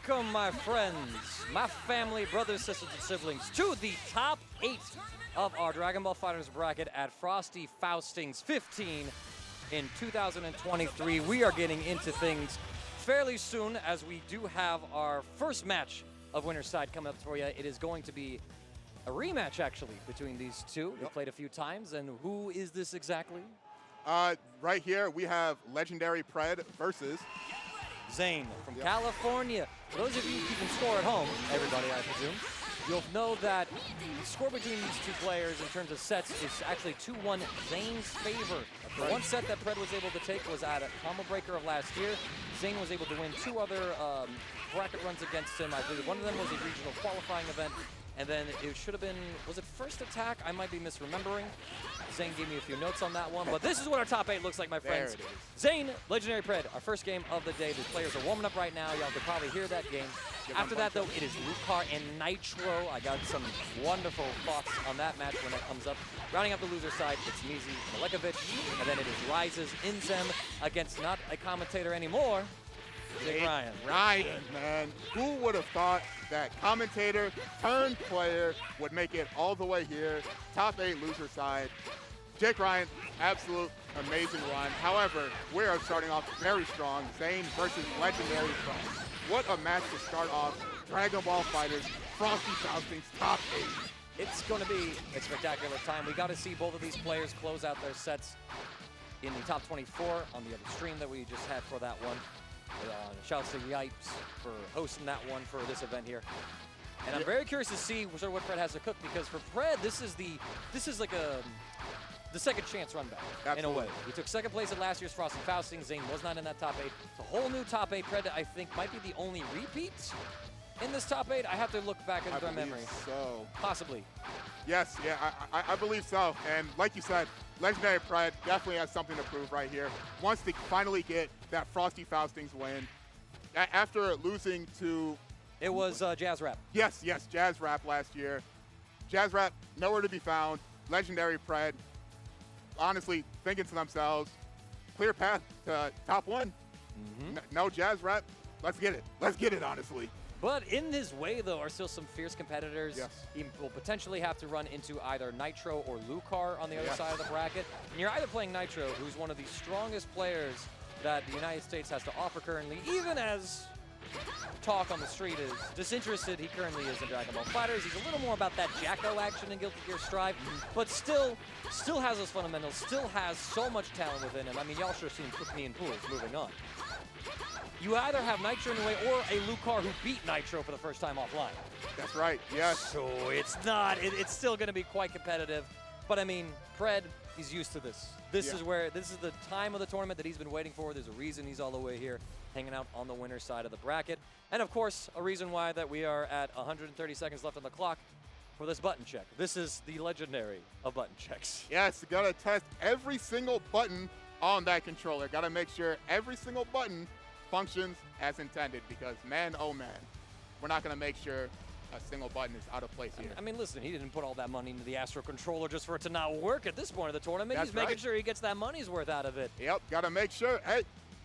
Welcome, my friends, my family, brothers, sisters, and siblings, to the top 8 of our Dragon Ball FighterZ bracket at Frosty Faustings 15 in 2023. We are getting into things fairly soon, as we do have our first match of Winner's Side coming up for you. It is going to be a rematch, actually, between these two. We've played a few times, and who is this exactly? Right here, we have LegendarryPred versus Zane from California. For those of you keeping score at home, everybody, I presume, you'll know that the score between these two players in terms of sets is actually 2-1 Zane's favor. The one set that Pred was able to take was at a combo breaker of last year. Zane was able to win 2 other bracket runs against him. I believe one of them was a regional qualifying event, and then it should have been, was it first attack? I might be misremembering. Zane gave me a few notes on that one, but this is what our top 8 looks like, my friends. Zane, LegendarryPred, our first game of the day. The players are warming up right now. Y'all could probably hear that game. After that, though, it is Lucar and Nitro. I got some wonderful thoughts on that match when that comes up. Rounding up the loser side, it's measy, Alekovich, and then it is Rise's INZEM against not a commentator anymore, JakeRyan. Ryan, man. Who would have thought that commentator turned player would make it all the way here? Top 8 loser side. JakeRyan, absolute amazing run. However, we are starting off very strong. Zane versus LegendarryPred. What a match to start off Dragon Ball FighterZ Frosty Faustings top 8. It's going to be a spectacular time. We got to see both of these players close out their sets in the top 24 on the other stream that we just had for that one. Shouts to Yipes for hosting that one for this event here. And I'm very curious to see sort of what Pred has to cook, because for Pred, this is like the second chance run back, in a way. He took second place at last year's Frosty Faustings. Zane was not in that top 8. It's a whole new top 8. Pred, I think, might be the only repeat in this top 8. I have to look back into my memory. So possibly. Yes, yeah, I believe so. And like you said, LegendarryPred definitely has something to prove right here. Wants to finally get that Frosty Faustings win after losing to... It was Jazz Rap. Yes, Jazz Rap last year. Jazz Rap, nowhere to be found. LegendarryPred, honestly, thinking to themselves, clear path to top 1. No Jazz Rap, let's get it. Let's get it, honestly. But in his way, though, are still some fierce competitors. Yes. He will potentially have to run into either Nitro or Lucar on the other side of the bracket. And you're either playing Nitro, who's one of the strongest players that the United States has to offer currently, even as talk on the street is disinterested he currently is in Dragon Ball FighterZ. He's a little more about that Jacko action in Guilty Gear Strive, but still has those fundamentals, still has so much talent within him. I mean, y'all sure seen Cook Me in Pools. Moving on. You either have Nitro in the way or a Lucar who beat Nitro for the first time offline. That's right, yes. So it's still going to be quite competitive. But I mean, Pred, he's used to this. This is the time of the tournament that he's been waiting for. There's a reason he's all the way here, hanging out on the winner's side of the bracket. And of course, a reason why that we are at 130 seconds left on the clock for this button check. This is the legendary of button checks. Yes, you gotta test every single button on that controller. Gotta make sure every single button functions as intended, because man, oh man, we're not gonna make sure a single button is out of place here. I mean, listen, he didn't put all that money into the Astro controller just for it to not work at this point of the tournament. He's making sure he gets that money's worth out of it. Yep, gotta make sure. Hey,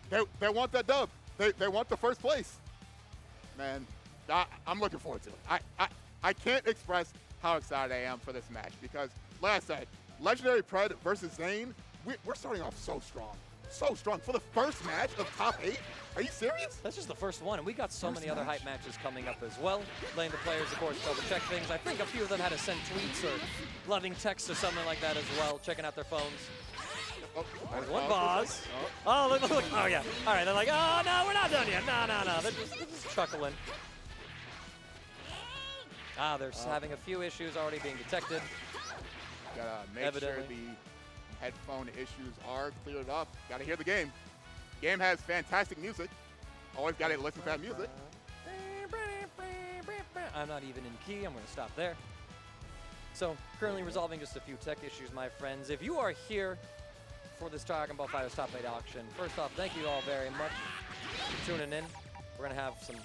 they want that dub. They want the first place. Man, I'm looking forward to it. I can't express how excited I am for this match, because, like I said, LegendarryPred versus Zane, we're starting off so strong. So strong for the first match of top 8. Are you serious? That's just the first one, and we got so many other hype matches coming up as well. Letting the players, of course, double check things. I think a few of them had to send tweets or loving texts or something like that as well, checking out their phones. There's one pause. Oh, look. Oh, yeah. All right, they're like, oh, no, we're not done yet. No. They're just chuckling. They're having a few issues already being detected. Gotta make sure the headphone issues are cleared up. Gotta hear the game. Game has fantastic music. Always gotta listen to that music. I'm not even in key. I'm gonna stop there. So, currently resolving just a few tech issues, my friends. If you are here for this Dragon Ball FighterZ Top 8 auction, first off, thank you all very much for tuning in. We're gonna have some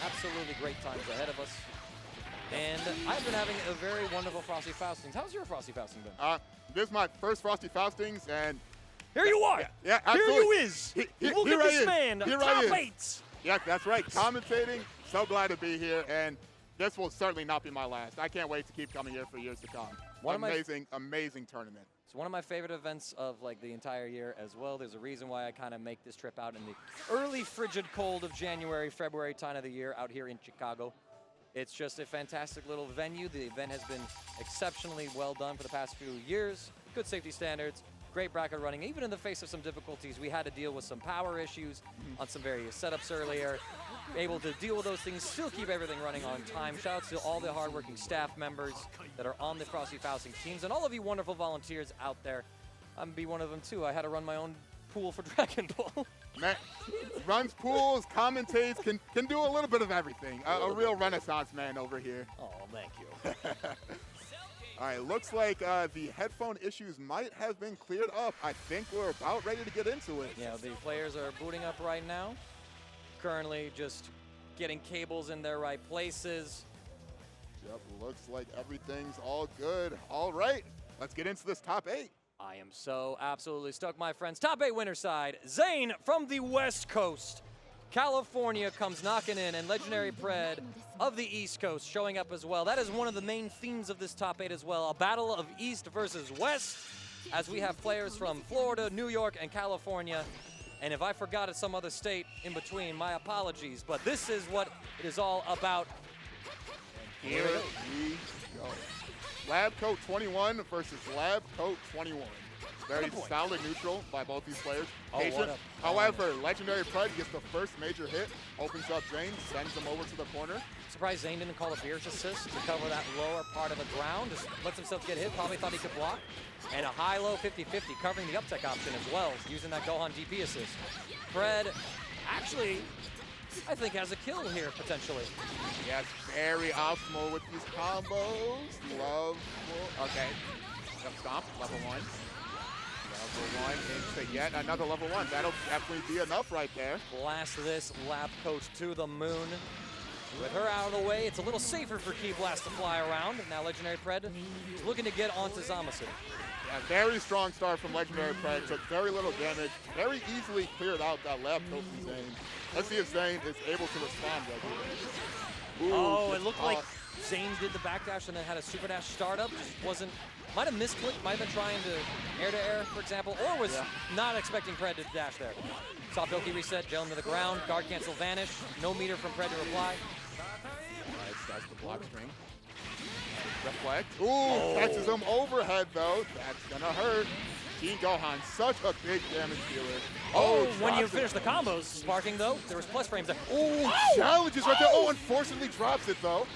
absolutely great times ahead of us. And I've been having a very wonderful Frosty Faustings. How's your Frosty Fausting been? This is my first Frosty Faustings, and here you are. Yeah, absolutely. Here you is. Look at this man. Top 8. Yeah, that's right. Commentating, so glad to be here, and this will certainly not be my last. I can't wait to keep coming here for years to come. Amazing tournament. It's one of my favorite events of like the entire year as well. There's a reason why I kind of make this trip out in the early frigid cold of January, February time of the year out here in Chicago. It's just a fantastic little venue. The event has been exceptionally well done for the past few years. Good safety standards, great bracket running. Even in the face of some difficulties, we had to deal with some power issues on some various setups earlier. Able to deal with those things, still keep everything running on time. Shout out to all the hardworking staff members that are on the Frosty Faustings teams and all of you wonderful volunteers out there. I'm gonna be one of them too. I had to run my own pool for DragonBall. Man, runs pools, commentates, can do a little bit of everything. A real renaissance man over here. Oh, thank you. All right, looks like the headphone issues might have been cleared up. I think we're about ready to get into it. Yeah, the players are booting up right now. Currently just getting cables in their right places. Yep, looks like everything's all good. All right, let's get into this top 8. I am so absolutely stoked, my friends. Top 8 winner side, Zane from the West Coast. California comes knocking in, and LegendarryPred of the East Coast showing up as well. That is one of the main themes of this top 8 as well, a battle of East versus West, as we have players from Florida, New York, and California. And if I forgot some other state in between, my apologies, but this is what it is all about. And here we go. Lab Coat 21 versus Lab Coat 21. Very solid neutral by both these players. Patient. However, LegendarryPred gets the first major hit, opens up Zane, sends him over to the corner. Surprised Zane didn't call a Beerus assist to cover that lower part of the ground. Just lets himself get hit, probably thought he could block. And a high-low 50-50, covering the up-tech option as well, using that Gohan DP assist. Pred actually, I think, has a kill here, potentially. Yes, very optimal with these combos. Okay. Yep, stomp, level 1. Level 1 into yet another level 1. That'll definitely be enough right there. Blast this lab coach to the moon. With her out of the way, it's a little safer for Key Blast to fly around. Now LegendarryPred is looking to get onto Zamasu. Yeah, very strong start from LegendarryPred. Took very little damage. Very easily cleared out that lab coach from Zane. Let's see if Zane is able to respond right here. Oh, it looked like Zane did the backdash and then had a super dash startup. Just wasn't, might have misclicked, might have been trying to air, for example, or was not expecting Pred to dash there. Soft Oki reset, gel him to the ground, guard cancel vanish, no meter from Pred to reply. Alright, starts the block string. Reflect. Catches him overhead though. That's gonna hurt. Team Gohan, such a big damage dealer. When you finish the combos, sparking though, there was plus frames there. Challenges right there. Unfortunately drops it though.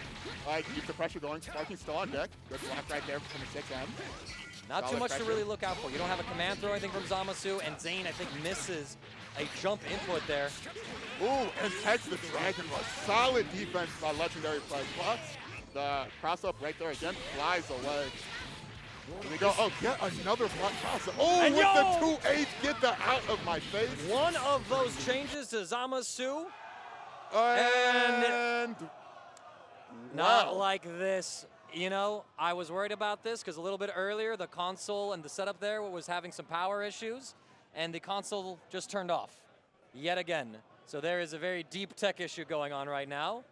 Keep the pressure going. Sparking still on deck. Good block right there from the 6M. Not too much to really look out for. You don't have a command throw, anything from Zamasu, and Zane, I think, misses a jump input there. And catch the Dragon Ball. Solid defense by LegendarryPred. But the cross-up right there again flies away. Here we go. Get another block cross-up. And with the 2-8, get that out of my face. One of those changes to Zamasu. And not like this. You know, I was worried about this because a little bit earlier, the console and the setup there was having some power issues, and the console just turned off yet again. So there is a very deep tech issue going on right now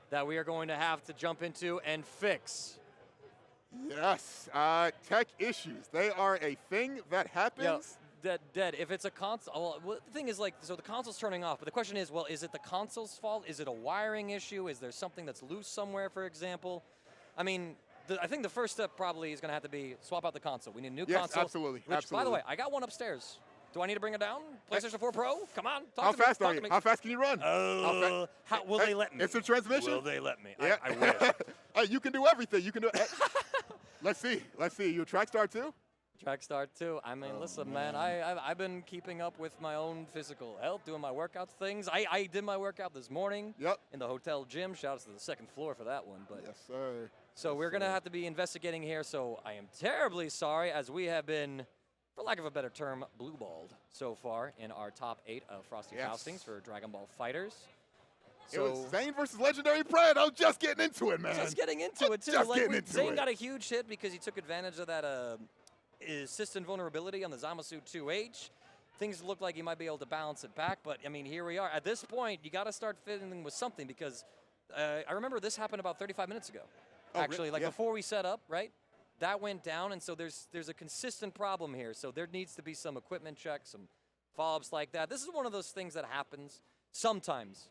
that we are going to have to jump into and fix. Yes, tech issues. They are a thing that happens. Dead. If it's a console, well, the thing is, like, so the console's turning off, but the question is, well, is it the console's fault? Is it a wiring issue? Is there something that's loose somewhere, for example? I mean, I think the first step probably is going to have to be swap out the console. We need a new console. Yes, absolutely. By the way, I got one upstairs. Do I need to bring it down? PlayStation 4 Pro? Come on. How fast are you? How fast can you run? Will they let me? It's a transmission? Will they let me? Yeah. I wish. You can do everything. You can do Let's see. You a track star too? Track star too. I mean, listen, man. I've been keeping up with my own physical health, doing my workout things. I did my workout this morning. Yep. In the hotel gym. Shout out to the second floor for that one. But yes, sir. So we're gonna have to be investigating here. So I am terribly sorry, as we have been, for lack of a better term, blue-balled so far in our top 8 of Frosty Faustings for DragonBall FighterZ. So it was Zane versus LegendarryPred. I was just getting into it, man. Just getting into it, too. Zane got a huge hit because he took advantage of that assist invulnerability on the Zamasu 2H. things look like he might be able to balance it back, but I mean, here we are. At this point, you got to start fiddling with something because I remember this happened about 35 minutes ago. Actually, like before we set up, right? That went down, and so there's a consistent problem here. So there needs to be some equipment checks, some follow-ups like that. This is one of those things that happens sometimes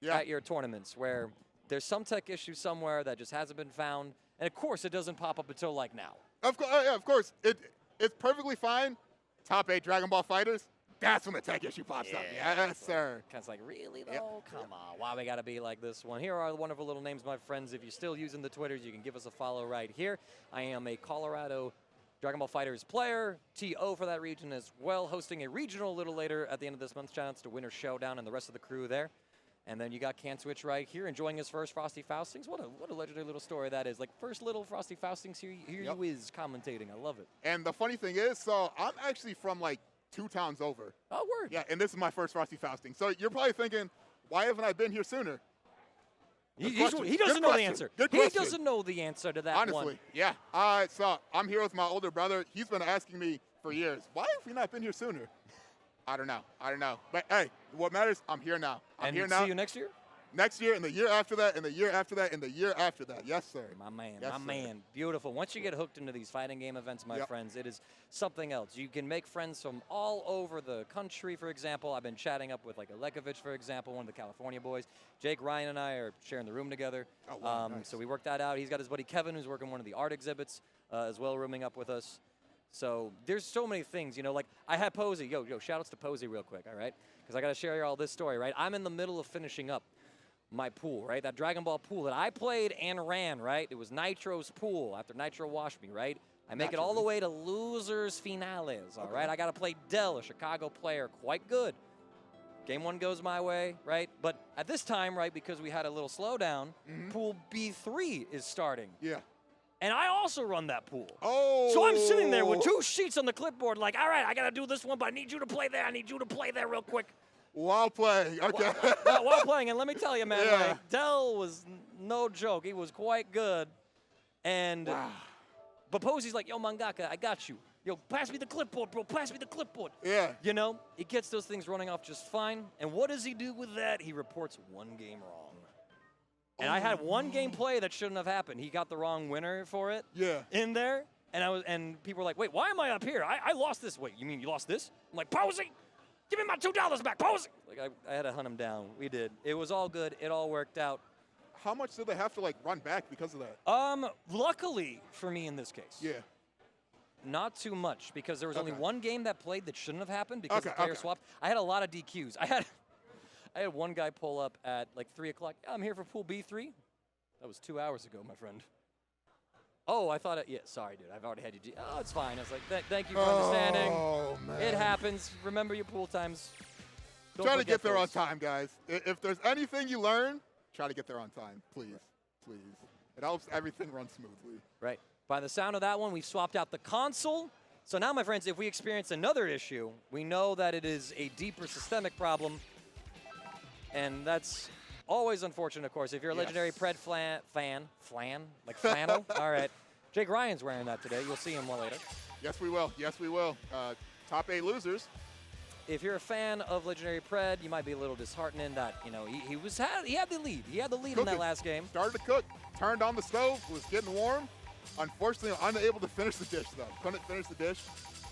at your tournaments where there's some tech issue somewhere that just hasn't been found, and of course it doesn't pop up until like now. Of course, yeah, of course. It's perfectly fine. Top 8 Dragon Ball fighters. That's when the tech issue pops up. Yes, sir. Kind of like, really, though? Come on. Why we got to be like this one? Here are the wonderful little names, my friends. If you're still using the Twitters, you can give us a follow right here. I am a Colorado Dragon Ball FighterZ player, TO for that region as well, hosting a regional a little later at the end of this month. Shout outs to Winter Showdown and the rest of the crew there. And then you got Can Switch right here, enjoying his first Frosty Faustings. What a legendary little story that is. Like, first little Frosty Faustings, here you is commentating. I love it. And the funny thing is, so I'm actually from, like, 2 towns over. Oh, word. Yeah, and this is my first Frosty Fausting. So you're probably thinking, why haven't I been here sooner? He doesn't know the answer. He doesn't know the answer to that one. Honestly, yeah. So I'm here with my older brother. He's been asking me for years, why have we not been here sooner? I don't know. But, hey, what matters, I'm here now. I'm here now. See you next year? Next year, and the year after that, and the year after that, and the year after that. Yes, sir. My man, yes, my man. Beautiful. Once you get hooked into these fighting game events, my friends, it is something else. You can make friends from all over the country, for example. I've been chatting up with, like, Alekovich, for example, one of the California boys. JakeRyan and I are sharing the room together. Oh, wow, nice. So we worked that out. He's got his buddy Kevin, who's working one of the art exhibits as well, rooming up with us. So there's so many things, you know, like I had Posey. Yo, shout outs to Posey real quick, all right? Because I got to share you all this story, right? I'm in the middle of finishing up my pool, right? That Dragon Ball pool that I played and ran, right? It was Nitro's pool after Nitro washed me, right? I make it all the way to losers finales, all right? I got to play Del, a Chicago player, quite good. Game 1 goes my way, right? But at this time, right, because we had a little slowdown, pool B3 is starting. Yeah. And I also run that pool. Oh. So I'm sitting there with 2 sheets on the clipboard like, all right, I got to do this one, but I need you to play there. I need you to play there real quick. While playing, okay. While playing, and let me tell you, man, like, Del was no joke. He was quite good. And, but Posey's like, yo, mangaka, I got you. Yo, pass me the clipboard, bro. Pass me the clipboard. Yeah. You know, he gets those things running off just fine. And what does he do with that? He reports 1 game wrong. And I had 1 game play that shouldn't have happened. He got the wrong winner for it. Yeah. In there. And people were like, wait, why am I up here? I lost this. Wait, you mean you lost this? I'm like, Posey, give me my $2 back, Posey. Like, I had to hunt him down. We did. It was all good. It all worked out. How much did they have to, like, run back because of that? Luckily for me in this case. Yeah. Not too much, because there was only 1 game that played that shouldn't have happened because the player swapped. I had a lot of DQs. I had 1 guy pull up at like 3 o'clock. I'm here for pool B3. That was 2 hours ago, my friend. Oh, I thought yeah, sorry, dude. I've already had you. Oh, it's fine. I was like, thank you for understanding. Oh, man. It happens. Remember your pool times. Try to get there on time, guys. If there's anything you learn, try to get there on time, please. Please. It helps everything run smoothly. Right. By the sound of that one, we've swapped out the console. So now, my friends, if we experience another issue, we know that it is a deeper systemic problem. And that's always unfortunate, of course. If you're a LegendarryPred fan, like flannel, all right. JakeRyan's wearing that today. You'll see him more later. Yes, we will. Yes, we will. Top 8 losers. If you're a fan of LegendarryPred, you might be a little disheartening that, you know, he had the lead. He had the lead in that last game. Started to cook, turned on the stove, was getting warm. Unfortunately, unable to finish the dish, though. Couldn't finish the dish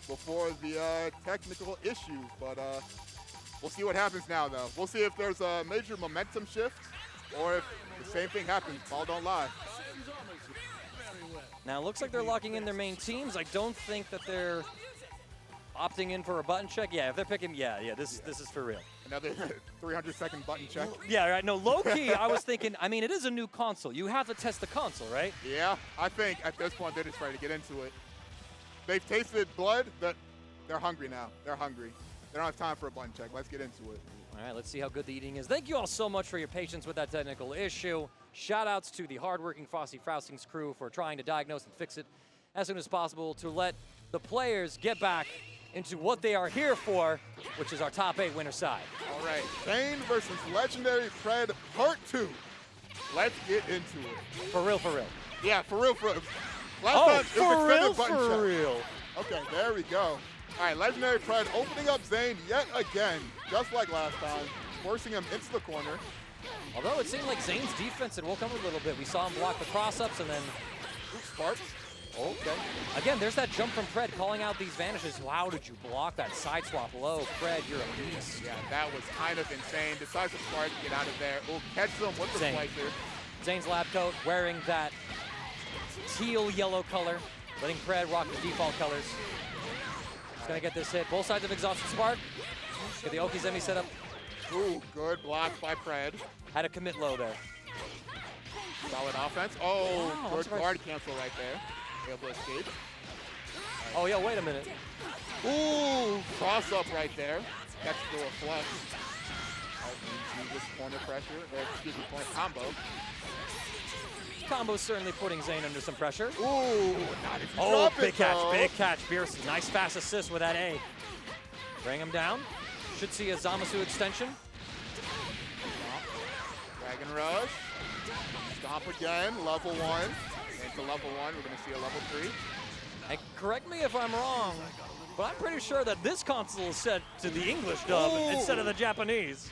before the technical issues, but we'll see what happens now, though. We'll see if there's a major momentum shift or if the same thing happens. Ball don't lie. Now, it looks like they're locking in their main teams. I don't think that they're opting in for a button check. Yeah, if they're picking, this is for real. Another 300-second button check. Yeah, right. No, low-key, I was thinking, I mean, it is a new console. You have to test the console, right? Yeah, I think at this point they're just ready to get into it. They've tasted blood, but they're hungry now. They're hungry. They don't have time for a button check. Let's get into it. All right, let's see how good the eating is. Thank you all so much for your patience with that technical issue. Shout-outs to the hardworking Frosty Faustings crew for trying to diagnose and fix it as soon as possible to let the players get back into what they are here for, which is our top 8 winner side. All right, Zane versus LegendarryPred Part 2. Let's get into it. For real, for real. Yeah, for real, for real. Last time it was for real, button for check. real. Okay, there we go. All right, LegendarryPred opening up Zane yet again, just like last time, forcing him into the corner. Although it seemed like Zane's defense had woke up a little bit. We saw him block the cross-ups and then Sparks. okay. Again, there's that jump from Pred calling out these vanishes. How did you block that side swap low? Pred, you're a beast. Yeah, that was kind of insane. Decides to spark, get out of there. Oh, catch them with the Zane. slicer. Zane's lab coat wearing that teal yellow color, letting Pred rock the default colors. He's gonna get this hit. Both sides of exhausted spark. Get the Okizemi set up. Ooh, good block by Pred. Had a commit low there. Solid offense. Oh, Wow, good I'm guard cancel right there. Able to escape. Oh yeah, wait a minute. Ooh, cross up right there. Catch through a flush. Use this corner pressure, or excuse me, corner combo. Combo's certainly putting Zane under some pressure. Ooh, not if you Oh, drop big it, catch, though. big catch. Beerus, nice fast assist with that A. Bring him down. Should see a Zamasu extension. Dragon Rush. Stomp again, level 1. Into level 1, we're going to see a level 3. And correct me if I'm wrong, but I'm pretty sure that this console is set to the English dub Ooh. instead of the Japanese.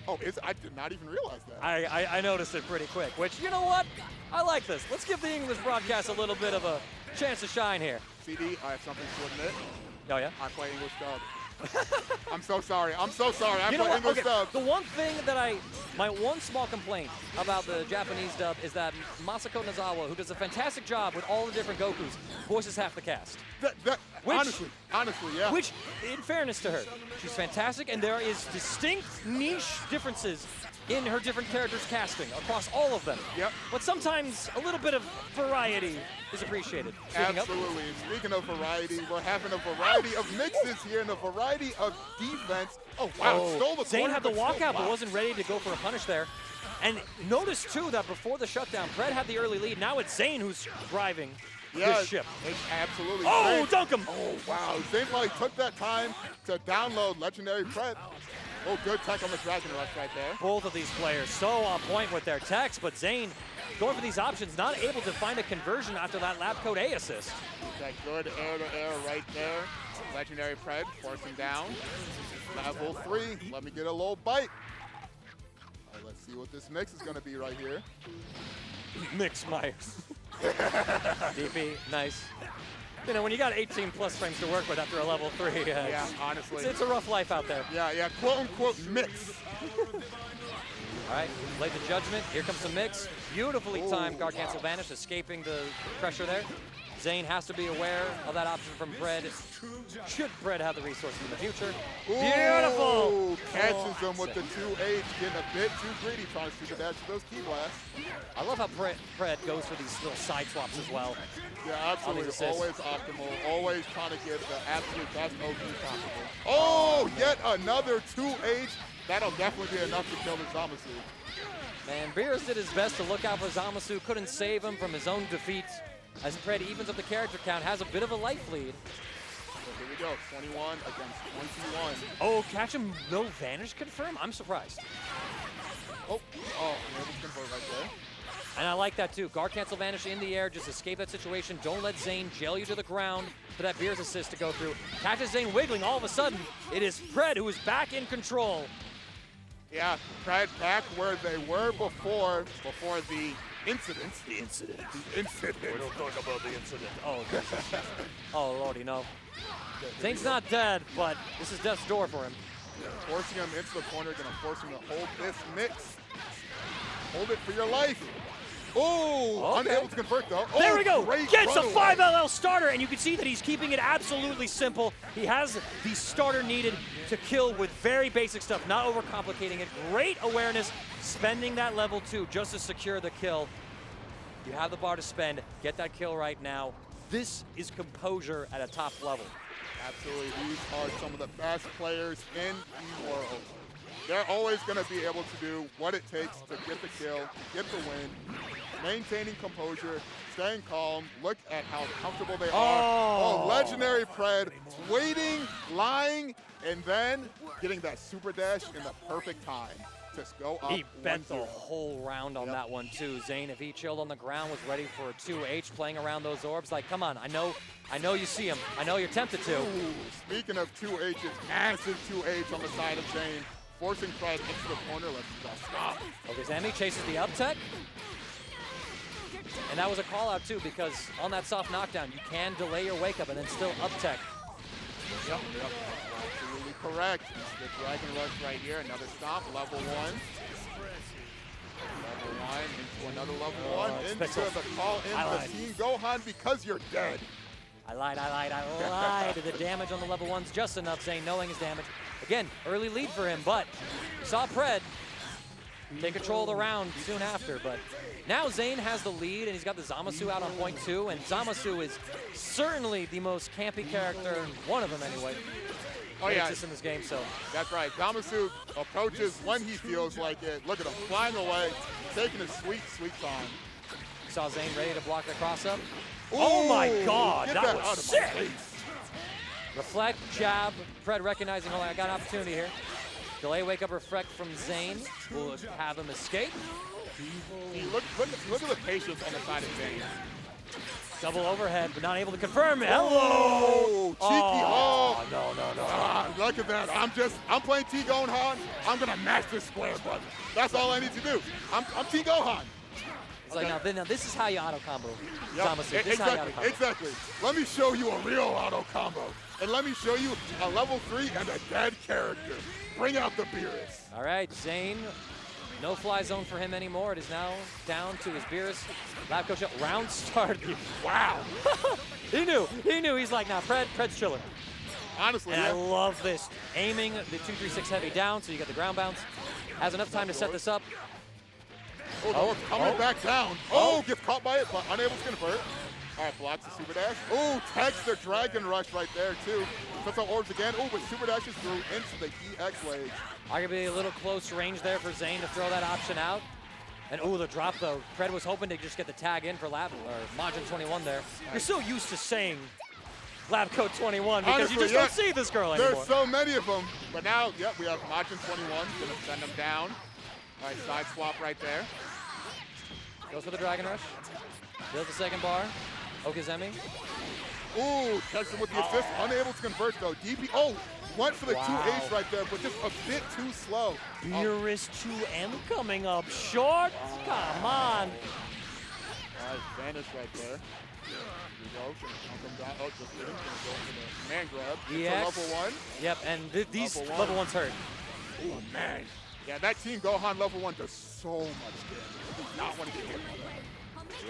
Oh, I did not even realize that. I noticed it pretty quick, which, you know what? I like this. Let's give the English broadcast a little bit of a chance to shine here. CD, I have something to admit. Oh, yeah? I play English dub. I'm so sorry. I'm so sorry. I You know play what? English Okay, dub. the one thing that my one small complaint about the Japanese dub is that Masako Nozawa, who does a fantastic job with all the different Gokus, voices half the cast. Honestly, yeah. Which, in fairness to her, she's fantastic, and there is distinct niche differences in her different characters' casting across all of them. Yep. But sometimes a little bit of variety is appreciated. Speaking of, Absolutely. Speaking of variety, we're having a variety of mixes here and a variety of defense. Oh, wow. Stole the Zane corner, had the but still walkout, but blocked. wasn't ready to go for a punish there. And notice, too, that before the shutdown, Pred had the early lead. Now it's Zane who's driving this ship. Absolutely. Oh, Zane. dunk him! Oh, wow. Zane probably took that time to download LegendarryPred. Oh, good tech on the Dragon Rush right there. Both of these players so on point with their techs, but Zane going for these options, not able to find a conversion after that lab code A assist. That good air-to-air right there. LegendarryPred forcing down. Level 3. Let me get a little bite. All right, let's see what this mix is going to be right here. Mix my DP, nice. You know, when you got 18 plus frames to work with after a level 3, Yeah, honestly. it's a rough life out there. Yeah, quote-unquote mix. All right, late the judgment. Here comes the mix. Beautifully timed guard cancel vanish, escaping the pressure there. Zane has to be aware of that option from Pred. Should Pred have the resources in the future? Ooh, Beautiful! Catches him with the 2H, getting a bit too greedy, trying to super dash to those key blasts. I love how Pred goes for these little side swaps as well. Yeah, absolutely. these assists. Always optimal. Always trying to get the absolute best OP possible. Oh, yet another 2H. That'll definitely be enough to kill the Zamasu. Man, Beerus did his best to look out for Zamasu, couldn't save him from his own defeat. As Pred evens up the character count, has a bit of a life lead. So here we go, 21 against 21. Oh, catch him, no vanish confirm? I'm surprised. Oh, able to convert right there. And I like that too. Guard cancel vanish in the air, just escape that situation. Don't let Zane jail you to the ground for that Beerus assist to go through. Catches Zane wiggling, all of a sudden, it is Pred who is back in control. Yeah, Pred back where they were before the incident. The incident. The incident. We don't talk about the incident. Oh, oh lordy, no. Zane's not dead, but this is death's door for him. Forcing him into the corner, gonna force him to hold this mix. Hold it for your life. Oh, Okay. unable to convert though. Oh, There we go. great Gets a runaway. 5 LL starter, and you can see that he's keeping it absolutely simple. He has the starter needed to kill with very basic stuff, not overcomplicating it. Great awareness, spending that level 2 just to secure the kill. You have the bar to spend. Get that kill right now. This is composure at a top level. Absolutely, these are some of the best players in the world. They're always going to be able to do what it takes to get the kill, to get the win, maintaining composure, staying calm. Look at how comfortable they are. Oh, LegendarryPred waiting, lying, and then getting that super dash in the perfect time. just go up. He bent the 1-0. whole round on that one too. Zane, if he chilled on the ground, was ready for a 2H, playing around those orbs, like, come on, I know you see him. I know you're tempted to. Ooh, speaking of 2H's, massive 2H on the side of Zane, forcing Pred into the corner. Let's stop. Okay, Zami chases the up tech. And that was a call out too, because on that soft knockdown, you can delay your wake up and then still up tech. Yep, absolutely correct. The Dragon Rush right here, another stop, level 1. Level 1 into another level 1, into the call in the Team Gohan because you're dead. I lied. The damage on the level 1's just enough, Zane knowing his damage. Again, early lead for him, but we saw Pred take control of the round soon after. But now Zane has the lead, and he's got the Zamasu out on point 2, and Zamasu is certainly the most campy character, one of them anyway, oh yeah, in this game. So that's right. Zamasu approaches when he feels like it. Look at him flying away, taking a sweet time. Saw Zane ready to block the cross up. Ooh, oh my God, get that out was of sick. my face. Reflect, jab, Pred recognizing, hold on, I got an opportunity here. Delay wake up reflect from Zane. Will have him escape. Look at the patience on the side of Zane. Double overhead, but not able to confirm. Hello! Oh, cheeky oh, hog. No. Ah, look at that. I'm playing T Gohan. I'm gonna mash this square button. That's all I need to do. I'm T Gohan. It's like, now this is how you auto combo. Yep. Zamasu, this is how you auto combo. Exactly. Let me show you a real auto combo. And let me show you a level 3 and a dead character. Bring out the Beerus. All right, Zane, no fly zone for him anymore. It is now down to his Beerus. Lab coach up, round start. Wow. He knew. He's like, nah, Pred's chilling. Honestly, and yeah. I love this. Aiming the 2-3-6 heavy down, so you get the ground bounce. Has enough time to set this up. Oh, coming back down. Oh, gets caught by it, but unable to convert. All right, blocks the super dash. Oh, tags the Dragon Rush right there, too. Sets out orbs again. Oh, but super dashes through into the EX legs. Arguably a little close range there for Zane to throw that option out. And oh, the drop though. Pred was hoping to just get the tag in for Lab or Majin 21 there. You're so used to saying Lab Code 21 because honestly, you just don't see this girl anymore. There's so many of them. But now, yep, we have Majin 21. Gonna send him down. All right, side swap right there. Goes for the Dragon Rush. Builds the second bar. Okazemi. Ooh, catches him with the assist. Unable to convert though. DP. Oh, went for the 2H right there, but just a bit too slow. Beerus 2M coming up short. Come on. All right, vanish right there. Here we go. Gonna come down. Oh, just kidding. Gonna go for the man grab. Yes. It's a level 1. Yep, and these level 1s hurt. Oh man. Yeah, that Team Gohan level 1 does so much damage. Do not want to get hit by that.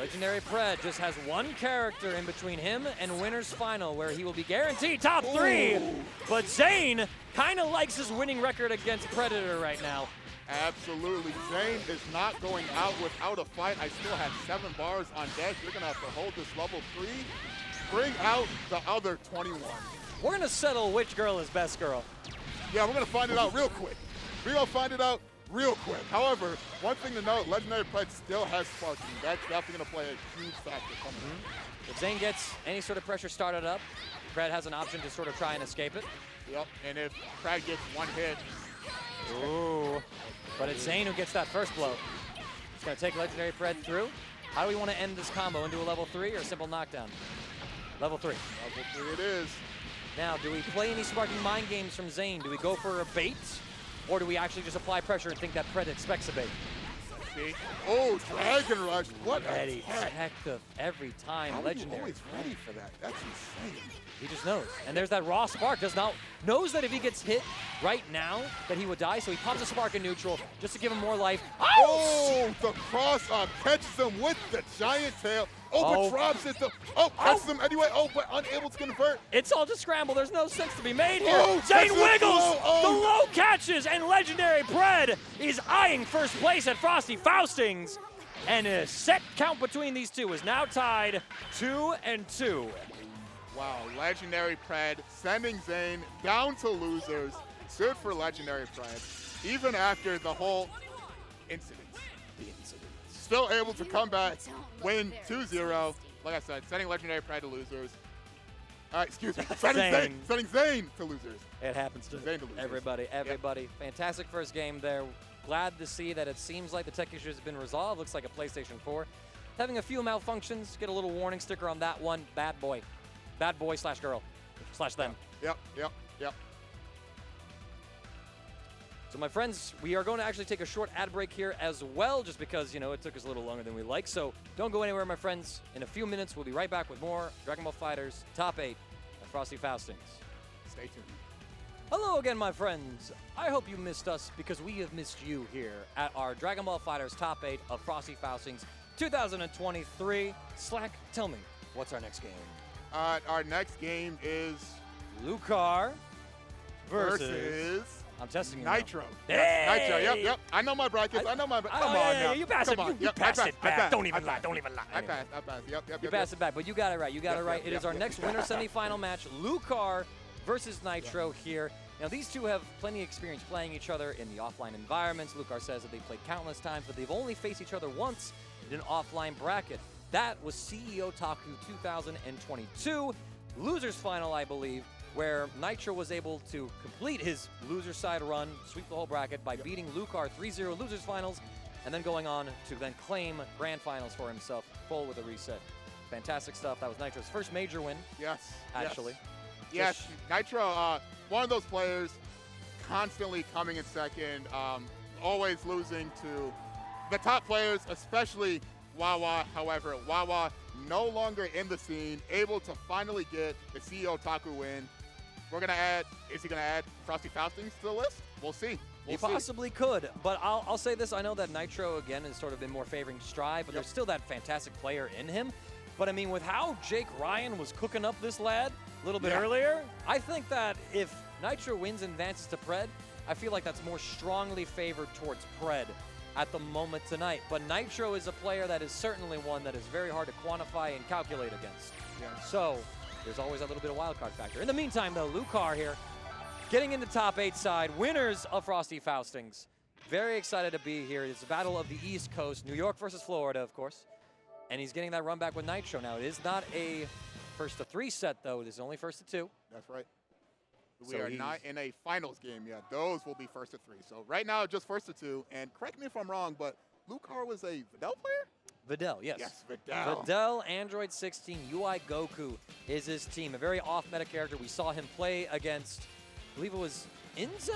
LegendarryPred just has one character in between him and winner's final where he will be guaranteed top 3. Ooh. But Zane kind of likes his winning record against Predator right now. Absolutely. Zane is not going out without a fight. I still have 7 bars on deck. You're going to have to hold this level 3. Bring out the other 21. We're going to settle which girl is best girl. Yeah, we're going to find it out real quick. We're going to find it out real quick. However, one thing to note, LegendarryPred still has sparking. That's definitely going to play a huge factor coming in. If Zane gets any sort of pressure started up, Pred has an option to sort of try and escape it. Yep, and if Pred gets one hit. Ooh. But it's Zane who gets that first blow. It's going to take LegendarryPred through. How do we want to end this combo? Into a level 3 or a simple knockdown? Level 3. Level 3 it is. Now, do we play any sparking mind games from Zane? Do we go for a bait? Or do we actually just apply pressure and think that Pred expects a bait? See? Oh, Dragon Rush. What Ready, a tech. effective every time. How Legendary. always ready for that? That's insane. He just knows. And there's that raw spark. Knows that if he gets hit right now, that he would die. So he pops a spark in neutral just to give him more life. Oh, the cross up catches him with the giant tail. Oh, but drops it. Catches him anyway. Oh, but unable to convert. It's all just scramble. There's no sense to be made here. Oh, Zane wiggles. The low catches, and LegendarryPred is eyeing first place at Frosty Faustings. And a set count between these two is now tied 2-2. Wow, LegendarryPred sending Zane down to losers. Good for LegendarryPred. Even after the whole incident. Still able to come back, win 2-0. Like I said, sending LegendarryPred to losers. All right, excuse me. Sending Zane to losers. It happens to Zane to losers. everybody. Yep. Fantastic first game there. glad to see that it seems like the tech issues have been resolved. Looks like a PlayStation 4. Having a few malfunctions. Get a little warning sticker on that one. Bad boy. Bad boy / girl / them. Yep. So my friends, we are going to actually take a short ad break here as well, just because, you know, it took us a little longer than we like. So don't go anywhere, my friends. In a few minutes, we'll be right back with more Dragon Ball FighterZ Top 8 at Frosty Faustings. Stay tuned. Hello again, my friends. I hope you missed us because we have missed you here at our Dragon Ball FighterZ Top 8 of Frosty Faustings 2023. Slack, tell me, what's our next game? Our next game is Lucar versus I'm testing you. Nitro. Hey! Yes, Nitro. Yep. I know my brackets. I know my. Come on now. You passed it. You passed it back. Don't even lie. I passed. Yep. You passed it back, but you got it right. You got it right. It is our next winner semifinal match, Lucar versus Nitro here. Now, these two have plenty of experience playing each other in the offline environments. Lucar says that they've played countless times, but they've only faced each other once in an offline bracket. That was CEO Taku 2022. Losers final, I believe, where Nitro was able to complete his loser side run, sweep the whole bracket by beating Lucar 3-0 losers finals, and then going on to then claim grand finals for himself, full with a reset. Fantastic stuff. That was Nitro's first major win. Yes. Actually. Yes. Nitro, one of those players constantly coming in second, always losing to the top players, especially Wawa. However, Wawa no longer in the scene, able to finally get the CEO Taku win. We're going to add, is he going to add Frosty Faustings to the list? We'll see. He possibly could, but I'll say this. I know that Nitro, again, has sort of been more favoring Stride, but there's still that fantastic player in him. But, I mean, with how JakeRyan was cooking up this lad a little bit earlier, I think that if Nitro wins and advances to Pred, I feel like that's more strongly favored towards Pred at the moment tonight. But Nitro is a player that is certainly one that is very hard to quantify and calculate against. Yes. So there's always a little bit of wild card factor. In the meantime, though, Lucar here, getting into top 8 side, winners of Frosty Faustings. Very excited to be here. It's a battle of the East Coast, New York versus Florida, of course. And he's getting that run back with Nitro now. It is not a first to 3 set, though. It is only first to 2. That's right. We are not in a finals game yet. Those will be first to 3. So right now, just first to 2. And correct me if I'm wrong, but Lucar was a Videl player? Videl, yes. Yes, Videl. Videl, Android 16, UI Goku is his team. A very off-meta character. We saw him play against, I believe it was INZEM?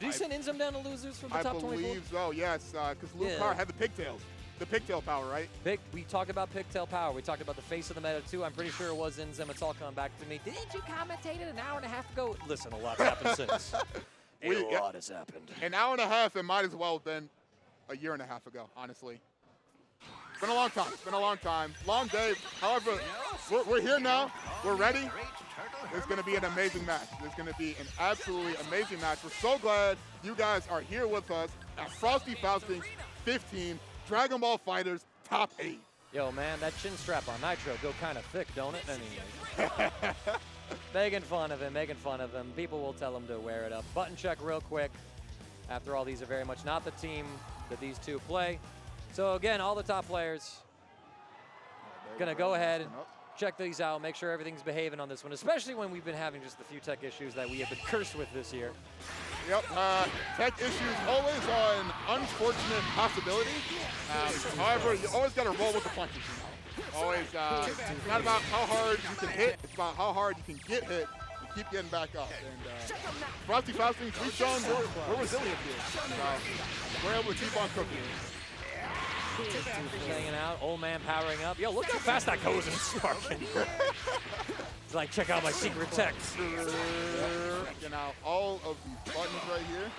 Did he send INZEM down to losers from the top 24? I believe so, yes, because Lucar had the pigtails. The pigtail power, right? We talked about pigtail power. We talked about the face of the meta, too. I'm pretty sure it was INZEM. It's all coming back to me. Didn't you commentate it an hour and a half ago? Listen, a lot's happened since. A lot has happened. An hour and a half, it might as well have been a year and a half ago, honestly. It's been a long time. It's been a long time. Long day. However, we're here now. We're ready. It's going to be an amazing match. It's going to be an absolutely amazing match. We're so glad you guys are here with us at Frosty Faustings 15. Dragon Ball FighterZ Top 8. Yo, man, that chin strap on Nitro go kind of thick, don't it? Anyway. Making fun of him. People will tell him to wear it up. Button check real quick. After all, these are very much not the team that these two play. So, again, all the top players going to go ahead and check these out, make sure everything's behaving on this one, especially when we've been having just a few tech issues that we have been cursed with this year. Yep, tech issues always an unfortunate possibility. However, you always got to roll with the punches, you know. Always, it's not about how hard you can hit, it's about how hard you can get hit and keep getting back up. And Frosty Faustings, we've shown we're resilient here. So we're able to keep on cooking. Hanging out, old man powering up. Yo, look how fast that goes and sparking. It's like, check out my secret tech. Checking out all of these buttons right here.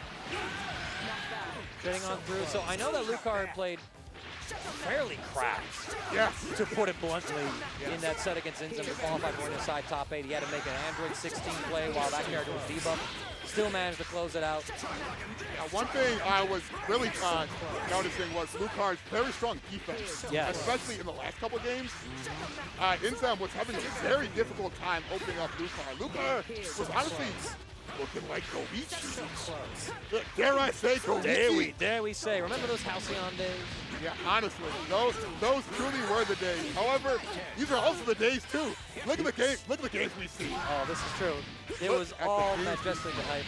Getting on through. So I know that Lucar played fairly cracked, to put it bluntly, in that set against INZEM to qualify for an side top 8. He had to make an Android 16 play while that character was debuffed. Still managed to close it out. Now, one thing I was really noticing was Lucar's very strong defense, especially in the last couple of games. INZEM was having a very difficult time opening up Lucar. Lucar was honestly looking like Gogeta. Dare I say Gogeta? Dare we say. Remember those Halcyon days? Yeah, honestly, those truly were the days. However, these are also the days too. Look at the games we see. Oh, this is true. It was all majestic and hype.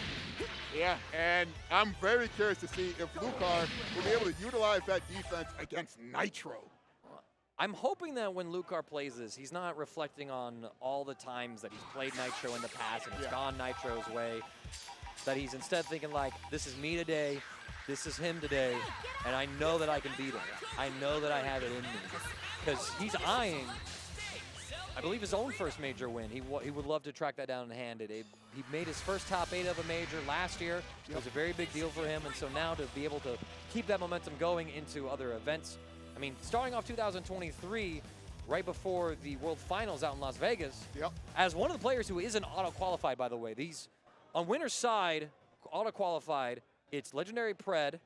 Yeah, and I'm very curious to see if Lucar will be able to utilize that defense against Nitro. I'm hoping that when Lucar plays this, he's not reflecting on all the times that he's played Nitro in the past and it's gone Nitro's way. That he's instead thinking like, this is me today, this is him today, and I know that I can beat him. I know that I have it in me. Because he's eyeing, I believe, his own first major win. He would love to track that down and hand it. He made his first top 8 of a major last year. It was a very big deal for him, and so now to be able to keep that momentum going into other events. I mean, starting off 2023, right before the World Finals out in Las Vegas, as one of the players who isn't auto-qualified, by the way, these, on winner's side, auto-qualified, it's LegendarryPred.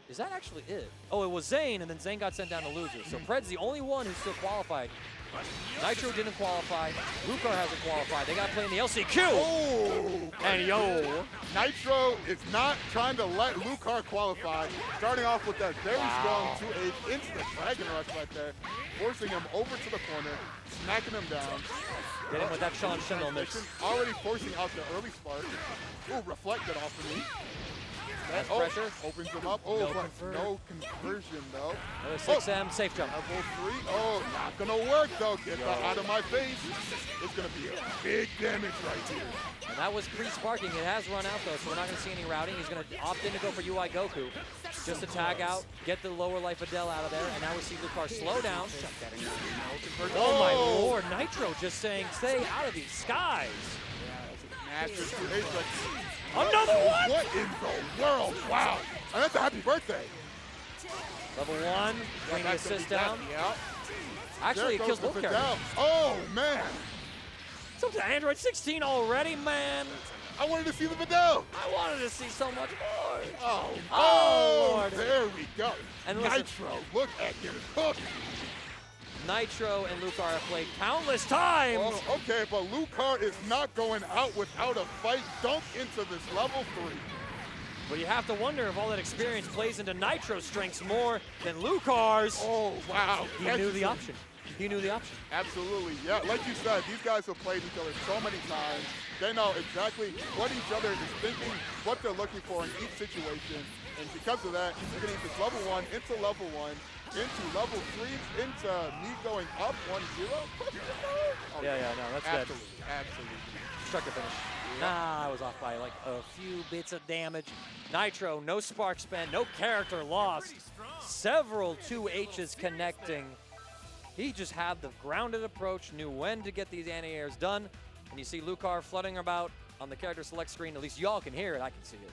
Is that actually it? Oh, it was Zane, and then Zane got sent down to losers. So Pred's the only one who's still qualified. Nitro didn't qualify. Lucar hasn't qualified. They got to play in the LCQ. Oh! And yo. Nitro is not trying to let Lucar qualify. Starting off with that very strong 2H into the Dragon Rush right there. Forcing him over to the corner. Smacking him down. Get him with that Sean Schindel mix. Already forcing out the early spark. Ooh, reflected off of me. That's pressure. Opens him up. Oh, no conversion, though. Another 6M, safe jump. Level 3. Oh, not going to work, though. Get that out of my face. It's going to be a big damage right here. And that was pre-sparking. It has run out, though, so we're not going to see any routing. He's going to opt in to go for UI Goku. Just to tag out, get the lower life Videl out of there, and now we see Lucar slow down. Oh, my Lord. Nitro just saying, stay out of these skies. Massive 2H. Another one? What in the world? Wow. And that's a happy birthday. Level 1, bring the assist down. Yeah. Actually, it kills both characters. Oh, man. It's up to Android 16 already, man. I wanted to see the Videl. I wanted to see so much more. Oh, Lord. There we go. And listen, Nitro, look at him cook. Nitro and Lucar have played countless times. Oh, okay, but Lucar is not going out without a fight. Dunk into this level 3. But you have to wonder if all that experience plays into Nitro's strengths more than Lucar's. Oh, wow. He knew the option. He knew the option. Absolutely, yeah. Like you said, these guys have played each other so many times. They know exactly what each other is thinking, what they're looking for in each situation. And because of that, they're going to use this level 1 into level 1. Into level 3, into me going up 1-0. Oh, yeah, no, that's absolutely, good. Absolutely. Structure finish. Nah, I was off by like a few bits of damage. Nitro, no spark spent, no character lost. Several 2Hs connecting. He just had the grounded approach, knew when to get these anti-airs done. And you see Lucar flooding about on the character select screen. At least y'all can hear it, I can see it.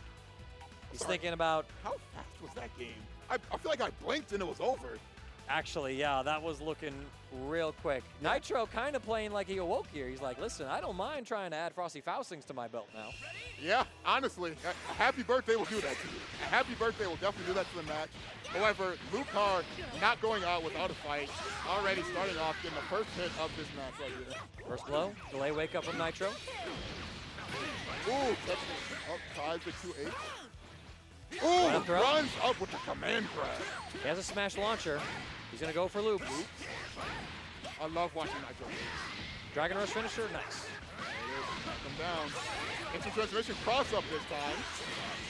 He's thinking about... How fast was that game? I feel like I blinked and it was over. Actually, yeah, that was looking real quick. Yeah. Nitro kind of playing like he awoke here. He's like, listen, I don't mind trying to add Frosty Faustings to my belt now. Yeah, honestly, a happy birthday will do that to you. A happy birthday will definitely do that to the match. However, Lucar not going out without a fight, already starting off getting the first hit of this match right here. First blow, delay wake up from Nitro. Ooh, tries the 2H. Ooh, runs up with the command grab. He has a smash launcher. He's going to go for loops. I love watching Nitro. Dragon Rush finisher, nice. Knock him down. Instant transmission cross up this time.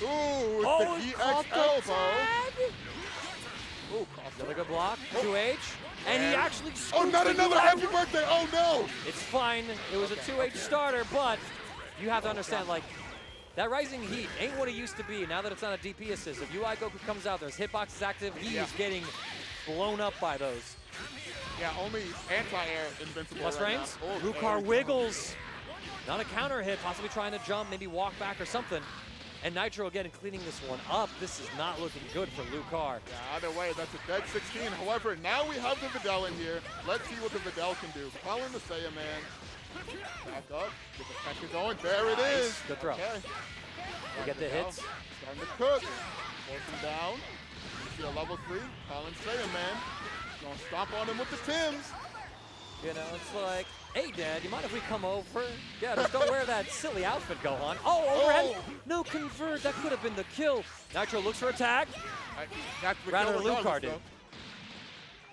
Ooh, the EX elbow. Ooh, another good block. 2H. And he actually scoops not another happy birthday. Oh, no. It's fine. It was a 2H starter, but you have to understand, like, that Rising Heat ain't what it used to be now that it's on a DP assist. If UI Goku comes out, there's hitbox is active, he is getting blown up by those. Yeah, only anti-air invincible Plus frames. Lucar wiggles. Not a counter hit, possibly trying to jump, maybe walk back or something. And Nitro again cleaning this one up. This is not looking good for Lucar. Yeah, either way, that's a dead 16. However, now we have the Videl in here. Let's see what the Videl can do. Calling the Saiyaman. Back up, get the pressure going. There it is. Good throw. Okay. We get the hits. Starting to cook. Force him down. You see a level 3. Colin Saiyaman. Gonna stomp on him with the Tims. You know, it's like, hey, Dad, you mind if we come over? Yeah, just don't wear that silly outfit, Gohan. Oh, overhead. No convert. That could have been the kill. Nitro looks for a tag. Rather, Lucar did.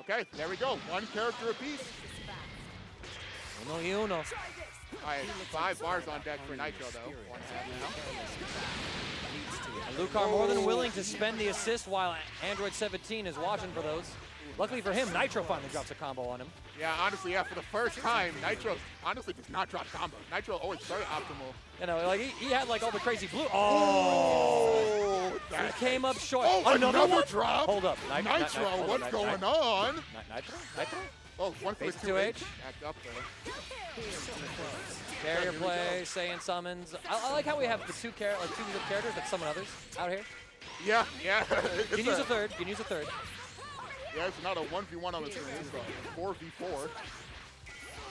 Okay, there we go. One character apiece. Uno y uno. All right, 5 bars on deck for Nitro, though. 1 half now. And Lucar more than willing to spend the assist while Android 17 is watching for those. Luckily for him, Nitro finally drops a combo on him. Yeah, honestly, yeah, for the first time, Nitro honestly does not drop combos. Nitro always very optimal. You know, like he had like all the crazy blue. Oh! He came up short. Oh, another drop? Hold up. Nitro, what's going on? Nitro? Oh, 1 for the 2H. Back up there. Carrier play, Saiyan summons. I like how we have the two characters that summon others out here. Yeah. You can use a third. Yeah, it's not a 1v1 on the screen. It's a 4v4.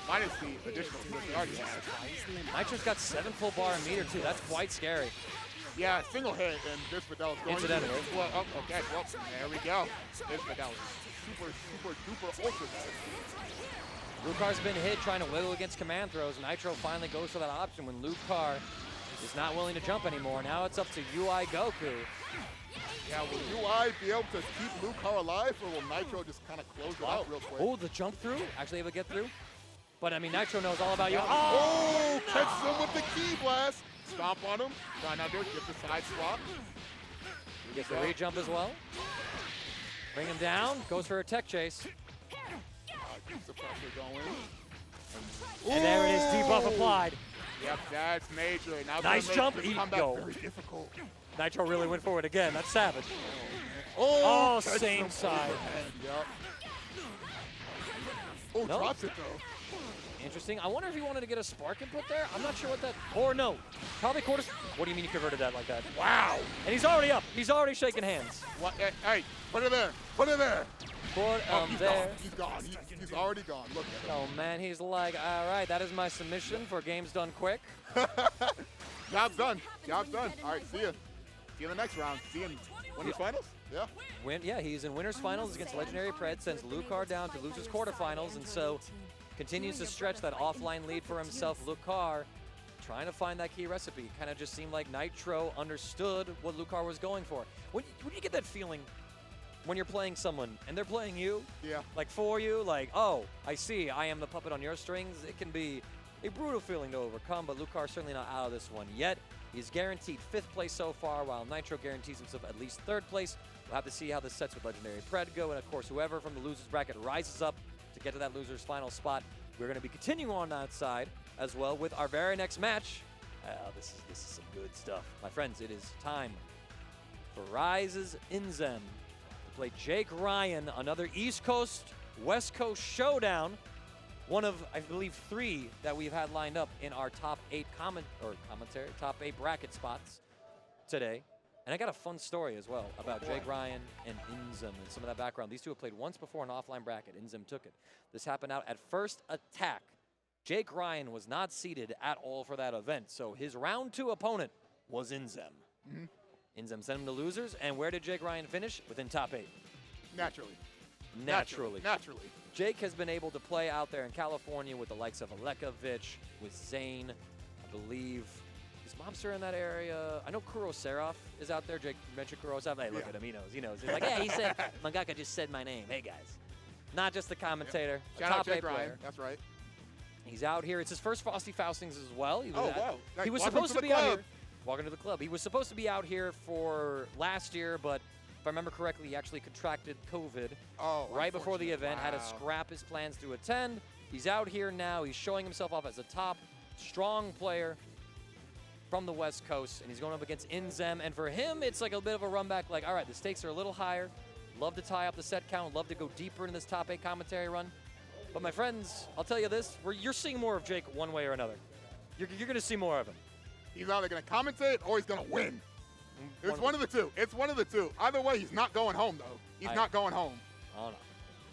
Minus the additional skills he already has. Nitro's got 7 full bar and meter too. That's quite scary. Yeah, single hit, and this Videl is going incidentally. Well, okay, well, there we go. This Videl is super duper ultra good. Lucar's been hit trying to wiggle against command throws. Nitro finally goes for that option when Lucar is not willing to jump anymore. Now it's up to UI Goku. Yeah, will UI be able to keep Lucar alive, or will Nitro just kind of close it out real quick? Oh, the jump through? Actually able to get through? But I mean, Nitro knows all about you. Oh, catch him with the key blast. Stomp on him. Try not to get the side swap. Gets the re-jump as well. Bring him down. Goes for a tech chase. Keeps the pressure going. And there it is, debuff applied. Yep, that's major. Now nice jump. Very difficult. Nitro really went for it again. That's savage. Oh, same side. Yep. Oh, no. Drops it though. Interesting. I wonder if he wanted to get a spark input there. I'm not sure what that. Or no. Probably quarters. What do you mean you converted that like that? Wow. And he's already up. He's already shaking hands. What? Hey, put it there. Put it there. Put he's there. Gone. He's already gone. Look at him. Oh man, he's like, all right, that is my submission for games done quick. Job's done. Job's done. All right, see ya. See you in the next round. See you in winners finals. Yeah. He's in winners finals against LegendarryPred, sends Lucar down to losers quarterfinals, and so continues to stretch that offline lead for himself. Lucar trying to find that key recipe. Kind of just seemed like Nitro understood what Lucar was going for. When you get that feeling when you're playing someone and they're playing you, like for you, like, oh, I see, I am the puppet on your strings, it can be a brutal feeling to overcome, but Lucar certainly not out of this one yet. He's guaranteed 5th place so far, while Nitro guarantees himself at least 3rd place. We'll have to see how the sets with LegendarryPred go, and of course, whoever from the losers bracket rises up to get to that loser's final spot. We're going to be continuing on that side as well with our very next match. This is some good stuff. My friends, it is time for Rise's INZEM to play JakeRyan, another East Coast, West Coast showdown. One of, I believe, 3 that we've had lined up in our top 8 top 8 bracket spots today. And I got a fun story as well about JakeRyan and INZEM and some of that background. These two have played once before in an offline bracket. INZEM took it. This happened out at First Attack. JakeRyan was not seeded at all for that event, so his round 2 opponent was INZEM. INZEM sent him to losers, and where did JakeRyan finish? Within top 8. Naturally. Jake has been able to play out there in California with the likes of Alekovich, with Zane, I believe. Is Mobster in that area? I know Kuro Seraph is out there. Jake mentioned Kuro Seraph. Hey, look at him. He knows. He's like, yeah, he said, Mangaka just said my name. Hey, guys. Not just the commentator. Shout out top 8 JakeRyan. player. That's right. He's out here. It's his first Frosty Faustings as well. Wow. He was supposed to be out here. Welcome to the club. He was supposed to be out here for last year, but if I remember correctly, he actually contracted COVID right before the event, had to scrap his plans to attend. He's out here now. He's showing himself off as a top, strong player from the West Coast, and he's going up against INZEM. And for him, it's like a bit of a run back, like, all right, the stakes are a little higher. Love to tie up the set count, love to go deeper in this top 8 commentary run. But my friends, I'll tell you this, you're seeing more of Jake one way or another. You're going to see more of him. He's either going to commentate or he's going to win. It's one of the two. It's one of the two. Either way, he's not going home, though. He's not going home. Oh, no.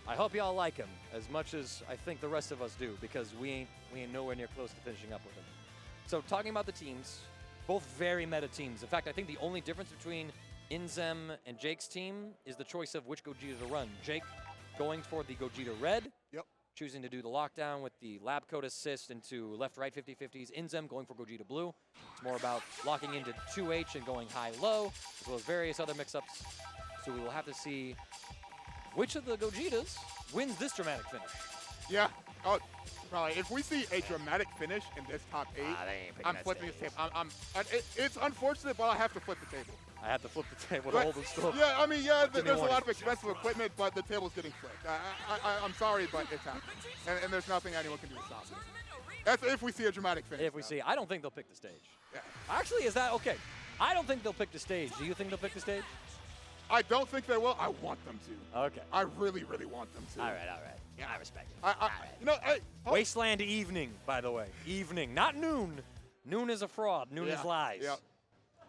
I hope y'all like him as much as I think the rest of us do, because we ain't nowhere near close to finishing up with him. So talking about the teams, both very meta teams. In fact, I think the only difference between INZEM and Jake's team is the choice of which Gogeta to run. Jake going for the Gogeta Red. Yep. Choosing to do the lockdown with the lab code assist into left-right 50-50s. INZEM going for Gogeta Blue. It's more about locking into 2H and going high-low, as well as various other mix-ups. So we will have to see which of the Gogetas wins this dramatic finish. Yeah. Probably. If we see a dramatic finish in this top 8, I'm flipping this table. It's unfortunate, but I have to flip the table. I have to flip the table to hold the score. Yeah, I mean, there's a lot of expensive equipment, but the table's getting flipped. I'm sorry, but it's happening. And there's nothing anyone can do to stop it. That's if we see a dramatic finish. If we see, I don't think they'll pick the stage. Yeah. Actually, is that okay? I don't think they'll pick the stage. Do you think they'll pick the stage? I don't think they will. I want them to. Okay. I really, really want them to. All right. Yeah, I respect it. You know, hey, Wasteland evening, by the way. Evening, not noon. Noon is a fraud. Noon is lies. Yeah.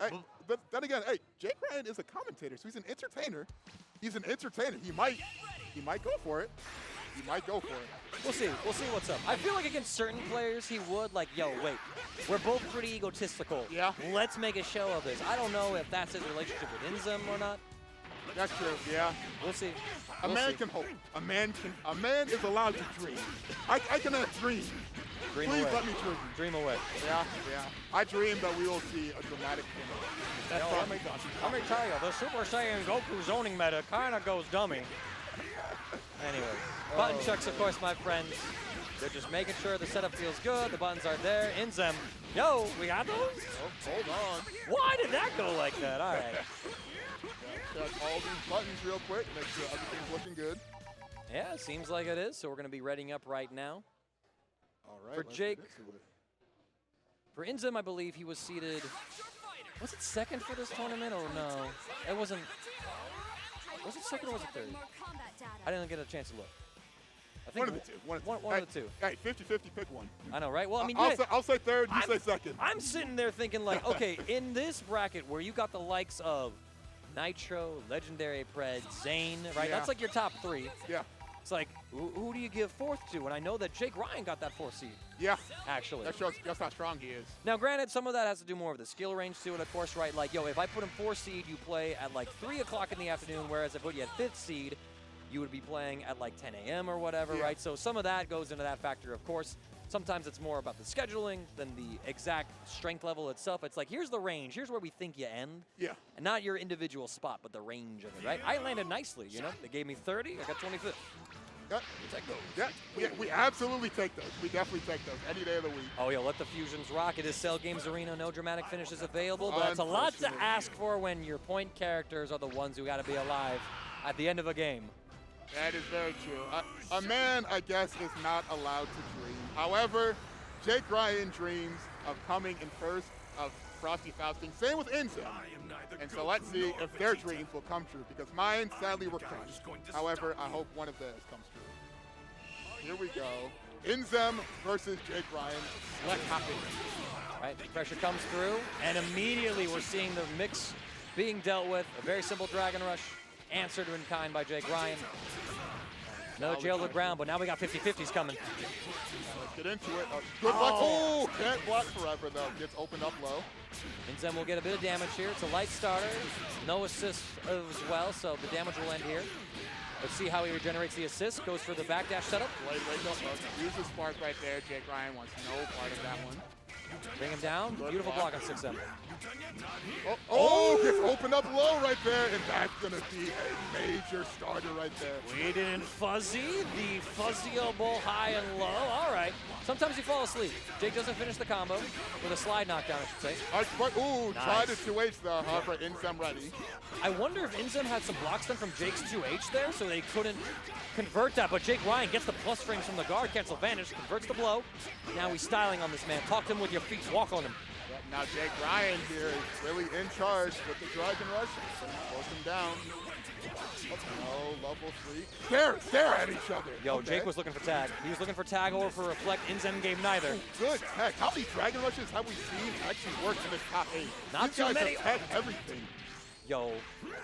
Hey, but then again, hey, JakeRyan is a commentator, so he's an entertainer. He's an entertainer. He might go for it. He might go for it. We'll see. We'll see what's up. I feel like against certain players, he would like, yo, wait, we're both pretty egotistical. Yeah. Let's make a show of this. I don't know if that's his relationship with INZEM or not. That's true. Yeah. We'll see. A man can hope. A man is allowed to dream. I cannot dream. Dream Please away. let me dream. Dream away. Yeah. I dream that we will see a dramatic finish. That's all I'm Let me tell you, the Super Saiyan Goku zoning meta kind of goes dummy. Anyway, button checks, of course, my friends. They're just making sure the setup feels good. The buttons are there. INZEM. Yo, we got those? Oh, hold on. Why did that go like that? All right. Check all these buttons real quick. Make sure everything's looking good. Yeah, seems like it is. So we're going to be readying up right now. All right. For Jake, for INZEM, I believe he was seated. Was it second for this tournament or no? It wasn't. Was it second or was it third? I didn't get a chance to look. I think One of the two. One of the two. Hey, 50-50, pick one. I know, right? Well, I mean, I'll say third, you say second. I'm sitting there thinking like, okay, in this bracket where you got the likes of Nitro, LegendarryPred, Zane, right? Yeah. That's like your top 3. Yeah. It's like, who do you give 4th to? And I know that JakeRyan got that 4th seed. Yeah. Actually. That shows just how strong he is. Now, granted, some of that has to do more with the skill range to it, of course, right? Like, yo, if I put him 4th seed, you play at like 3 o'clock in the afternoon, whereas if I put you at 5th seed, you would be playing at like 10 a.m. or whatever, right? So some of that goes into that factor, of course. Sometimes it's more about the scheduling than the exact strength level itself. It's like, here's the range. Here's where we think you end. Yeah. And not your individual spot, but the range of it, right? I landed nicely, you know? They gave me 30. I got 25th. Yeah. Take those. Yeah, we absolutely take those. We definitely take those any day of the week. Oh, yo, let the fusions rock. It is Cell Games Arena. No dramatic finishes available, but that's a lot to ask for when your point characters are the ones who got to be alive at the end of a game. That is very true. A man, I guess, is not allowed to dream. However, JakeRyan dreams of coming in first of Frosty Faustings. Same with INZEM. And so let's see if their dreams will come true, because mine sadly were crushed. However, I hope one of theirs comes true. Here we go. INZEM versus JakeRyan. Let's hop in. Right, the pressure comes through, and immediately we're seeing the mix being dealt with. A very simple Dragon Rush, answered in kind by JakeRyan. Another jail to the ground, but now we got 50-50s coming. Let's get into it. Good block. Oh, can't block forever, though. Gets opened up low. INZEM will get a bit of damage here. It's a light starter. No assist as well, so the damage will end here. Let's see how he regenerates the assist. Goes for the backdash setup. Use the spark right there. JakeRyan wants no part of that one. Bring him down. Good Beautiful block on 6M. Gets opened up low right there, and that's going to be a major starter right there. Waited in Fuzzy, the fuzzyable high and low. All right. Sometimes you fall asleep. Jake doesn't finish the combo with a slide knockdown, I should say. Ooh, Nice. tried to 2H though, however, INZEM ready. I wonder if INZEM had some blocks done from Jake's 2H there, so they couldn't convert that. But JakeRyan gets the plus frames from the guard, cancel vanish, converts the blow. Now he's styling on this man. Talk to him with your feet, walk on him. Yep, now JakeRyan here is really in charge with the Dragon Rush. Force him down. No, level 3. Stare at each other. Yo, Okay. Jake was looking for tag. He was looking for tag or for reflect. INZEM gave neither. Good tech. How many Dragon Rushes have we seen actually work in this top 8? Not These too guys many. have tagged everything. Yo,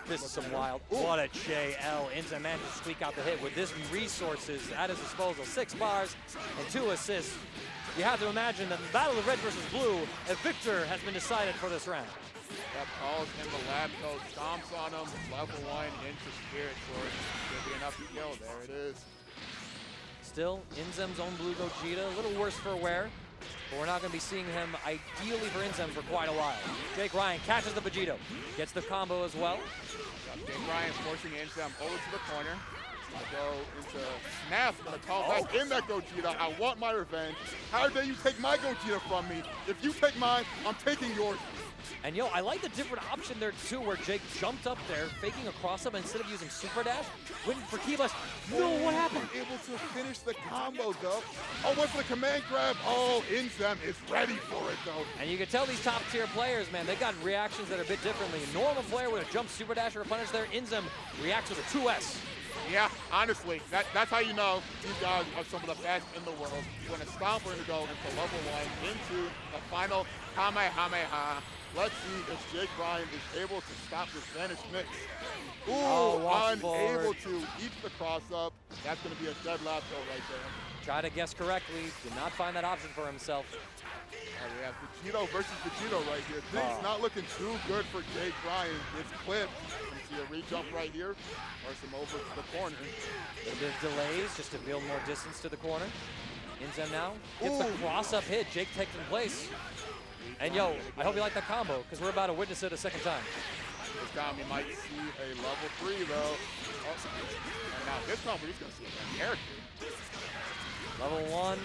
this is some wild. What a JL. INZEM managed to squeak out the hit with this resources at his disposal. 6 bars and 2 assists. You have to imagine that the battle of red versus blue, a victor has been decided for this round. That calls in the lab coat, stomps on him, level 1 into Spirit Sword. Should be enough to kill. There it is. Still, INZEM's own blue Gogeta, a little worse for wear, but we're not going to be seeing him ideally for INZEM for quite a while. JakeRyan catches the Vegito, gets the combo as well. JakeRyan forcing INZEM over to the corner. Gonna go into snap. Gonna call back in that Gogeta. I want my revenge. How dare you take my Gogeta from me? If you take mine, I'm taking yours. And yo, I like the different option there too, where Jake jumped up there, faking a cross-up instead of using Super Dash, went for Key Blast. No, what happened? Able to finish the combo though. Oh, what's the command grab? Oh, INZEM is ready for it though. And you can tell these top tier players, man, they got reactions that are a bit differently. A normal player would have jumped Super Dash or a punish there. INZEM reacts with a 2S. Yeah, honestly, that's how you know these guys are some of the best in the world. When a stomp, we're gonna go into level 1, into the final Kamehameha. Let's see if JakeRyan is able to stop this Vanish mix. Ooh, unable to eat the cross up. That's gonna be a dead lap go right there. Try to guess correctly, did not find that option for himself. We have Vegito versus Vegito right here. Things not looking too good for JakeRyan. It's clipped. You see a re-jump right here. Force him over to the corner. A bit of delays just to build more distance to the corner. INZEM now gets the cross-up hit. Jake takes in place. And yo, I hope you like that combo, because we're about to witness it a second time. This time we might see a level 3 though. Oh. And now this time we're just gonna see a character. Level 1,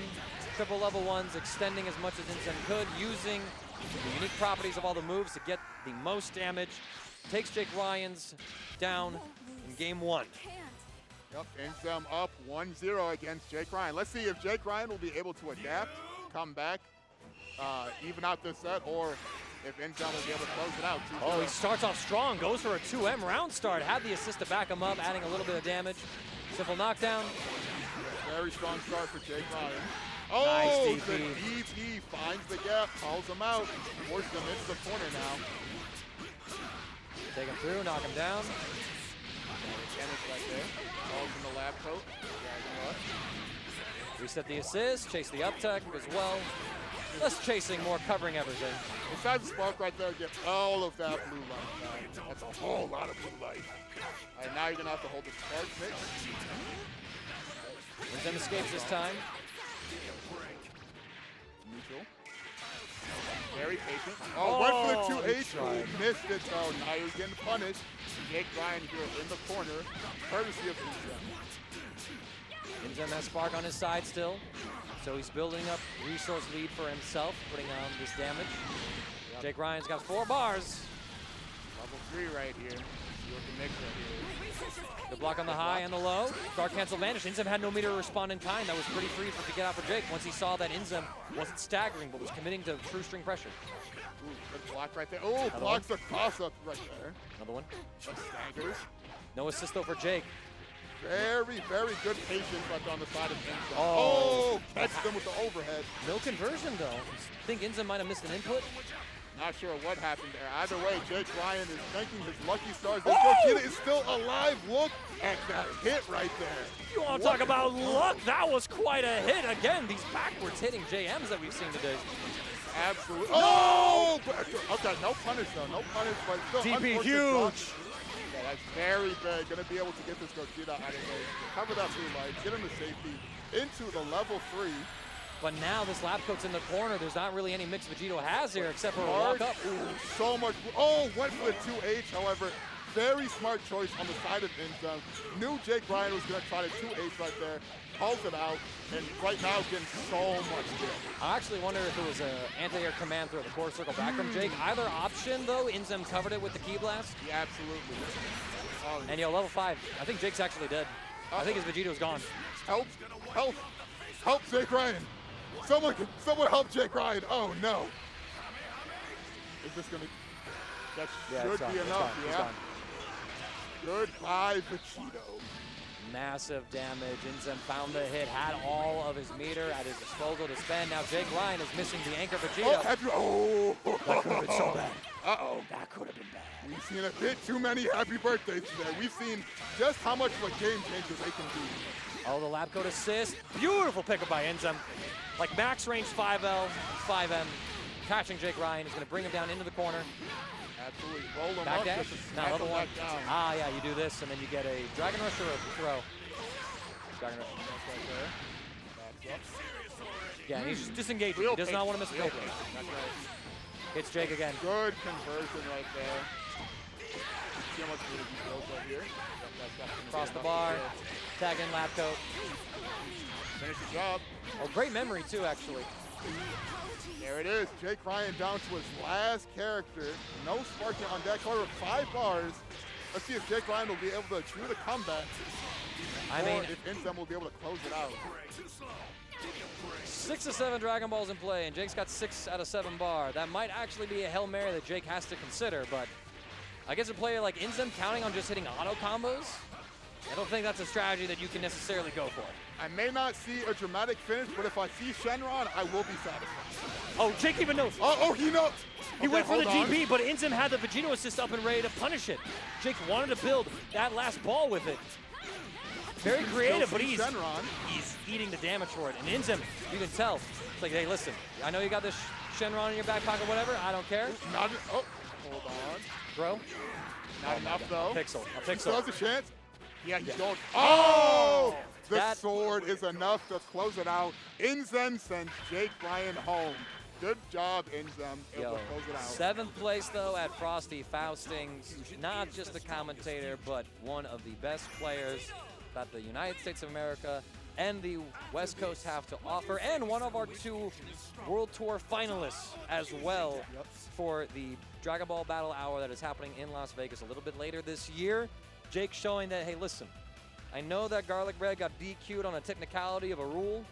triple level 1s, extending as much as INZEM could, using the unique properties of all the moves to get the most damage. Takes JakeRyan's down in game 1. Yep, INZEM up 1-0 against JakeRyan. Let's see if JakeRyan will be able to adapt, come back, even out this set, or if INZEM will be able to close it out. Oh, he starts off strong, goes for a 2M round start, had the assist to back him up, adding a little bit of damage. Simple knockdown. Very strong start for JakeRyan. Oh, nice the DP finds the gap, calls him out, forces him into the corner now. Take him through, knock him down. Mechanics right there. Calls in the lab coat. Reset the assist, chase the up tech as well. Less chasing, more covering everything. Besides the spark right there, get all of that blue life back. That's a whole lot of blue life. All right, now you're gonna have to hold the spark mix. INZEM escapes this time. Neutral. Very patient. Oh, went for the 2H. Oh, missed it though. Now you're getting punished. JakeRyan here in the corner, courtesy of INZEM. INZEM has Spark on his side still, so he's building up resource lead for himself, putting on this damage. Yep. JakeRyan's got 4 bars. Level 3 right here. See what the mix right here. The block on the high and the low. Guard cancel vanish. INZEM had no meter to respond in time. That was pretty free to get out for Jake once he saw that INZEM wasn't staggering, but was committing to true string pressure. Ooh, good block right there. Oh, blocks the cross-up right there. Another one. Staggers. No assist though for Jake. Very, very good patience right on the side of INZEM. Oh, catch them with the overhead. No conversion though. I think INZEM might have missed an input. Not sure what happened there. Either way, JakeRyan is thanking his lucky stars. This Gogeta is still alive. Look at that hit right there. You want to talk about luck? That was quite a hit. Again, these backwards hitting JMs that we've seen today. Absolutely. Oh! Okay, no punish though. No punish, but still DP huge. Yeah, that's very big. Gonna be able to get this Gogeta out of there. Cover that blue light, get him to safety into the level 3. But now this lap coat's in the corner. There's not really any mix Vegito has here except for a walk up. Ooh, so much. Oh, went for the 2H. However, very smart choice on the side of INZEM. Knew JakeRyan was going to try the 2H right there. Calls it out. And right now getting so much damage. I actually wonder if it was an anti-air command throw the core circle back from Jake. Either option though, INZEM covered it with the key blast. Yeah, absolutely. Oh, and yo, level 5. I think Jake's actually dead. I think his Vegito's gone. Help! Help! Help JakeRyan! Someone help JakeRyan! Oh no! Is this gonna? That should be enough. Yeah. Goodbye, Vegito. Massive damage. INZEM found the hit, had all of his meter at his disposal to spend. Now JakeRyan is missing the anchor Vegito. That could have been so bad. Uh-oh. That could have been bad. We've seen a bit too many happy birthdays today. We've seen just how much of a game changer they can be. Oh, the lab coat assist. Beautiful pickup by INZEM. Like max range 5L, 5M. Catching JakeRyan is going to bring him down into the corner. Absolutely. Roll him back up. dash. Now level 1. Ah, yeah, you do this, and then you get a Dragon Rush or a throw. Dragon Rush. Right there. Backs up. Yeah, he's just disengaging. He does not want to miss a kill. That's right. It's Jake again. Good conversion right there. See how much meter he goes right here. Cross the bar. Tag in lap coat. Finish the job. Oh, great memory too, actually. There it is. JakeRyan down to his last character. No sparking on that corner. 5 bars. Let's see if JakeRyan will be able to do the comeback. I or mean, if INZEM will be able to close it out. 6 of 7 Dragon Balls in play, and Jake's got 6 out of 7 bar. That might actually be a Hail Mary that Jake has to consider, but I guess a player like INZEM counting on just hitting auto combos, I don't think that's a strategy that you can necessarily go for. I may not see a dramatic finish, but if I see Shenron, I will be satisfied. Oh, Jake even knows. Oh, he knows. He went for the DB, but INZEM had the Vegito assist up and ready to punish it. Jake wanted to build that last ball with it. Very creative, but he's eating the damage for it. And INZEM, you can tell, it's like, hey, listen, I know you got this Shenron in your back pocket, whatever, I don't care. Oh, hold on. Throw. Not enough, though. A pixel. He still has a chance. Yeah, he's going. Oh! The sword is enough to close it out. INZEM sends JakeRyan home. Good job, INZEM. Able to close it out. 7th place, though, at Frosty Faustings. Not just a commentator, but one of the best players that the United States of America and the West Coast have to offer, and one of our 2 World Tour finalists as well for the Dragon Ball Battle Hour that is happening in Las Vegas a little bit later this year. Jake showing that, hey, listen, I know that Garlic Bread got DQ'd on a technicality of a rule,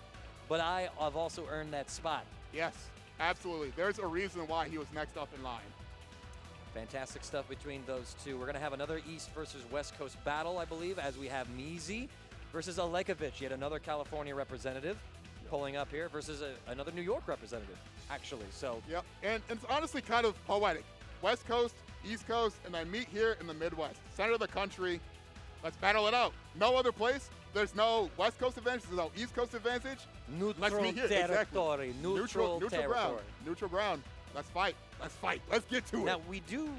but I have also earned that spot. Yes, absolutely. There's a reason why he was next up in line. Fantastic stuff between those 2. We're going to have another East versus West Coast battle, I believe, as we have Measy versus Alekovich, yet another California representative pulling up here, versus another New York representative, actually. So. Yep, and it's honestly kind of poetic. West Coast, East Coast, and then meet here in the Midwest, center of the country. Let's battle it out. No other place. There's no West Coast advantage. There's no East Coast advantage. Let's meet here. Territory. Exactly. Neutral ground. Neutral ground. Let's fight. Let's fight. Let's get to it. Now, we do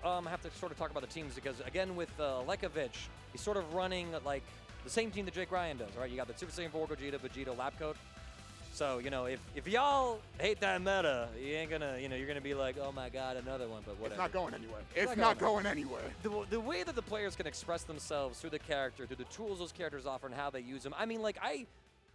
have to sort of talk about the teams because, again, with Alekovich, he's sort of running like the same team that JakeRyan does, right? You got the Super Saiyan 4 Gogeta, Vegito, lap coat. So, you know, if y'all hate that meta, you ain't gonna, you know, you're gonna be like, oh my God, another one, but whatever. It's not going anywhere. It's not going anywhere. The way that the players can express themselves through the character, through the tools those characters offer and how they use them. I mean, like, I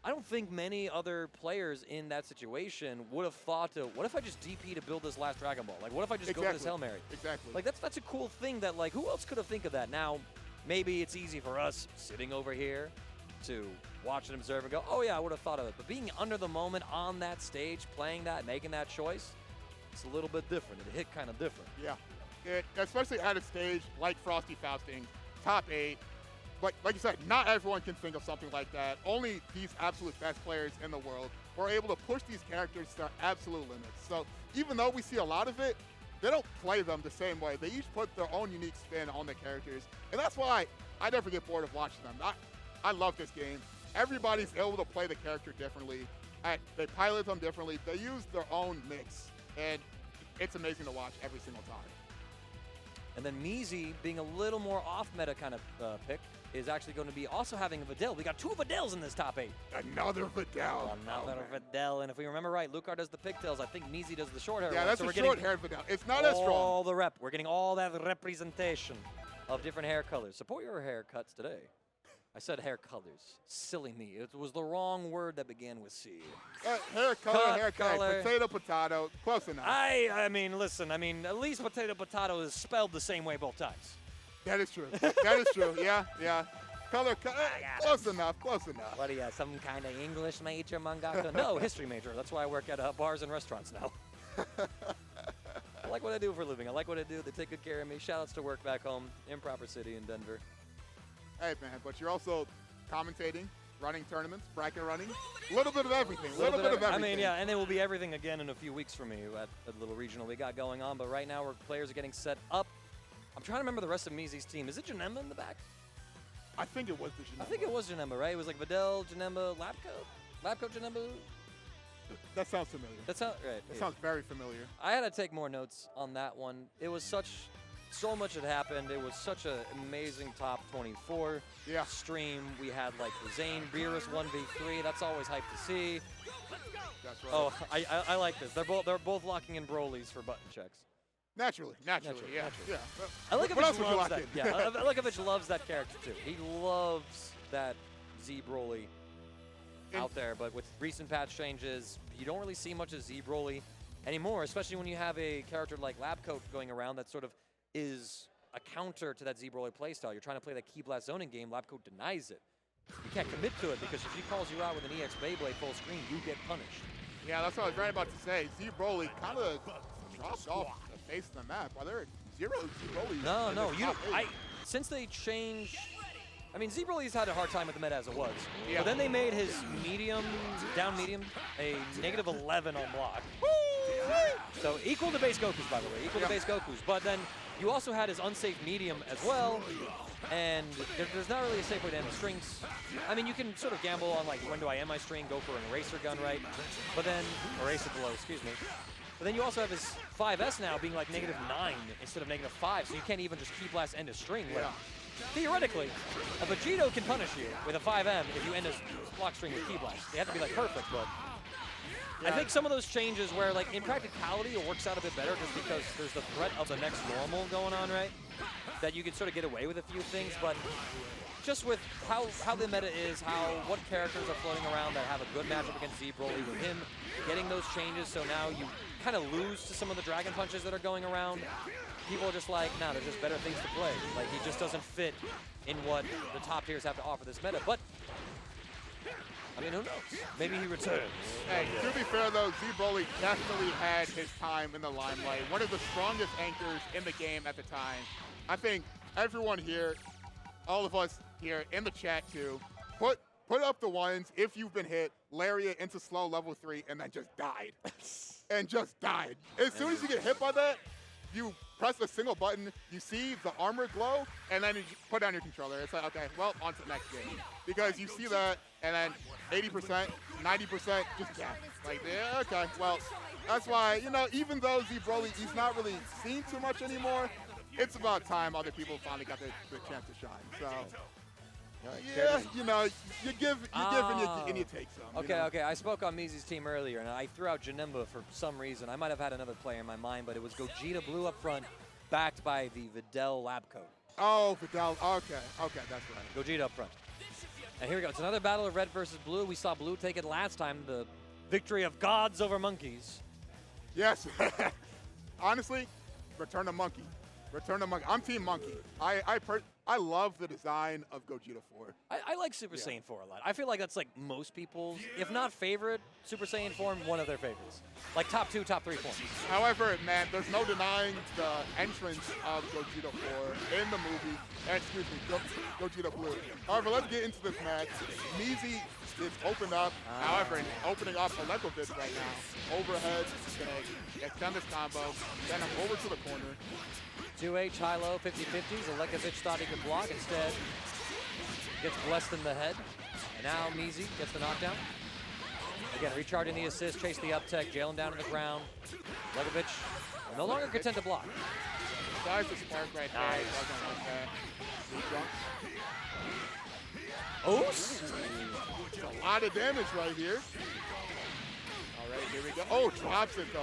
don't think many other players in that situation would have thought to, what if I just DP to build this last Dragon Ball? Like, what if I just go for this Hail Mary? Exactly. Like, that's a cool thing that, like, who else could have think of that? Now, maybe it's easy for us sitting over here to watch and observe and go, oh yeah, I would have thought of it. But being under the moment on that stage, playing that, making that choice, it's a little bit different. It hit kind of different. Yeah, especially at a stage like Frosty Faustings, top 8. Like you said, not everyone can think of something like that. Only these absolute best players in the world were able to push these characters to absolute limits. So even though we see a lot of it, they don't play them the same way. They each put their own unique spin on the characters. And that's why I never get bored of watching them. I love this game. Everybody's able to play the character differently. They pilot them differently. They use their own mix. And it's amazing to watch every single time. And then Measy, being a little more off-meta kind of pick, is actually going to be also having a Videl. We got 2 Videls in this top 8. Another Videl. Another Videl. And if we remember right, Lucar does the pigtails. I think Measy does the short hair. Yeah, that's a short-haired Videl. It's not as strong. All the rep. We're getting all that representation of different hair colors. Support your haircuts today. I said hair colors. Silly me. It was the wrong word that began with C. Hair color, haircut, potato, potato. Close enough. I mean, listen. I mean, at least potato, potato is spelled the same way both times. That is true. That is true. Yeah. Color, close enough. Close enough. What are you, some kind of English major, mangaka? No, history major. That's why I work at bars and restaurants now. I like what I do for a living. I like what I do. They take good care of me. Shout outs to work back home, Improper City in Denver. Hey, man, but you're also commentating, running tournaments, bracket running, a little bit of everything, a little bit of everything. I mean, yeah, and it will be everything again in a few weeks for me at the little regional we got going on. But right now, players are getting set up. I'm trying to remember the rest of Measy's team. Is it Janemba in the back? I think it was the Janemba. I think it was Janemba, right? It was like Videl, Janemba, Lapco, Janemba. That sounds familiar. That sounds right. That sounds very familiar. I had to take more notes on that one. It was so much had happened. It was such an amazing top 24 stream. We had like the Zane, Beerus 1v3. That's always hype to see. That's right. Oh, I like this. They're both locking in Broly's for button checks. Naturally, yeah. Alekovich loves that. Yeah, Alekovich loves that character too. He loves that Z Broly out there, but with recent patch changes, you don't really see much of Z Broly anymore, especially when you have a character like Labcoat going around that sort of is a counter to that Z Broly playstyle. You're trying to play that Key Blast zoning game, Labcoat denies it. You can't commit to it because if he calls you out with an EX Beyblade full screen, you get punished. Yeah, that's what I was right about to say. Z Broly kind of dropped off the face of the map. Are there 0 Z Brolys? No. Since they changed, I mean, Z Broly's had a hard time with the meta as it was. Yeah. But then they made his down medium, a -11 on block. So equal to base Goku's, by the way, equal to base Goku's. But then you also had his unsafe medium as well. And there's not really a safe way to end the strings. I mean, you can sort of gamble on, like, when do I end my string, go for an eraser gun, right? But then, eraser below, excuse me. But then you also have his 5S now being like -9 instead of -5, so you can't even just Key Blast end a string. Yeah. Theoretically, a Vegito can punish you with a 5M if you end a block string with Key Blast. They have to be, like, perfect, but I think some of those changes where, like, in practicality, it works out a bit better just because there's the threat of the next normal going on, right? That you can sort of get away with a few things, but just with how the meta is, what characters are floating around that have a good matchup against Z Broly, with him getting those changes, so now you kind of lose to some of the Dragon Punches that are going around. People are just like, nah, there's just better things to play. Like, he just doesn't fit in what the top tiers have to offer this meta, but I mean, who knows? Maybe he returns. Hey, to be fair though, Z Broly definitely had his time in the limelight. One of the strongest anchors in the game at the time. I think everyone here, all of us here in the chat too, put up the ones if you've been hit, Lariat into slow level 3, and then just died. And just died. As soon as you get hit by that, you press a single button, you see the armor glow, and then you put down your controller. It's like, okay, well, on to the next game. Because you see that, and then 80%, 90%, just death. Like, yeah, okay, well, that's why, you know, even though Z Broly, he's not really seen too much anymore, it's about time other people finally got the chance to shine. So, yeah, you know, you give and you take some. Okay. I spoke on Measy's team earlier, and I threw out Janemba for some reason. I might have had another player in my mind, but it was Gogeta Blue up front, backed by the Videl Labcoat. Oh, Videl. Okay, that's right. Gogeta up front. And here we go. It's another battle of red versus blue. We saw blue take it last time, the victory of gods over monkeys. Yes. Honestly, return to monkey. Return to monkey. I'm team monkey. I love the design of Gogeta 4. I like Super Saiyan 4 a lot. I feel like that's like most people's, if not favorite, Super Saiyan form, one of their favorites. Like top 2, top 3 forms. However, man, there's no denying the entrance of Gogeta 4 in the movie. Excuse me, Gogeta Blue. However, let's get into this match. Measy is opened up. However, opening up Alekovich right now. Overhead, gonna extend this combo, send him over to the corner. 2H high-low 50-50s. Alekovich thought he could block. Instead, gets blessed in the head. And now Measy gets the knockdown. Again, recharging the assist, chase the up tech, jail him down to the ground. Alekovich no longer content to block. Dives the spark right there. Nice. Oh, it's a lot of damage right here. All right, here we go. Oh, drops it though.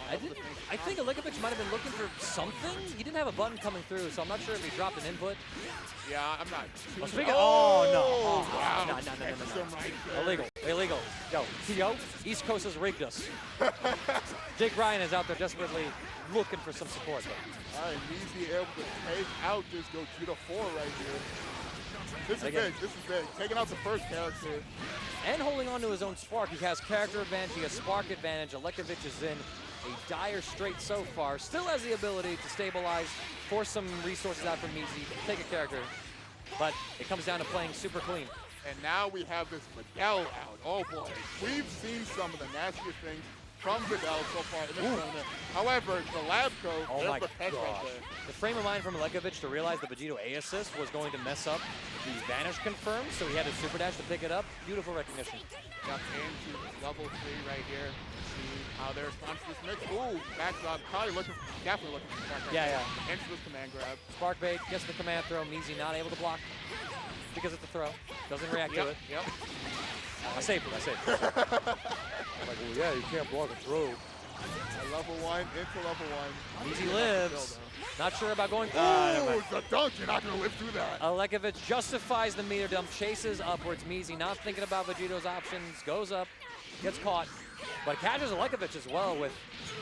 I think Alekovich might have been looking for something. He didn't have a button coming through, so I'm not sure if he dropped an input. Yeah, I'm not too sure. Oh, no. Oh, wow. No. Illegal. Yo, T.O., East Coast has rigged us. JakeRyan is out there desperately looking for some support. All right, Measy able to take out this Gogeta 4 right here. This is big. Taking out the first character. And holding on to his own spark. He has character advantage, he has spark advantage. Alekovich is in a dire strait so far. Still has the ability to stabilize, force some resources out from Measy, take a character. But it comes down to playing super clean. And now we have this Videl out. Oh boy. We've seen some of the nastiest things from Videl so far in this tournament. However, the Labcoat, there's the catch right there. The frame of mind from Alekovich to realize the Vegito A assist was going to mess up the vanish confirm, so he had his super dash to pick it up. Beautiful recognition. Got into level 3 right here. See how their response to this mix. Ooh, backs up. Probably definitely looking for spark right there. Into this command grab. Spark bait, gets the command throw. Measy not able to block because it's a throw. Doesn't react to it. Yep. I saved it. Like, well, yeah, you can't block a throw. level 1 into level 1. Measy lives. Not sure about going. Oh, it's a dunk. You're not going to live through that. Alekovich justifies the meter dump, chases upwards. Measy not thinking about Vegito's options, goes up, gets caught, but catches Alekovich as well with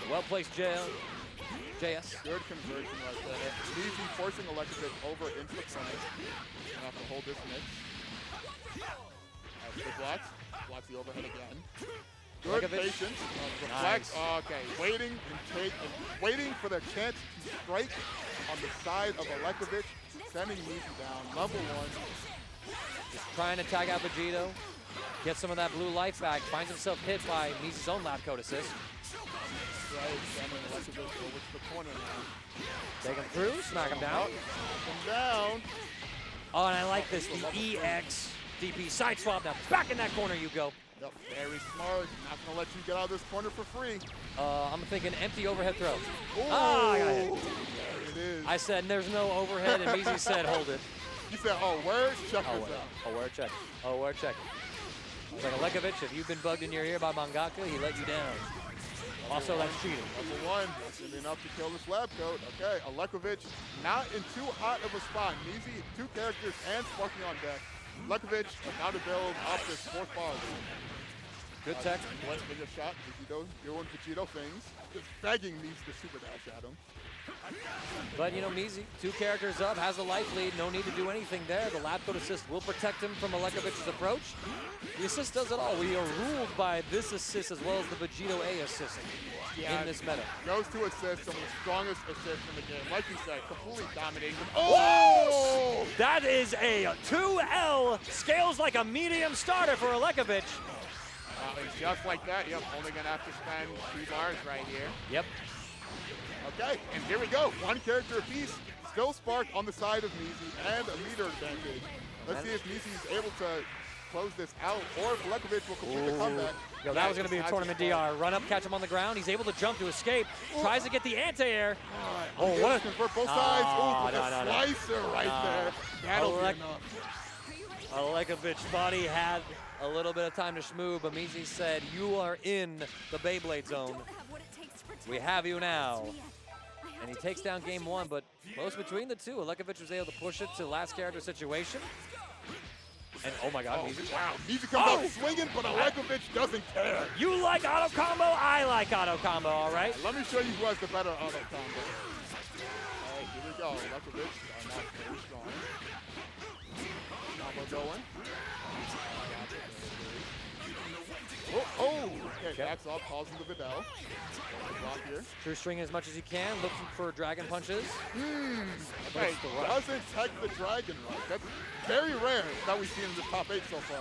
well-placed JS. Good conversion right there. Measy forcing Alekovich over into the front. Gonna have to hold this mix. Good blocks. Blocks the overhead again. Good Alekovich. patience. Reflects. Nice. Okay, waiting for the chance to strike on the side of Alekovich, sending Measy down. Level 1. Just trying to tag out Vegito, get some of that blue life back, finds himself hit by Measy's own lap code assist. Right, sending Alekovich over to the corner now. Take him through, smack him down. Knock him down. Oh, and I like this, the EX DP side swap. Now back in that corner you go. Yep, very smart. Not gonna let you get out of this corner for free. I'm thinking empty overhead throw. Ooh, Ah, I got hit. there it is. I said there's no overhead, and Measy said hold it. You said, oh, word? Check Oh, this word. out. Oh, word check. Oh, word check. It's like Alekovich, if you've been bugged in your ear by Mangaka, he let you down. Also, that's cheating. Level 1, that's gonna be enough to kill this lab coat. Okay, Alekovich not in too hot of a spot. Measy, 2 characters and Sparky on deck. Alekovich about to build up this 4th bar. Good tech. Let's take a shot. Vegito doing Vegito things. Just begging Measy to super dash at him. But, you know, Measy, 2 characters up, has a life lead. No need to do anything there. The lab code assist will protect him from Alekovich's approach. The assist does it all. We are ruled by this assist as well as the Vegito A assist in this meta. Those 2 assists, some of the strongest assists in the game. Like you said, completely dominating them. Oh! That is a 2L. Scales like a medium starter for Alekovich. And just like that, yep, only gonna have to spend 2 bars right here. Yep. Okay, and here we go. 1 character apiece. Still Spark on the side of Measy and a meter advantage. Let's see if Measy's able to close this out or if Alekovich will complete the comeback. Yo, that was going to be a tournament DR. Run up, catch him on the ground. He's able to jump to escape. Tries to get the anti-air. Oh, what a convert both sides. Oh, with a slicer right there. That'll be enough. Alekovich thought he had a little bit of time to schmoo, but Measy said, you are in the Beyblade zone. We have you now. And he takes down game 1, but close between the 2. Alekovich was able to push it to last character situation. And oh my God, Measy. Wow, Measy comes out swinging, but Alekovich doesn't care. You like auto combo? I like auto combo, all right? Let me show you who has the better auto combo. All right, here we go. Alekovich not very strong. Combo going. Okay, backs off, causing the Videl. Block here. True string as much as you can, looking for dragon punches. Okay, doesn't tech the dragon rush. That's very rare that we've seen in this top 8 so far.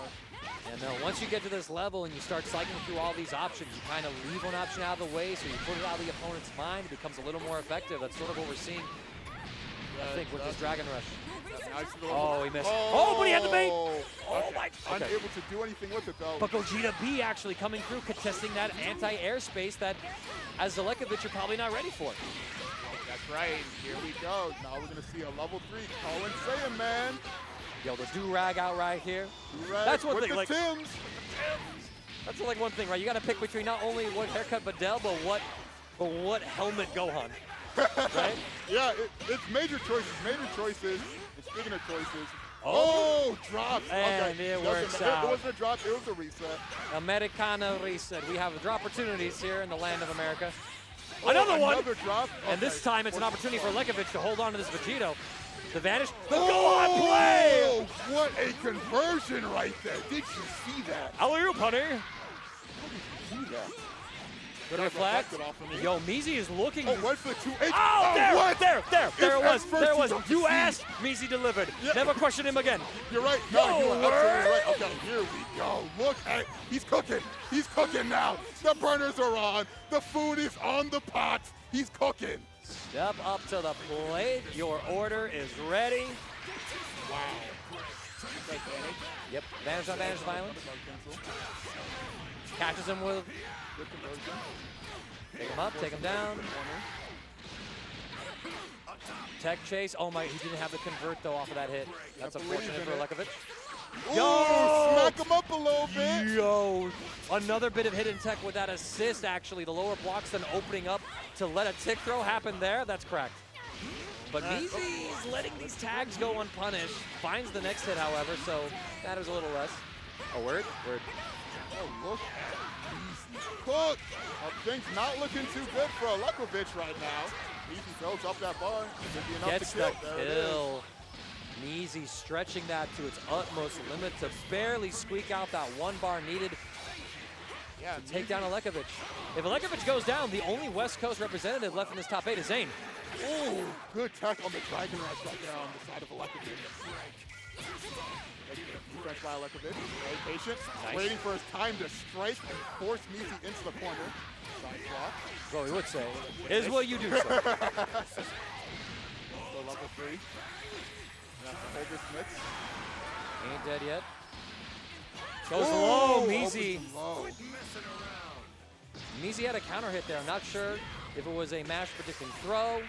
And once you get to this level and you start cycling through all these options, you kind of leave one option out of the way, so you put it out of the opponent's mind, it becomes a little more effective. That's sort of what we're seeing, I think, with this dragon rush. Nice oh, he missed. Oh, but he had the bait. Oh, my. Okay. Unable to do anything with it, though. But Gogeta B actually coming through, contesting that anti-airspace that, as Alekovich, you're probably not ready for. That's right. Here we go. Now we're going to see a level 3 Colin Saiyan, man. Yo, the do-rag out right here. Do-rag that's one with thing. The like, Tims. That's like one thing, right? You got to pick between not only what haircut Videl, but what helmet Gohan. Right? Yeah, it's major choices. Major choices. And speaking of choices, oh, drops. And okay. it works out. It wasn't a drop, it was a reset. Americana reset. We have drop opportunities here in the land of America. Oh, another one. Drop. And okay. this time it's an opportunity for Alekovich to hold on to this Vegito. The vanish. The Gohan play! What a conversion right there. Did you see that? Alley-oop, honey. How did you see that? Good reflect. Yo, Measy is looking. Oh, went for 2H. Oh, there, what? There it was. There it was. You asked, asked, Measy delivered. Yep. Never question him again. You're right. No, you are absolutely right. Okay, here we go. Look at, he's cooking. He's cooking now. The burners are on. The food is on the pot. He's cooking. Step up to the plate. Your order is ready. Wow. Yep. Vanish on vanish violence. Catches him with. Good conversion. Take him up, take him down. Tech chase. Oh my, he didn't have the convert though off of that hit. That's unfortunate for Alekovich. Yo! Smack him up a little bit. Yo. Another bit of hidden tech with that assist, actually. The lower blocks then opening up to let a tick throw happen there. That's correct. But measy's letting these tags go unpunished. Finds the next hit, however, so matters a little less. Oh, word? Word. Oh, look at measy cook. Things not looking too good for Alekovich right now. Measy throws up that bar. Should be enough Gets to kill. the kill. Measy stretching that to its utmost limit to barely squeak out that one bar needed to take down Alekovich. If Alekovich goes down, the only West Coast representative left in this top 8 is Zane. Oh, good tech on the Dragon Rush right there on the side of Alekovich. Defense by Alekovich, very patient, waiting for his time to strike and force measy into the corner. Side swap. Well, he would say, is what you do, sir. So level 3. Have to hold this mix. Ain't dead yet. Goes low, measy. Measy had a counter hit there. I'm not sure if it was a mash predicting throw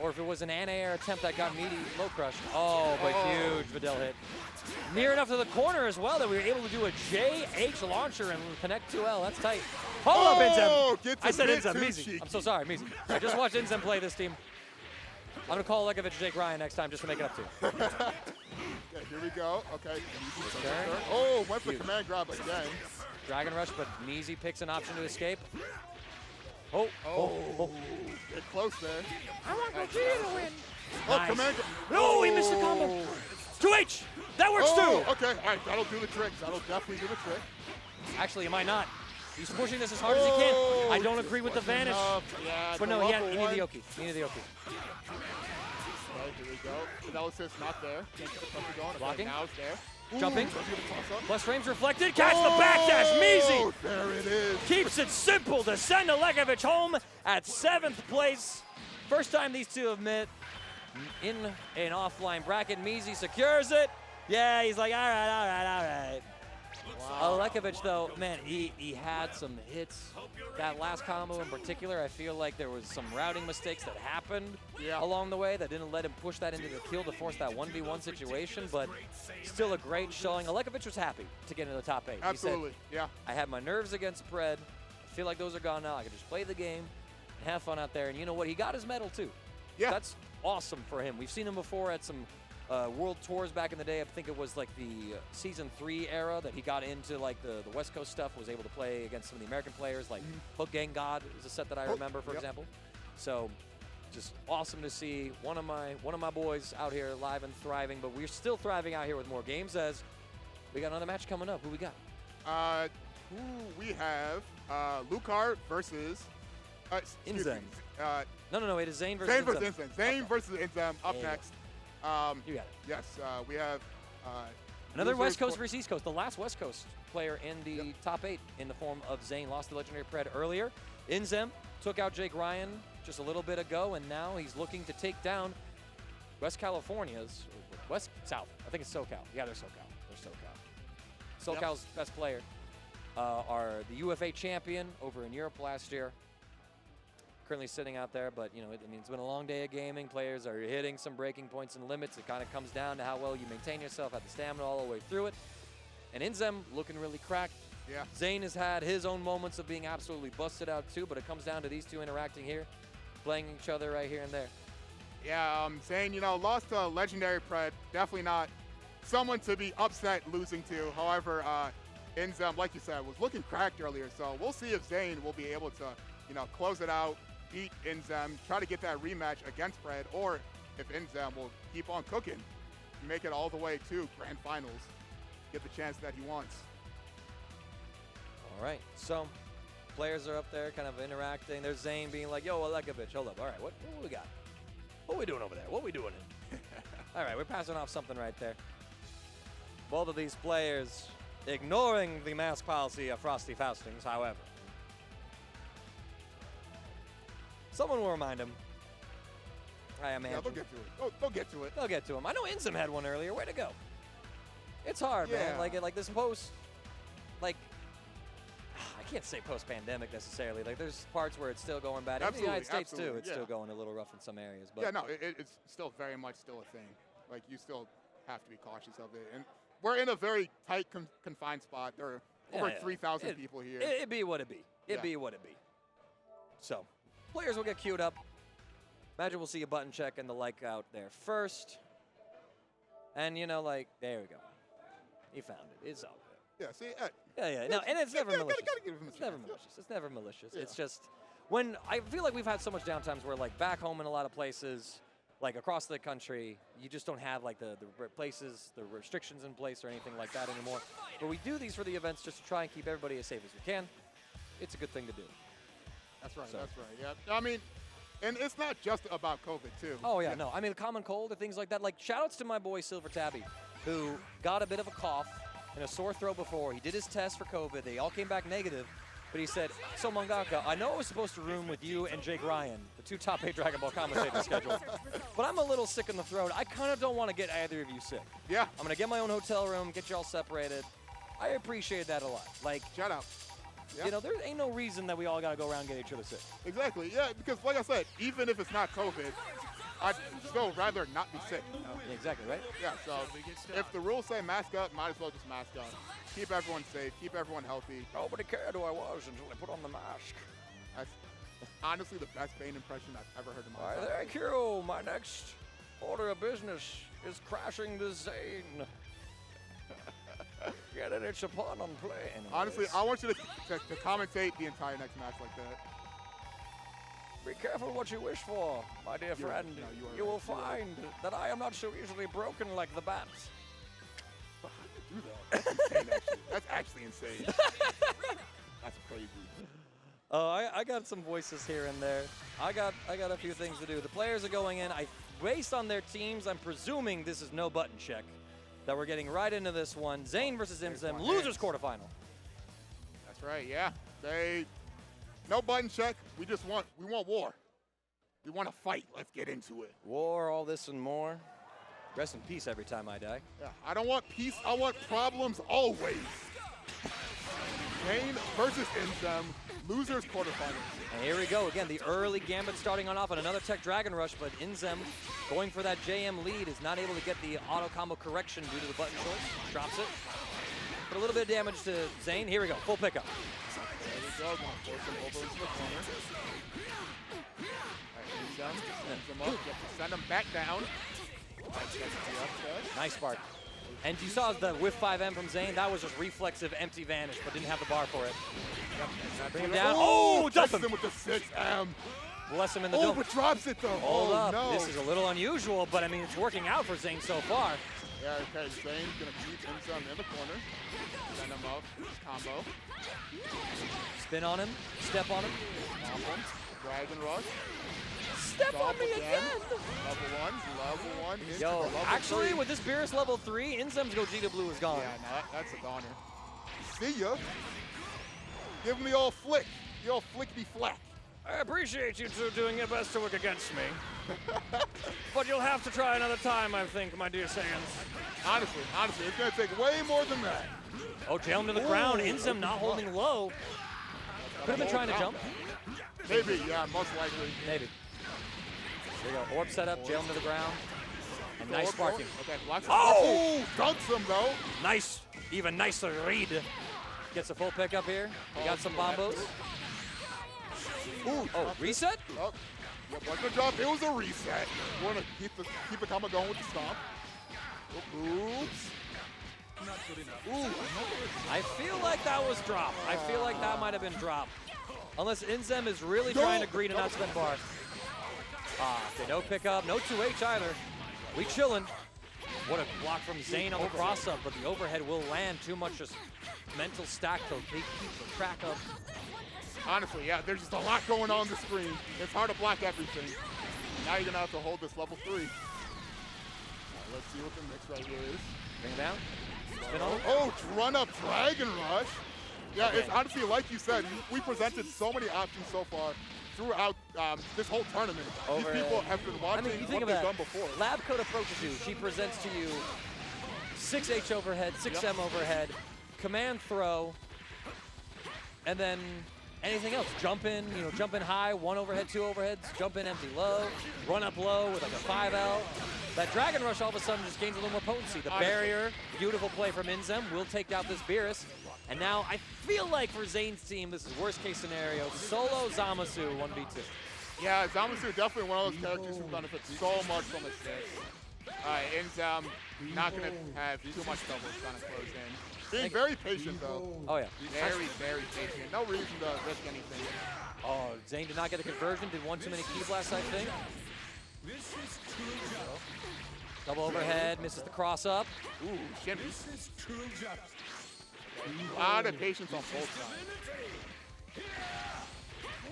or if it was an anti-air attempt that got meaty low crushed. Oh, but huge Videl hit. Near enough to the corner as well that we were able to do a JH launcher and connect 2L. That's tight. Hold up, INZEM. I said INZEM, measy. I'm so sorry, measy. I just watched INZEM play this team. I'm going to call Alekovich JakeRyan next time just to make it up to you. Okay, here we go. Okay. Oh, went for command grab again. Dragon Rush, but measy picks an option to escape. Oh. Get close there. I want Gogeta to win. Oh, Nice. command. No, he missed the combo. 2H. That works too. Okay. All right. That'll do the trick. That'll definitely do the trick. Actually, it might not. He's pushing this as hard as he can. I don't agree with the vanish. Yeah, But no, he needed the Yoki. He needed the Yoki. Okay, here we go. Analysis not there. Can't get the pressure going. Blocking. Now it's there. Jumping. Let's get a toss-up. Plus frames reflected. Catch the backdash. Measy. There it is. Keeps it simple to send Alekovich home at 7th place. First time these two have met in an offline bracket. Measy secures it. Yeah, he's like, all right. Wow. Alekovich, though, man, he had some hits. That last combo in particular, I feel like there was some routing mistakes that happened along the way that didn't let him push that into the kill to force that 1v1 situation, but still a great showing. Alekovich was happy to get into the top 8. Absolutely, he said, I had my nerves against Pred. I feel like those are gone now. I can just play the game and have fun out there. And you know what? He got his medal, too. Yeah. That's awesome for him. We've seen him before at some World Tours back in the day. I think it was like the Season 3 era that he got into like the West Coast stuff, was able to play against some of the American players, like Hook Gang God is a set that I remember, for example. So just awesome to see one of my boys out here live and thriving, but we're still thriving out here with more games as we got another match coming up. Who we got? We have Lucar versus INZEM. No, it is Zane versus INZEM. Zane versus INZEM up next. You got it. Yes, we have another West Coast versus East Coast. The last West Coast player in the top 8 in the form of Zane lost to LegendarryPred earlier. INZEM took out JakeRyan just a little bit ago, and now he's looking to take down West California's, South. I think it's SoCal. Yeah, they're SoCal. They're SoCal. SoCal's best player are the UFA champion over in Europe last year. Currently sitting out there, but you know, it's been a long day of gaming. Players are hitting some breaking points and limits. It kind of comes down to how well you maintain yourself, have the stamina all the way through it. And INZEM looking really cracked. Yeah. Zane has had his own moments of being absolutely busted out too, but it comes down to these two interacting here, playing each other right here and there. Yeah, Zane, you know, lost to LegendarryPred. Definitely not someone to be upset losing to. However, INZEM, like you said, was looking cracked earlier. So we'll see if Zane will be able to, you know, close it out, beat INZEM, try to get that rematch against Pred, or if INZEM will keep on cooking, make it all the way to Grand Finals, get the chance that he wants. All right, so players are up there kind of interacting. There's Zane being like, yo, Alekovich, hold up. All right, what we got? What we doing over there? What we doing? All right, we're passing off something right there. Both of these players ignoring the mask policy of Frosty Faustings, however. Someone will remind him. I imagine. Yeah, they'll get to it. They'll get to it. They'll get to him. I know INZEM had one earlier. Where'd it go? It's hard, man. Like this post, like, I can't say post-pandemic necessarily. Like, there's parts where it's still going bad. In the United States, too, it's still going a little rough in some areas. But yeah, no, it's still very much still a thing. Like, you still have to be cautious of it. And we're in a very tight, confined spot. There are over 3,000 people here. It'd be what it be. It'd be what it be. So, players will get queued up. Imagine we'll see a button check and the like out there first. And, you know, like, there we go. He found it. It's all good. Yeah, see? No, and it's never malicious. Gotta give him a It's never chance. malicious. It's never malicious. Yeah. It's just, when I feel like we've had so much downtimes where, like, back home in a lot of places, like across the country, you just don't have like the places, the restrictions in place or anything like that anymore. But we do these for the events just to try and keep everybody as safe as we can. It's a good thing to do. That's right, So. that's right, yeah. I mean, and it's not just about COVID, too. Oh, yeah, no. I mean, the common cold or things like that. Like, shout-outs to my boy Silver Tabby, who got a bit of a cough and a sore throat before. He did his test for COVID. They all came back negative. But he said, so Mangaka, I know I was supposed to room with you and JakeRyan, the 2 top 8 Dragon Ball commentators scheduled, but I'm a little sick in the throat. I kind of don't want to get either of you sick. Yeah. I'm going to get my own hotel room, get you all separated. I appreciate that a lot. Like, Shout out. Yeah. you know, there ain't no reason that we all got to go around and get each other sick. Exactly, yeah, because like I said, even if it's not COVID, I'd still rather not be sick. You know? Yeah, exactly, right? Yeah, so if the rules say mask up, might as well just mask up. Keep everyone safe, keep everyone healthy. Nobody cared who I was until I put on the mask. That's honestly the best Bane impression I've ever heard in my life. Thank you. My next order of business is crashing the Zane. Get it, it's upon on play. Anyways. Honestly, I want you to commentate the entire next match like that. Be careful what you wish for, my dear friend. no, you are You will right, you are right. find that I am not so easily broken like the bats. But how do you do that? That's insane, actually. That's actually insane. That's crazy. Oh, I got some voices here and there. I got a few things to do. The players are going in. Based on their teams, I'm presuming this is no button check. That we're getting right into this one. Zane versus INZEM, losers quarterfinal. That's right, yeah. No button check. We want war. We want to fight. Let's get into it. War, all this and more. Rest in peace every time I die. Yeah, I don't want peace. I want problems always. Zane versus INZEM, losers quarterfinals. And here we go again. The early gambit starting on off on another Tech Dragon Rush, but INZEM going for that JM lead is not able to get the auto combo correction due to the button choice. Drops it. Put a little bit of damage to Zane. Here we go. Full pickup. There we go. Gonna force him over into the corner. All right, sends him up. Gets to send him back down. Nice spark. And you saw the whiff 5M from Zane. That was just reflexive, empty vanish, but didn't have the bar for it. Yep. Bring him down. Oh, dump him him. with the 6M. Bless him in the Oh, dome. but drops it though. Hold up. No. This is a little unusual, but I mean, it's working out for Zane so far. Yeah, okay, Zane's gonna keep INZEM in the corner. Send him up, combo. Spin on him, step on him. Stomp him, Dragon Rush. Step on Stomp me again. Level one, into Yo, level actually, 3. with this Beerus level 3, INZEM's Gogeta Blue is gone. Yeah, no, that's a goner. See ya. Give him the old flick, flickety flack. I appreciate you two doing your best to work against me. But you'll have to try another time, I think, my dear Saiyans. Honestly, it's gonna take way more than that. Oh, jail him to the ground. INZEM not holding low. Could have been trying to jump. Maybe, yeah, most likely. Maybe. There you go. Orb set up, jail him to the ground. And nice Orb, sparking. Okay, lots of Oh! dunks him though. Nice, even nicer read. Gets a full pickup here. We got some bombos. Ooh, Oh, reset? Oh, yep, wasn't a drop. It was a reset. Want to keep the combo going with the stomp. Oops. Not good enough. Ooh. I feel like that was dropped. I feel like that might have been dropped. Unless INZEM is really trying to greed and not spend bar. Okay, no pickup, no 2H either. We chillin'. What a block from Zane on the cross-up, but the overhead will land. Too much just mental stack to keep track of. Honestly, yeah, there's just a lot going on the screen. It's hard to block everything. Now you're gonna have to hold this level 3. All right, let's see what the mix right here is. Bring it down. Spin on him. Oh, run up Dragon Rush. Yeah, Okay. it's honestly, like you said, we presented so many options so far throughout this whole tournament. Overhead. These people have been watching you think what of they've that. done before. Lab Code approaches you. She presents to you 6H overhead, 6M overhead, command throw, and then anything else. Jump in, jump in high, 1 overhead, 2 overheads, jump in empty low, run up low with like a 5L. That Dragon Rush all of a sudden just gains a little more potency. The barrier, beautiful play from INZEM, will take out this Beerus. And now I feel like for Zane's team, this is worst case scenario. Solo Zamasu 1v2. Yeah, Zamasu definitely one of those characters who benefits so much from assists. INZEM not going to have too much trouble trying to close in. Being very patient, though. Oh, yeah. Very, very patient. No reason to risk anything. Oh, Zane did not get the conversion. Did one too many key blasts, I think. Double overhead, misses the cross up. Ooh, shimmy. A lot of patience on both sides.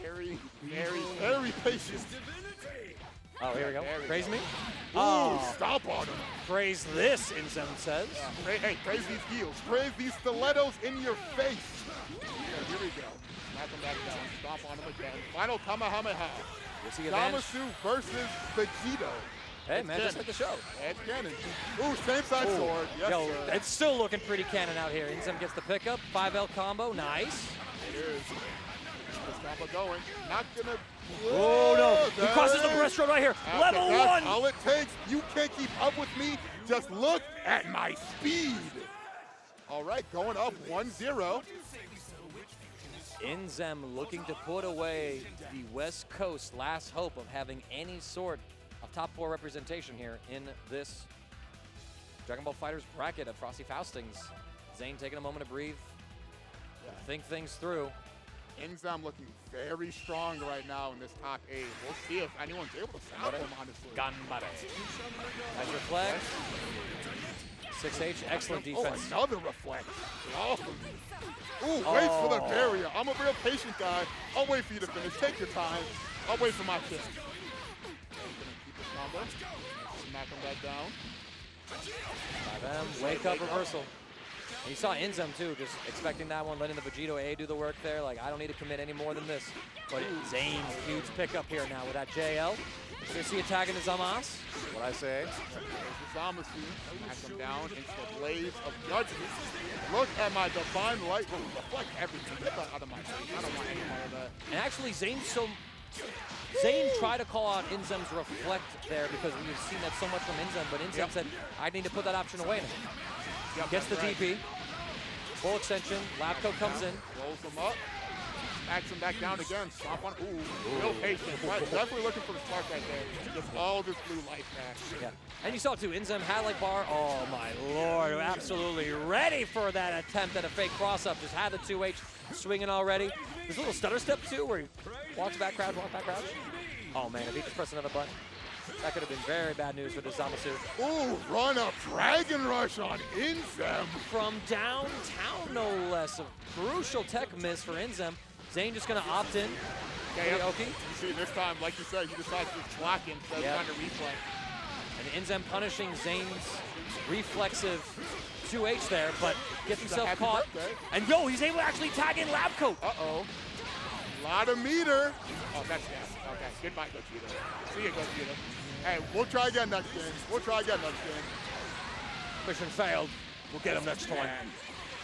Very, very, very patient. Oh, here we go. Praise me. Ooh, Oh, stop on him. praise this, INZEM says. Hey, praise these heels. Praise these stilettos in your face. Okay, here we go. Smack him back down. Stomp on him again. Final Kamehameha. Zamasu versus Vegito. Hey, man, just like the show. It's cannon. Ooh, same side sword. Yes, Yo, sir. it's still looking pretty cannon out here. INZEM gets the pickup. 5L combo. Nice. It is. This combo going. Not gonna. Oh, no. He there crosses the it is. breaststroke right here. Level That's 1. all it takes. You can't keep up with me. Just look at my speed. All right, going up 1-0. INZEM looking to put away the West Coast last hope of having any sort of top 4 representation here in this Dragon Ball FighterZ bracket of Frosty Faustings. Zane taking a moment to breathe, think things through. INZEM looking very strong right now in this top 8. We'll see if anyone's able to stop him, honestly. Ganbare. Nice reflect. 6H, excellent defense. Oh, another reflect. Awesome. Ooh, waits for the barrier. I'm a real patient guy. I'll wait for you to finish. Take your time. I'll wait for my chance. Keep this combo. Smack him back down. Wake up reversal. And you saw INZEM too, just expecting that one, letting the Vegito A do the work there. Like, I don't need to commit any more than this. But Zane, huge pickup here now with that JL. So you see it tagging the Zamasu. What I say? There's the Zamasu. Smack him down into the blaze of judgment. Look at my divine light. Will reflect everything. Get that out of my face. I don't want any more of that. And actually, Zane tried to call out INZEM's reflect there because we've seen that so much from INZEM, but INZEM said, I need to put that option away now. Gets the DP. Full extension. Labco comes in. Rolls him up. Smacks him back down again. Stomp on. Ooh, real patient. Right, definitely looking for the spark right there. Just all this blue life back. Yeah. And you saw too, INZEM had like bar. Oh my lord, absolutely ready for that attempt at a fake cross up. Just had the 2H swinging already. This little stutter step too, where he walks back crouch, walks back crouch. Oh man, if he just pressed another button, that could have been very bad news for the Zamasu. Ooh, run up Dragon Rush on INZEM. From downtown, no less. A crucial tech miss for INZEM. Zane just gonna opt in. Okay, Oki. you see, this time, like you said, he decides to just block him instead of trying to reflex. And INZEM punishing Zane's reflexive 2H there, but gets himself caught. Birthday. And yo, he's able to actually tag in Labco. Uh-oh. A lot of meter. Oh, that's gas. Okay, goodbye, Gogeta. See you, Gogeta. Hey, we'll try again next game. We'll try again next game. Mission failed. We'll get him next time.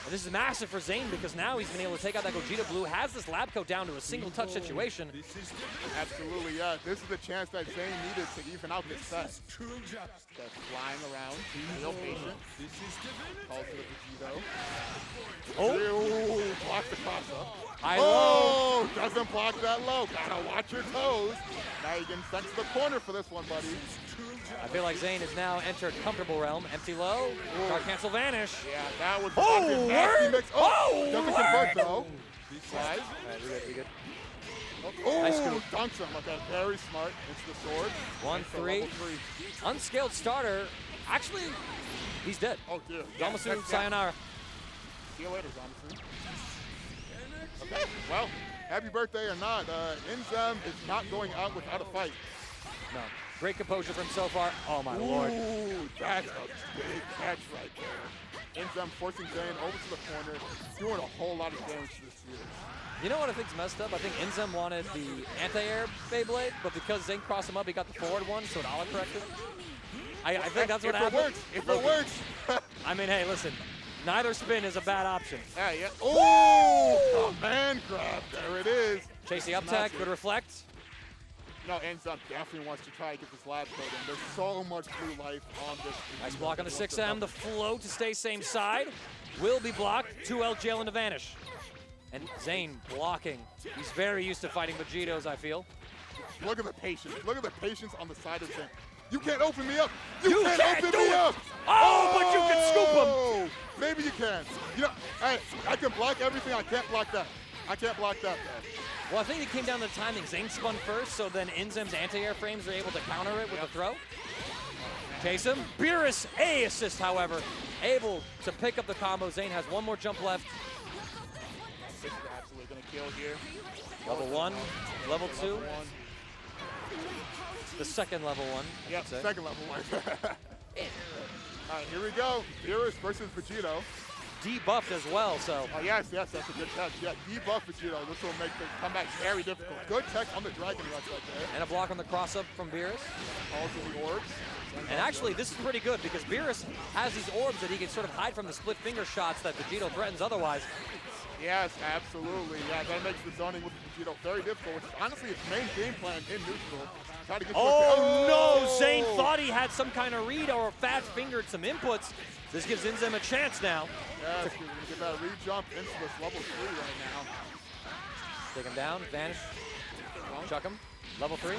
And this is massive for Zane because now he's been able to take out that Gogeta Blue, has this Labco down to a single touch situation. Absolutely, yeah. This is the chance that Zane needed to even out this set. They're flying around, real patient. Calls for the Vegito. Oh, blocks the cross up. Oh, doesn't block that low. Gotta watch your toes. Now you're getting sent to the corner for this one, buddy. I feel like Zane has now entered comfortable realm. Empty low, guard cancel vanish. Yeah, that was a nasty mix. Oh, doesn't convert though. Slides. We good. Oh, Nice scoop. dunks him. Okay, very smart. It's the sword. 1-3. Unscaled starter. Actually, he's dead. Oh, dear. Zamasu, sayonara. See you later, Zamasu. Okay, well, happy birthday or not, INZEM is not going out without a fight. No. Great composure from so far. Oh, my lord. Ooh, that's a big catch right there. INZEM forcing Zane over to the corner, doing a whole lot of damage to this Beerus. You know what I think's messed up? I think INZEM wanted the anti-air Beyblade, but because Zane crossed him up, he got the forward one, so it auto-corrected. I think that's what happened. If it works. I mean, hey, listen. Neither spin is a bad option. Yeah. Oh, man grab. There it is. Chase the up tech, good reflect. No, INZEM definitely wants to try to get this lab code in. There's so much blue life on this. Nice block on the 6M. The flow to stay same side. Will be blocked. 2L jail into vanish. And Zane blocking. He's very used to fighting Vegitos, I feel. Look at the patience. Look at the patience on the side of Zane. You can't open me up. You can't open me up. Oh, but you can scoop him. Maybe you can. You know, hey, I can block everything. I can't block that. I can't block that. Well, I think it came down to the timing. Zane spun first, so then INZEM's anti-air frames are able to counter it with a throw. Chase him. Beerus, A assist, however, able to pick up the combo. Zane has one more jump left. This is absolutely going to kill here. Level 1, level 2. The second level 1. Yep, second level 1. All right, here we go. Beerus versus Vegito. Debuffed as well, so. Oh, yes, that's a good catch. Yeah, debuff Vegito. This will make the comeback very difficult. Good tech on the Dragon Rush right there. And a block on the cross-up from Beerus. Also the orbs. And actually, this is pretty good because Beerus has these orbs that he can sort of hide from the split finger shots that Vegito threatens otherwise. Yes, absolutely. Yeah, that makes the zoning with Vegito very difficult, which is honestly its main game plan in neutral. Try to get no! Zane thought he had some kind of read or fat-fingered some inputs. This gives INZEM a chance now. Yes, we're going to get that re-jump into this level 3 right now. Take him down, vanish, chuck him. Level 3.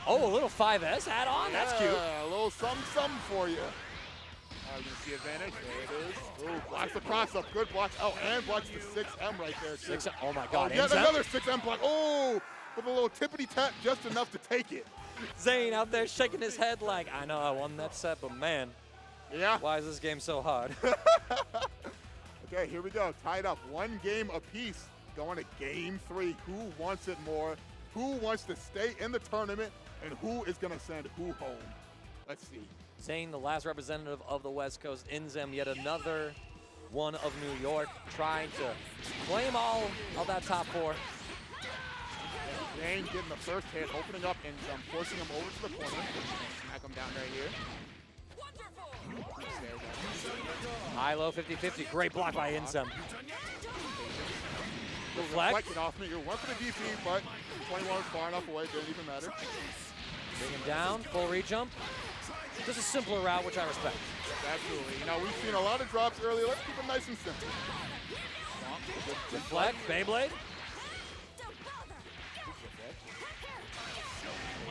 Oh, a little 5S add-on, that's cute. A little something for you. All right, we're going to see advantage. There it is. Ooh, blocks the cross-up. Good block. Oh, and blocks the 6M right there, too. 6M. Oh, my God. Oh, yet another 6M block. Oh, with a little tippity-tap, just enough to take it. Zane out there shaking his head like, I know I won that set, but man. Yeah. Why is this game so hard? Okay, here we go. Tied up 1 game apiece. Going to game 3. Who wants it more? Who wants to stay in the tournament? And who is going to send who home? Let's see. Zane, the last representative of the West Coast. INZEM, yet another one of New York, trying to claim all of that top 4. Zane getting the first hit, opening up INZEM, forcing him over to the corner. Smack him down right here. High-low 50-50. Great block by INZEM. Reflected off me. You're 1 for the DP, but 21 is far enough away. Didn't even matter. Bring him down. Full re-jump. Just a simpler route, which I respect. Absolutely. You know, we've seen a lot of drops earlier. Let's keep it nice and simple. Reflect. Beyblade.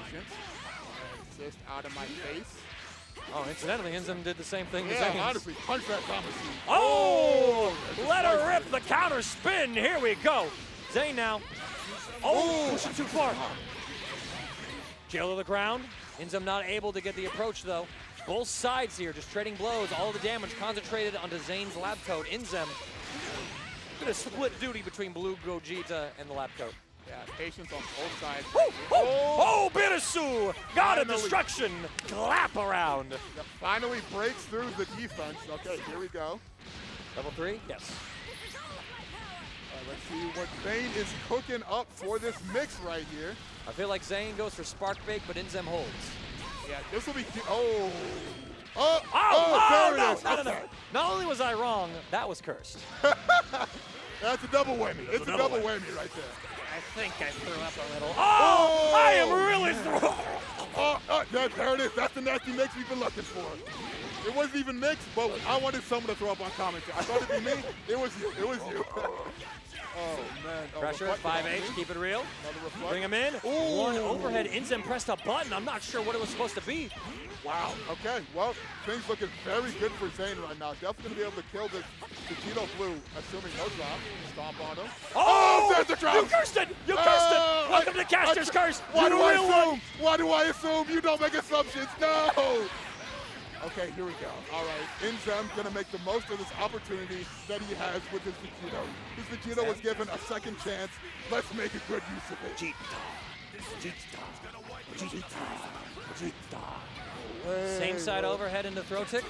Patience. Assist out of my face. Oh, incidentally, INZEM did the same thing to Yeah, Zane. honestly, punch that Zamasu. Oh! Let her rip the counter spin. Here we go. Zane now. Oh, pushing too far. Jail to the ground. INZEM not able to get the approach, though. Both sides here just trading blows. All the damage concentrated onto Zane's lab coat. INZEM, bit of split duty between Blue Gogeta and the lab coat. Yeah, patience on both sides. Oh, Beerus! Got a destruction! Clap around. That finally breaks through the defense. Okay, here we go. Level 3? Yes. All right, let's see what Zane is cooking up for this mix right here. I feel like Zane goes for Spark Bake, but INZEM holds. Yeah, this will be cute. There it is. No. Not only was I wrong, that was cursed. That's a double whammy. It's a double whammy right there. I think I threw up a little. Oh! I am really there it is. That's the nasty mix we've been looking for. It wasn't even mixed, but I wanted someone to throw up on commentary. I thought it'd be me. It was you. It was you. Oh, man. Pressure, 5H, keep it real. Bring him in. Ooh. One overhead. INZEM pressed a button. I'm not sure what it was supposed to be. Wow. Okay. Well, things looking very good for Zane right now. Definitely going to be able to kill this Vegito Blue, assuming no drop. Stomp on him. Oh! There's the drop. You cursed it! You cursed it! Welcome to Caster's Curse! Why do I assume? Why do I assume? You don't make assumptions. No! Okay, here we go. All right, INZEM gonna make the most of this opportunity that he has with his Vegito. His Vegito was given a second chance. Let's make a good use of it. Vegeta. Same side overhead into throw tick.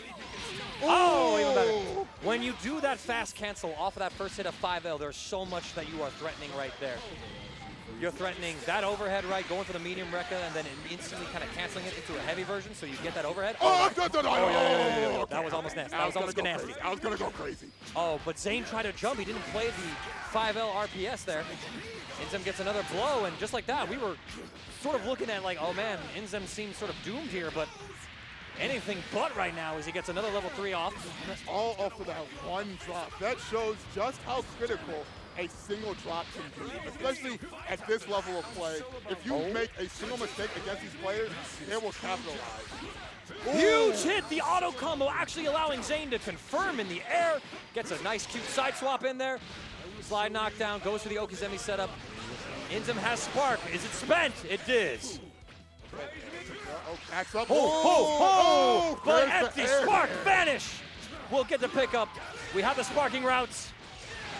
Oh, even better. When you do that fast cancel off of that first hit of 5L, there's so much that you are threatening right there. You're threatening that overhead, right? Going for the medium Rekka and then instantly kind of canceling it into a heavy version so you get that overhead. Oh, Yeah. That was almost nasty. That was almost nasty. I was going to go crazy. Oh, but Zane tried to jump. He didn't play the 5L RPS there. INZEM gets another blow, and just like that, we were sort of looking at like, oh man, INZEM seems sort of doomed here, but anything but right now as he gets another level 3 off. All off of that one drop. That shows just how critical a single drop can be, especially at this level of play. If you make a single mistake against these players, they will capitalize. Huge hit, the auto combo actually allowing Zane to confirm in the air. Gets a nice cute side swap in there. Slide knockdown, goes for the Okizeme setup. INZEM has Spark. Is it spent? It is. Backs up. But empty Spark vanish. We'll get the pickup. We have the sparking routes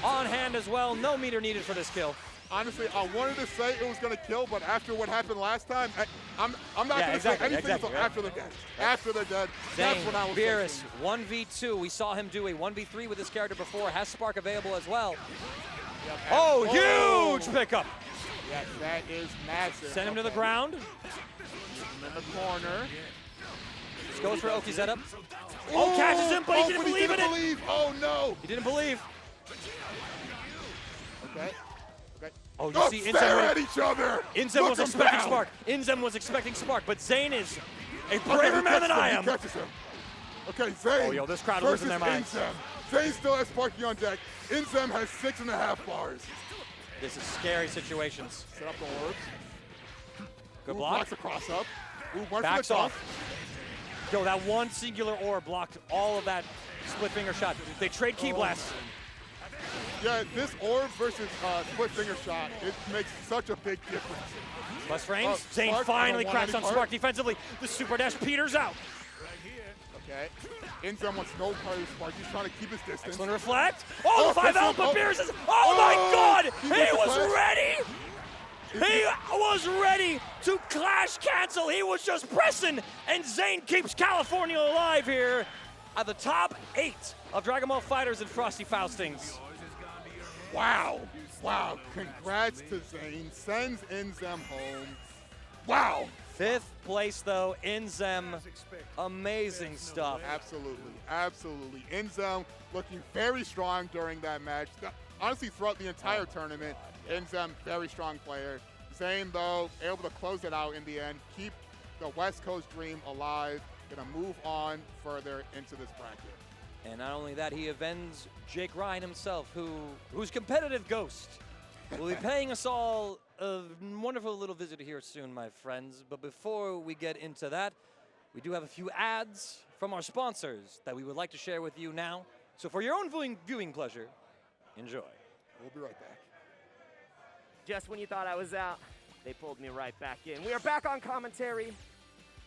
on hand as well. No meter needed for this kill. Honestly, I wanted to say it was going to kill, but after what happened last time, I'm not going to say anything until after they're dead. After they're dead, that's when I was Beerus, 1v2. We saw him do a 1v3 with this character before. Has Spark available as well. Huge pickup. Yes, that is massive. Send him to the ground. In the corner. Just goes for Oki setup. Oh, catches him, but he didn't believe in it. Oh, no. He didn't believe. Okay. Oh, you see stare at each other. INZEM was expecting Spark. INZEM was expecting Spark, but Zane is a braver man than I am. He catches him. Okay, Zane. Oh, yo, this crowd losing their minds. INZEM. Zane still has Sparky on deck. INZEM has 6.5 bars. This is scary situations. Set up the orbs. Good block. Blocks a cross up. Backs off. Yo, that one singular orb blocked all of that split finger shot. They trade key blasts. Yeah, this orb versus split finger shot, it makes such a big difference. Plus frames. Zane finally cracks on Spark defensively. The super dash peters out. Okay. INZEM wants no part of Spark. He's trying to keep his distance. Excellent reflect. Oh, the 5L, but Beerus is. Oh my God! He was ready! He was ready to clash cancel. He was just pressing, and Zane keeps California alive here at the top 8 of Dragon Ball FighterZ and Frosty Faustings. Wow. Wow. Congrats to Zane. Sends INZEM home. Wow. 5th place, though, INZEM. Amazing stuff. Absolutely. Absolutely. INZEM looking very strong during that match. Honestly, throughout the entire tournament, INZEM, very strong player. Zane, though, able to close it out in the end, keep the West Coast dream alive, gonna move on further into this bracket. And not only that, he avenge JakeRyan himself, whose competitive ghost will be paying us all a wonderful little visit here soon, my friends. But before we get into that, we do have a few ads from our sponsors that we would like to share with you now. So for your own viewing pleasure, enjoy. We'll be right back. Just when you thought I was out, they pulled me right back in. We are back on commentary.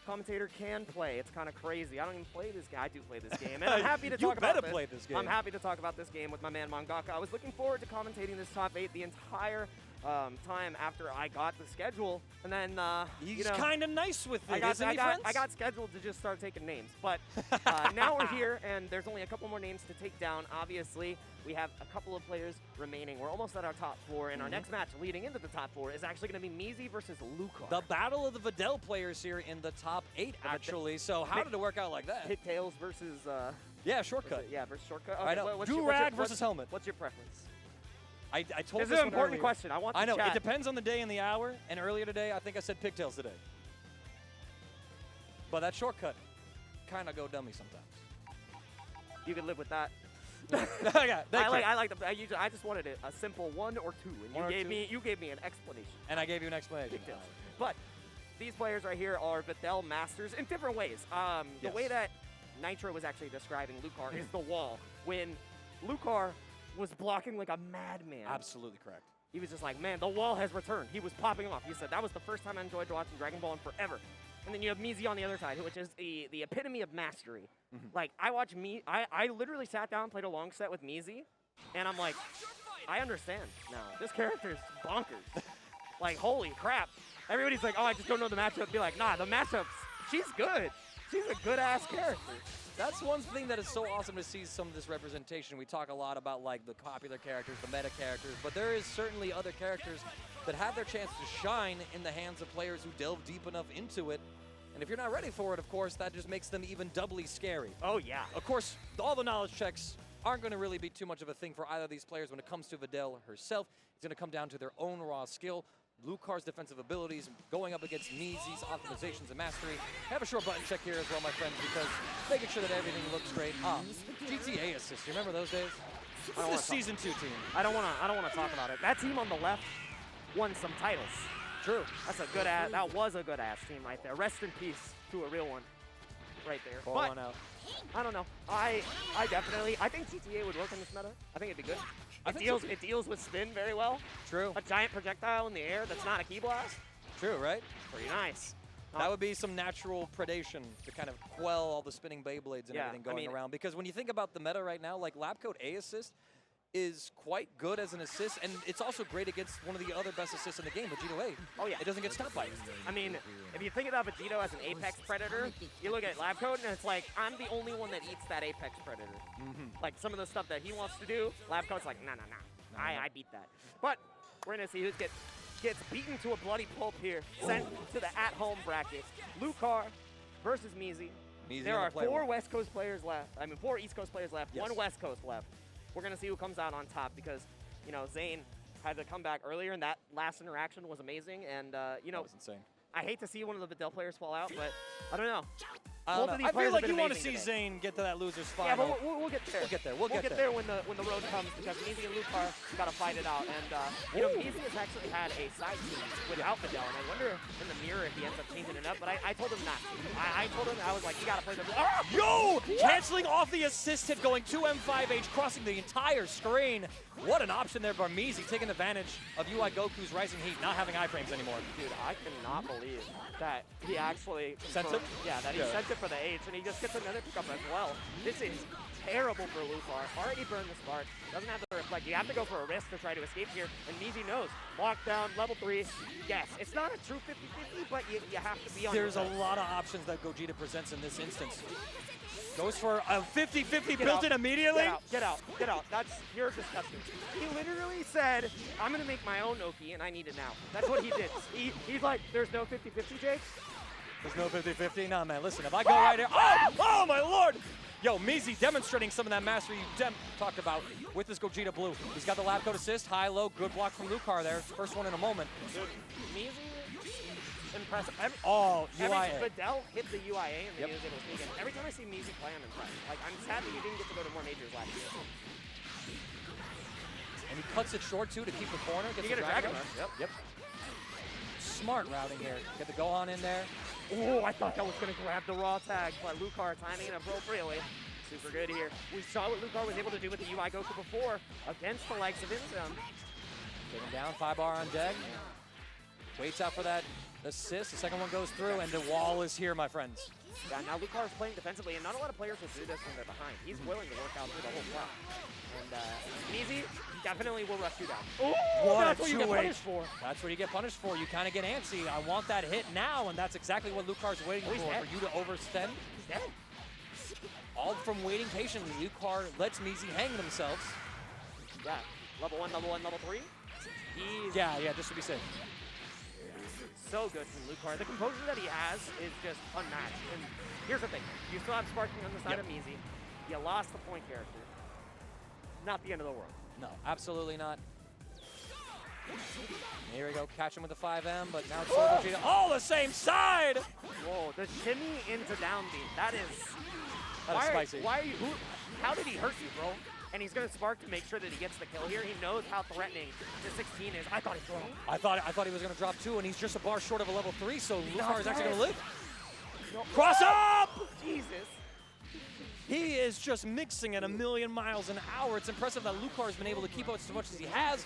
Commentator can play. It's kind of crazy. I don't even play this game. I do play this game, and I'm happy to talk about this. You better play this game. I'm happy to talk about this game with my man Mangaka. I was looking forward to commentating this top 8 the entire time after I got the schedule, and then he's kind of nice with it, isn't he, friends? I got scheduled to just start taking names, but now we're here, and there's only a couple more names to take down. Obviously, we have a couple of players remaining. We're almost at our top 4, and our next match leading into the top 4 is actually going to be measy versus Lucar. The battle of the Videl players here in the top 8, actually. So how did it work out like that? Pigtails versus... yeah, shortcut. Yeah, versus shortcut. Okay, I know. Do-rag versus helmet. What's your preference? I told this is an important question. I want to know. chat. It depends on the day and the hour. And earlier today, I think I said pigtails today. But that shortcut kind of go dummy sometimes. You can live with that. I just wanted a simple 1 or 2, and you gave me an explanation. And I gave you an explanation. Pigtails. But these players right here are Videl masters in different ways. The way that Nitro was actually describing Lucar is the wall. When Lucar was blocking like a madman. Absolutely correct. He was just like, man, the wall has returned. He was popping off. He said, that was the first time I enjoyed watching Dragon Ball in forever. And then you have measy on the other side, which is the epitome of mastery. Like, I literally sat down and played a long set with measy, and I'm like, I understand now. This character is bonkers. Like, holy crap. Everybody's like, oh, I just don't know the matchup. Be like, nah, the matchups, she's good. She's a good-ass character. That's one thing that is so awesome to see some of this representation. We talk a lot about like the popular characters, the meta characters, but there is certainly other characters that have their chance to shine in the hands of players who delve deep enough into it. And if you're not ready for it, of course, that just makes them even doubly scary. Oh, yeah. Of course, all the knowledge checks aren't going to really be too much of a thing for either of these players when it comes to Videl herself. It's going to come down to their own raw skill. Lucar's defensive abilities, going up against Measy's optimizations and mastery. Have a short button check here as well, my friends, because making sure that everything looks great. GTA assists, you remember those days? This is Season 2 team. I don't want to talk about it. That team on the left won some titles. True. That's a good ass. That was a good ass team right there. Rest in peace to a real one, right there. Pour but one out. I don't know. I think GTA would work in this meta. I think it'd be good. It deals with spin very well. True. A giant projectile in the air that's not a key blast. True, right? Pretty nice. That would be some natural predation to kind of quell all the spinning Beyblades and everything going around. Because when you think about the meta right now, like Lab Coat A assist is quite good as an assist, and it's also great against one of the other best assists in the game, Vegito A. Oh, yeah. It doesn't get stopped by it. I mean, if you think about Vegito as an apex predator, you look at Lab Coat, and it's like, I'm the only one that eats that apex predator. Like, some of the stuff that he wants to do, Lab Coat's like, nah. I beat that. But we're going to see who gets beaten to a bloody pulp here, sent to the at-home bracket. Lucar versus Measy. There are 4 West Coast players left. I mean, 4 East Coast players left, 1 West Coast left. We're going to see who comes out on top because, you know, Zane had to come back earlier, and that last interaction was amazing. And, you know, that was insane. I hate to see one of the Videl players fall out, but I don't know. I feel like you want to see Zane get to that loser's final. Yeah, but we'll get there. We'll get there. We'll get there when the road comes because Measy and Lucar got to fight it out. And you know, Measy has actually had a side team without Videl, and I wonder in the mirror if he ends up changing it up. But I told him not to. I told him I was like, you got to play the. Yo! Canceling off the assist hit, going 2M5H, crossing the entire screen. What an option there by Measy, taking advantage of UI Goku's rising heat, not having iframes anymore. Dude, I cannot believe that he actually sent it. Yeah, that he sent it for the H, and he just gets another pickup as well. This is terrible for Lucar. Already burned the spark. Doesn't have to reflect. You have to go for a risk to try to escape here, and Measy knows. Lockdown, level 3. Yes, it's not a true 50-50, but you have to be on. There's a lot of options that Gogeta presents in this instance. Goes for a 50-50 built in immediately. Get out. You're disgusting. He literally said, I'm going to make my own Oki, and I need it now. That's what he did. He's like, there's no 50-50, Jake? There's no 50-50? Nah, man, listen, if I go right here. Oh, my lord! Yo, Measy demonstrating some of that mastery you talked about with this Gogeta Blue. He's got the lab coat assist, high-low, good block from Lucar there. First one in a moment. Dude, Measy, impressive. UIA. Videl hit the UIA and then he was able to sneak in. Every time I see Measy play, I'm impressed. Like, I'm sad that he didn't get to go to more majors last year. And he cuts it short, too, to keep the corner. You get a Dragon Rush. Yep. Smart routing here. Get the Gohan in there. Oh, I thought that was going to grab the raw tag, but Lucar timing it appropriately. Super good here. We saw what Lucar was able to do with the UI Goku before against the likes of INZEM. Taking down, 5-bar on deck. Waits out for that assist. The second one goes through, and the wall is here, my friends. Yeah, now Lucar is playing defensively, and not a lot of players will do this when they're behind. He's willing to work out through the whole clock. And Measy definitely will rush you down. Oh, that's what you get punished for. That's what you get punished for. You kind of get antsy. I want that hit now, and that's exactly what Lucar's waiting for you to overspend. He's dead. All from waiting patiently. Lucar lets Measy hang themselves. Yeah, level 1, level 3. Yeah, just to be safe. So good from Lucar. The composure that he has is just unmatched. And here's the thing. You still have Sparking on the side of Measy. You lost the point character. Not the end of the world. No, absolutely not. Here we go. Catch him with the 5M, but now it's Gogeta. Oh, the same side! Whoa, the shimmy into down beat. That is spicy. How did he hurt you, bro? And he's going to Spark to make sure that he gets the kill here. He knows how threatening the 16 is. I thought he dropped. I thought he was going to drop 2, and he's just a bar short of a level 3, so Lucar is actually going to live. Cross up! Jesus. He is just mixing at 1,000,000 miles an hour. It's impressive that Lucar has been able to keep up as much as he has,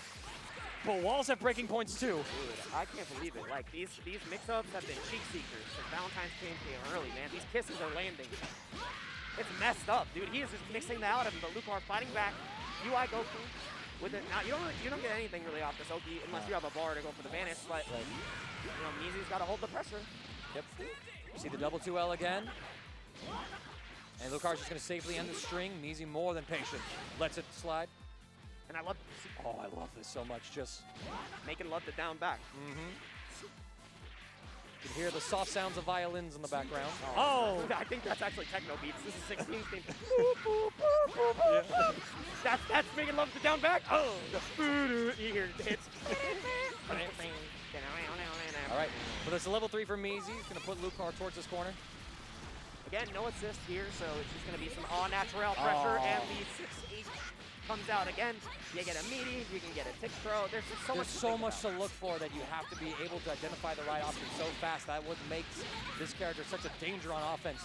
but walls have breaking points too. Dude, I can't believe it. Like, these mix-ups have been cheek seekers. Valentine's came early, man. These kisses are landing. It's messed up, dude. He is just mixing that out of him, but Lucar fighting back. UI Goku with it. Now, you don't get anything really off this Oki unless you have a bar to go for the vanish, but, you know, Measy's got to hold the pressure. Yep. You see the double 2L again. And Lucar's just going to safely end the string. Measy more than patient. Lets it slide. And I love, Oh, I love this so much. Just making love to down back. you can hear the soft sounds of violins in the background. Oh, I think that's actually techno beats. This is 16 theme. That's making love to down back. Oh, you hear hits. All right, so that's a level 3 for Measy. He's going to put Lucar towards this corner. Again, no assist here, so it's just going to be some all-natural pressure, and the 6H comes out again. You get a meaty, you can get a tick throw. There's just so much to look for that you have to be able to identify the right option so fast. That what makes this character such a danger on offense.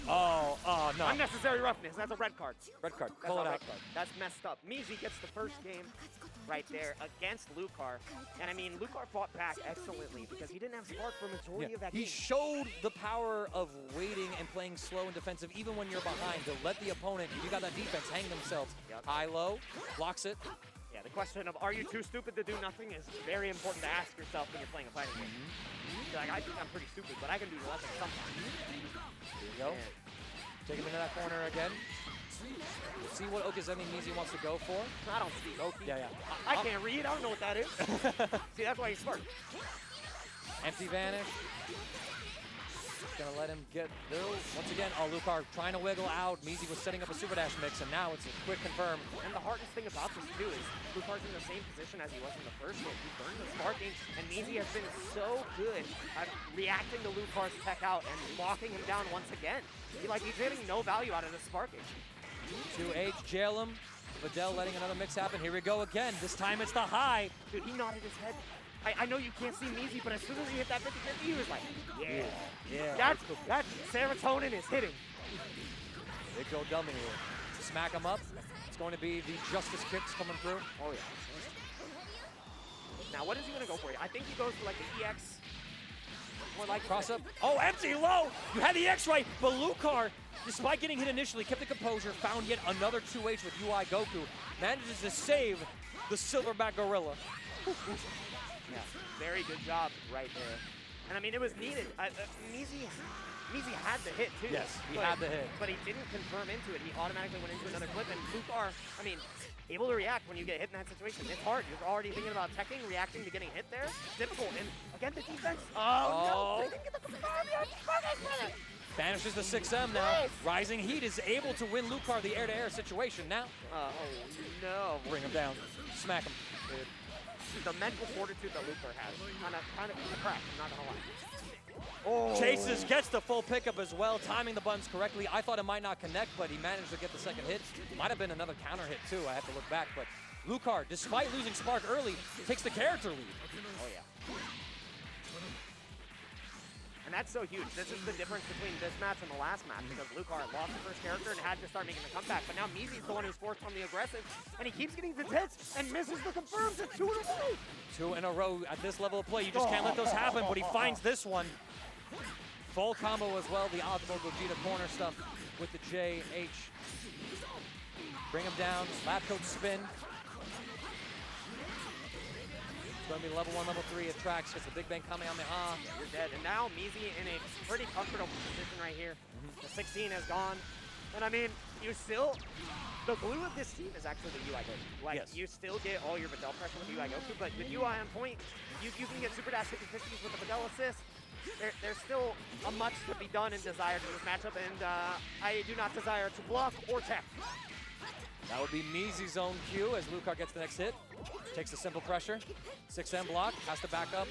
Oh, no. Unnecessary roughness. That's a red card. Red card. That's Pull it out. That's messed up. Measy gets the first game right there against Lucar. And I mean, Lucar fought back excellently because he didn't have spark for a majority of that game. He showed the power of waiting and playing slow and defensive even when you're behind to let the opponent, if you got that defense, hang themselves. High-low, blocks it. Yeah, the question of are you too stupid to do nothing is very important to ask yourself when you're playing a fighting game. You're like, I think I'm pretty stupid, but I can do nothing sometimes. There you go. Take him into that corner again. We'll see what Okazemi Measy wants to go for. I don't speak Oki. Yeah. I can't read. I don't know what that is. See, that's why he's smart. Empty vanish. Gonna let him get through. Once again, Lucar trying to wiggle out. Measy was setting up a super dash mix, and now it's a quick confirm. And the hardest thing about this, too, is Lucar's in the same position as he was in the first game. He burned the sparking, and Measy has been so good at reacting to Lucar's tech out and locking him down once again. He's getting no value out of the sparking. 2H, jail him. Videl letting another mix happen. Here we go again. This time it's the high. Dude, he nodded his head. I know you can't see Measy, but as soon as he hit that 50-50, he was like, yeah. That serotonin is hitting. Big go dummy here. Smack him up. It's going to be the justice kicks coming through. Oh, yeah. Now, what is he going to go for? I think he goes for like the EX. More like cross up. Oh, empty low. You had the X right, but Lucar, despite getting hit initially, kept the composure, found yet another 2H with UI Goku, manages to save the silverback gorilla. Yeah, very good job right there. And I mean, it was needed. Measy had the hit too. Yes, he had the hit. But he didn't confirm into it. He automatically went into another clip. And Lucar, I mean, able to react when you get hit in that situation. It's hard. You're already thinking about teching, reacting to getting hit there. It's difficult. And again, the defense. Oh, no. They didn't get the confirm. Banishes the 6M now. Nice. Rising Heat is able to win Lucar the air-to-air situation now. Oh, no. Bring him down. Smack him. Dude. The mental fortitude that Lucar has, kind of cracked, I'm not gonna lie. Oh. Chases, gets the full pickup as well, timing the buttons correctly. I thought it might not connect, but he managed to get the second hit. Might have been another counter hit too, I have to look back, but Lucar, despite losing spark early, takes the character lead. Oh yeah. And that's so huge. This is the difference between this match and the last match because Lucar lost the first character and had to start making the comeback. But now Measy's the one who's forced on the aggressive, and he keeps getting the hits and misses the confirms. It's 2 in a row. 2 in a row at this level of play. You just can't let those happen, but he finds this one. Full combo as well, the optimal Gogeta corner stuff with the JH. Bring him down, lap coach spin. It's going to be level 1, level 3 at tracks. Gets the Big Bang Kamehameha. You're dead. And now Measy in a pretty comfortable position right here. The 16 has gone. And I mean, you still, the glue of this team is actually the UI Goku. Like, you still get all your Videl pressure with UI Goku, but with UI on point, you can get super dash 50-50s with the Videl assist. There's still a much to be done and desired in this matchup, and I do not desire to block or tech. That would be Measy's own cue as Lucar gets the next hit. Takes the simple pressure. 6M block, has to back up.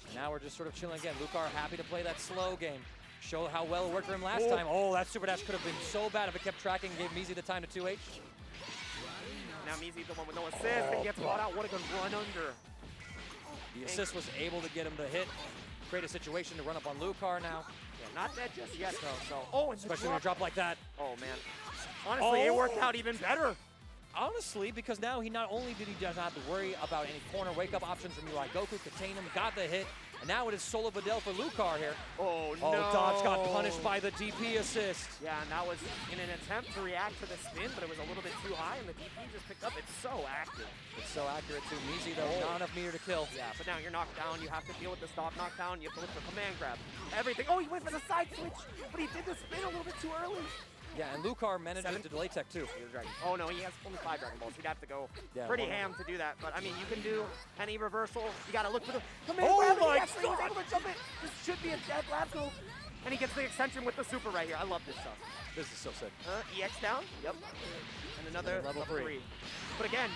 And now we're just sort of chilling again. Lucar happy to play that slow game. Show how well it worked for him last time. Oh, that super dash could have been so bad if it kept tracking and gave Measy the time to 2H. Now Measy's the one with no assist and gets caught out. What a good run under. The assist was able to get him to hit, create a situation to run up on Lucar now. Yeah, not dead just yet, though. So, especially when you drop like that. Oh, man. Honestly, it worked out even better. Honestly, because now he not only did he just not have to worry about any corner wake-up options from UI Goku, contain him, got the hit, And now it is solo Videl for Lucar here. Oh, no. Oh, Dodge got punished by the DP assist. Yeah, and that was in an attempt to react to the spin, but it was a little bit too high, and the DP just picked up. It's so active. It's so accurate too. measy though, not enough meter to kill. Yeah, but now you're knocked down. You have to deal with the stop knockdown. You have to look for command grab. Everything. Oh, he went for the side switch, but he did the spin a little bit too early. Yeah, and Lucar manages to delay tech too. Oh no, he has only 5 Dragon Balls. He'd have to go Yeah, pretty one ham to do that. But I mean, you can do any reversal. You gotta look for the command Oh grab. my He actually was God. able to jump it. This should be a dead lap go. And he gets the extension with the super right here. I love this stuff. This is so sick. EX down. Yep. And another And level 3. But again,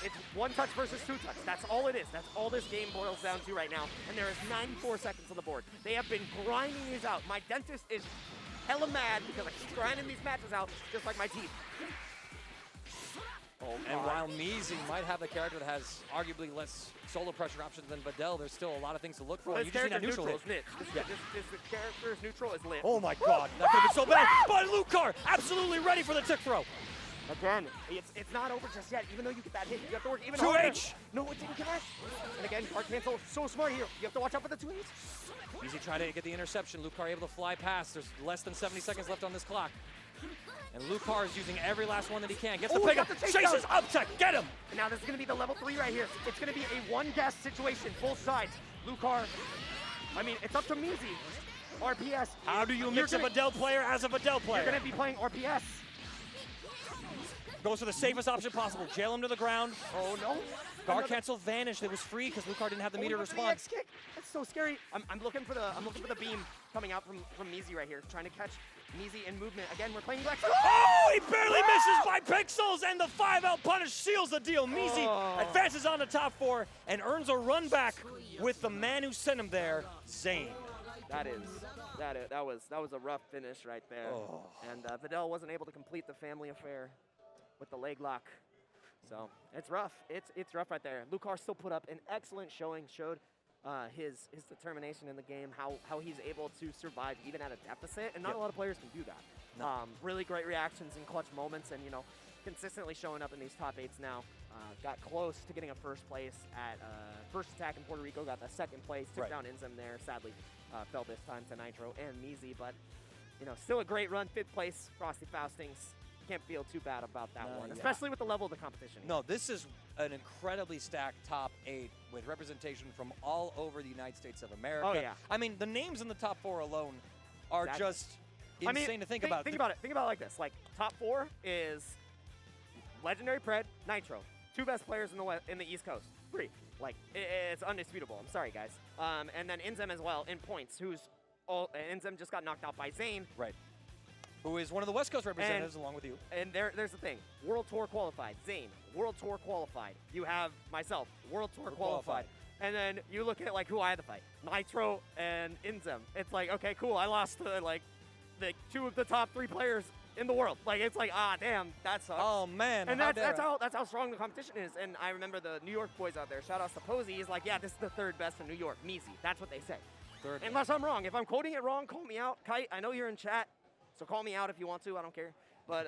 it's 1 touch versus 2 touch. That's all it is. That's all this game boils down to right now. And there is 94 seconds on the board. They have been grinding these out. My dentist is hella mad because I keep grinding these matches out just like my teeth. Oh, and while measy might have a character that has arguably less solo pressure options than Videl, there's still a lot of things to look for. Well, You just need that neutral hit. is lit. This character's neutral is lit. Oh my God, that could have been so bad. But Lucar, absolutely ready for the tick throw. Again, it's not over just yet. Even though you get that hit, you have to work even harder. 2H. No, it didn't connect. And again, guard cancel, so smart here. You have to watch out for the 2H. measy trying to get the interception. Lucar able to fly past. There's less than 70 seconds left on this clock. And Lucar is using every last one that he can. Gets the pick up, chases up tech, get him! And now this is gonna be the level 3 right here. It's gonna be a one-guess situation, both sides. Lucar, I mean, it's up to measy. RPS. How do you mix a Videl player as a Videl player? You're gonna be playing RPS. Goes for the safest option possible. Jail him to the ground. Oh no. Guard cancel vanished. It was free because Lucar didn't have the meter to respond. X kick. That's so scary. I'm looking for the beam coming out from measy right here, trying to catch measy in movement. Again, we're playing black. Oh, he barely misses by pixels, and the 5L punish seals the deal. measy advances on the top 4 and earns a run back with the man who sent him there, Zane. That was a rough finish right there. Oh. And Videl wasn't able to complete the family affair with the leg lock. So it's rough. It's rough right there. Lucar still put up an excellent showing, showed his determination in the game, how he's able to survive even at a deficit, and not a lot of players can do that. No. Really great reactions in clutch moments, and consistently showing up in these top 8s now. Got close to getting a first place at first attack in Puerto Rico, got the second place, took down INZEM there, sadly fell this time to Nitro and measy, but still a great run, 5th place, Frosty Faustings. Can't feel too bad about that one, especially with the level of the competition. No, this is an incredibly stacked top 8 with representation from all over the United States of America. Oh yeah. I mean, the names in the top 4 alone are just insane to think about. Think about it. Think about it like this. Like, top 4 is LegendarryPred, Nitro. 2 best players in the East Coast. 3. Like, it's undisputable. I'm sorry, guys. And then INZEM as well in points. INZEM just got knocked out by Zane. Right. Who is one of the West Coast representatives along with you. And there's the thing. World Tour qualified. Zane, World Tour qualified. You have myself, World Tour qualified. And then you look at who I had to fight. Nitro and INZEM. It's like, okay, cool. I lost to the 2 of the top 3 players in the world. It's like, damn, that sucks. Oh man. And that's how strong the competition is. And I remember the New York boys out there, shout out to Posey, he's like, yeah, this is the 3rd best in New York. measy. That's what they say. Unless I'm wrong. If I'm quoting it wrong, call me out. Kite, I know you're in chat. So call me out if you want to, I don't care. But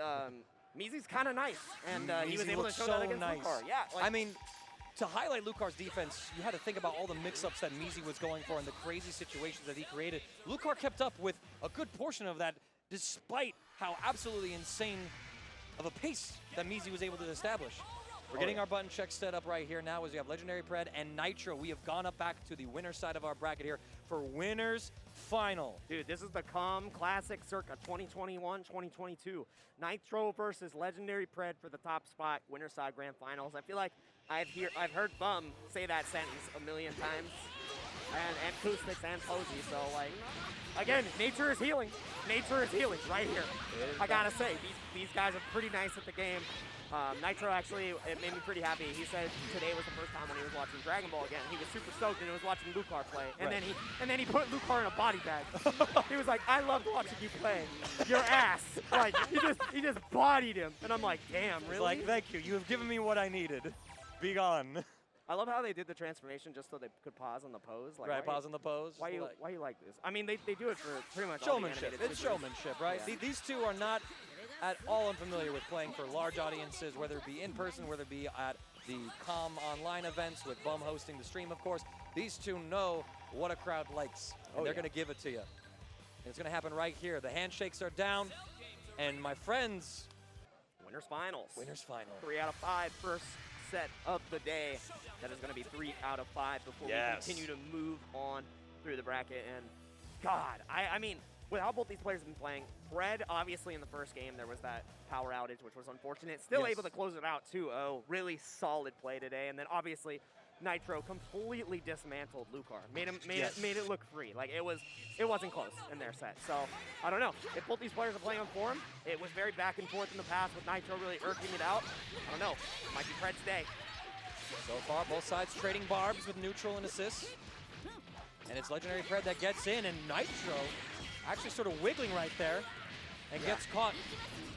measy's kind of nice, and he was able to show that against Lucar. Yeah, I mean, to highlight Lucar's defense, you had to think about all the mix-ups that measy was going for and the crazy situations that he created. Lucar kept up with a good portion of that, despite how absolutely insane of a pace that measy was able to establish. We're getting our button check set up right here now as we have LegendarryPred and Nitro. We have gone up back to the winner's side of our bracket here for winners final. Dude, this is the Classic circa 2021-2022. Nitro versus LegendarryPred for the top spot, winner's side grand finals. I feel like I've heard Bum say that sentence a million times. And Acoustics and Posey, so again, nature is healing. Nature is healing right here. I gotta say, these guys are pretty nice at the game. Nitro actually, it made me pretty happy. He said today was the first time when he was watching Dragon Ball again. He was super stoked and he was watching Lucar play. And then he put Lucar in a body bag. He was like, I loved watching you play. Your ass. He just bodied him. And I'm like, damn, really? He's like, thank you. You have given me what I needed. Be gone. I love how they did the transformation just so they could pause on the pose. Pause on the pose. Why you like this? I mean, they do it for pretty much showmanship. All the it's showmanship, right? Yeah. These 2 are not at all unfamiliar with playing for large audiences, whether it be in person, whether it be at the online events with Bum hosting the stream, of course. These two know what a crowd likes, and they're going to give it to you. And it's going to happen right here. The handshakes are down, and my friends... Winners finals. Winners final. 3 out of 5, first set of the day. That is going to be 3 out of 5 before we continue to move on through the bracket. And God, I mean, with how both these players have been playing, Pred, obviously in the first game, there was that power outage, which was unfortunate. Still able to close it out 2-0. Really solid play today. And then obviously, Nitro completely dismantled Lucar. Made it look free. Like it wasn't close in their set. So I don't know. If both these players are playing on form, it was very back and forth in the past with Nitro really irking it out. I don't know. It might be Pred's day. So far, both sides trading barbs with neutral and assists. And it's LegendarryPred that gets in, and Nitro actually sort of wiggling right there and gets caught.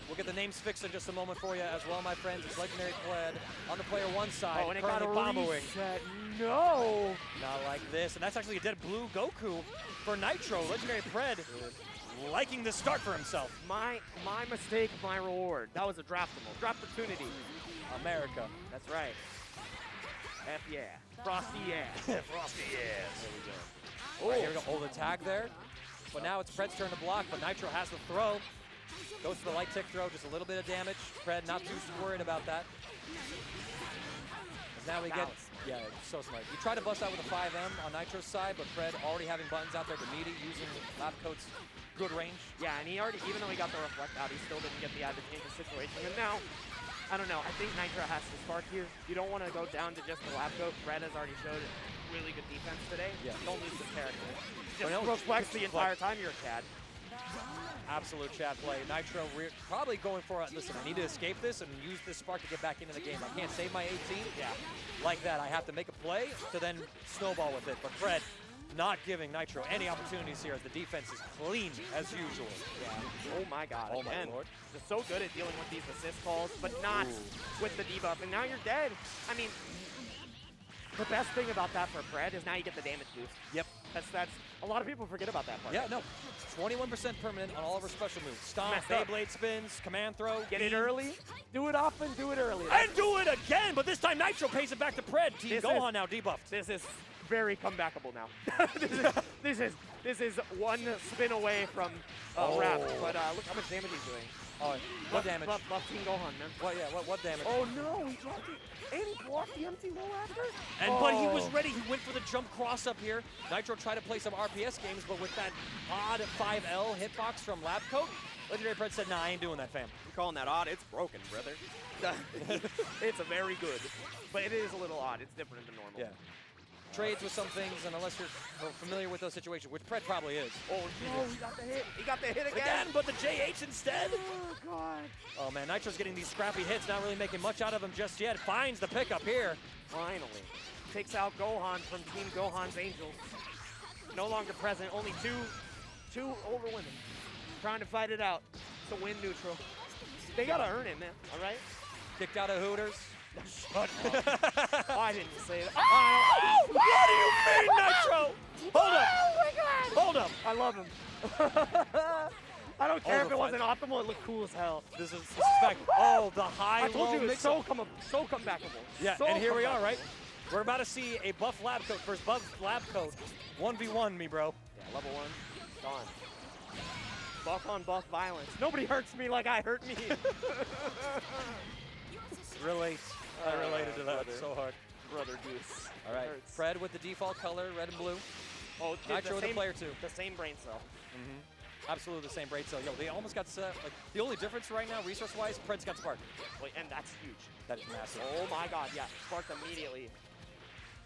We'll get the names fixed in just a moment for you as well, my friends. It's LegendarryPred on the player one side. Oh, and it got a reset. No! Not like this. And that's actually a dead blue Goku for Nitro. LegendarryPred liking this start for himself. My mistake, my reward. That was a draftable. Draft-opportunity. America. That's right. F yeah. Frosty yeah. Frosty yes. There we go. Oh, right, here we go. Oh, the tag there. But now it's Pred's turn to block, but Nitro has the throw. Goes for the light tick throw, just a little bit of damage. Pred not too worried about that. Now we get, so smart. You try to bust out with a 5M on Nitro's side, but Pred already having buttons out there to meet it, using Labcoat's good range. Yeah, and he already, even though he got the reflect out, he still didn't get the advantageous situation. And now, I don't know, I think Nitro has to spark here. You don't want to go down to just the Labcoat. Pred has already showed really good defense today. Yeah. Don't lose his character. Just reflects the entire time you're a Chad. Absolute Chad play. Nitro probably going for it. Listen, I need to escape this and use this spark to get back into the game. I can't save my 18. Yeah. Like that. I have to make a play to then snowball with it. But Pred not giving Nitro any opportunities here as the defense is clean as usual. Yeah. Oh my God. Oh again. my Lord. Just so good at dealing with these assist calls, but not with the debuff. And now you're dead. I mean, the best thing about that for Pred is now you get the damage boost. Yep. That's a lot of people forget about that part. Yeah, no. 21% permanent on all of her special moves. Stomp, Beyblade spins, command throw. Get it early, do it often, do it early. And do it again, but this time Nitro pays it back to Pred. Team Gohan now debuffed. This is very comebackable now. this is one spin away from wrap, but look how much damage he's doing. Oh, what damage? Buff Team Gohan, man. What, yeah, what damage? Oh no, he dropped it. And he blocked the empty low after? But he was ready. He went for the jump cross up here. Nitro tried to play some RPS games, but with that odd 5L hitbox from Labcoat, LegendarryPred said, nah, I ain't doing that, fam. You're calling that odd? It's broken, brother. It's a very good, but it is a little odd. It's different than normal. Yeah. Trades with some things, and unless you're familiar with those situations, which Pred probably is. Oh no, he got the hit. He got the hit again. But the JH instead. Oh God. Oh man, Nitro's getting these scrappy hits, not really making much out of him just yet. Finds the pickup here. Finally. Takes out Gohan from Team Gohan's Angels. No longer present, only two older women trying to fight it out to win neutral. They gotta earn it, man, all right? Kicked out of Hooters. Shut up. I didn't say that. Oh, what do you mean, Nitro? Hold up. Oh my God. Hold up. I love him. I don't care if it wasn't optimal, it looked cool as hell. This is fact. Oh, the high I told you it's so comebackable. Yeah, so and here we are, right? We're about to see a buff Labcoat versus buff Labcoat. 1v1 me, bro. Yeah, level 1, gone. Buff on buff violence. Nobody hurts me like I hurt me. Relate. I related to that so hard. Brother Goose. All right, Pred with the default color, red and blue. Oh, Nitro with the player 2. The same brain cell. Absolutely the same brain cell. Yo, they almost got set. Like, the only difference right now, resource-wise, Pred's got Spark. Wait, and that's huge. That is massive. Oh my God, yeah. Sparked immediately.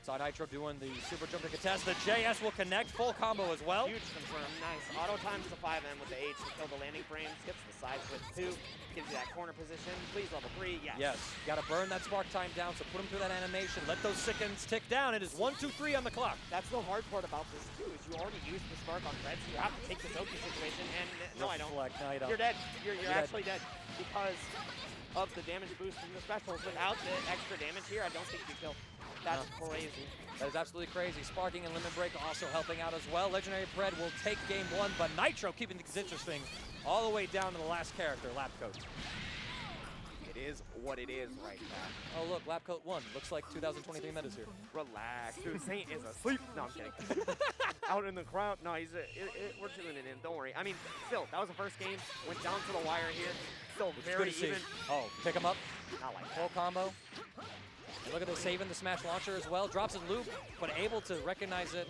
Saw Nitro doing the super jump to contest. The JS will connect, full combo as well. Huge confirm, nice. Auto times the 5M with the H to kill the landing frames. Gets the side switch 2. Gives you that corner position. Please level 3, yes. Yes, got to burn that spark time down, so put him through that animation. Let those seconds tick down. It is 1, 2, 3 on the clock. That's the hard part about this too, is you already used the spark on Pred, so you have to take this Oki situation, and no, I don't. No, you don't. You're dead. You're actually dead because of the damage boost from the specials. Without the extra damage here, I don't think you kill. That's crazy. That is absolutely crazy. Sparking and Limit Break also helping out as well. LegendarryPred will take game 1, but Nitro keeping things interesting all the way down to the last character, Labcoat. It is what it is right now. Oh, look, Lab Coat 1. Looks like 2023 meta's here. Relax. Dude, Zane is asleep. No, I'm kidding. Out in the crowd. No, we're tuning it in. Don't worry. I mean, still, that was the first game. Went down to the wire here. Still very even. Oh, pick him up. Not like Full combo. And look at this, saving the smash launcher as well. Drops his loop, but able to recognize it.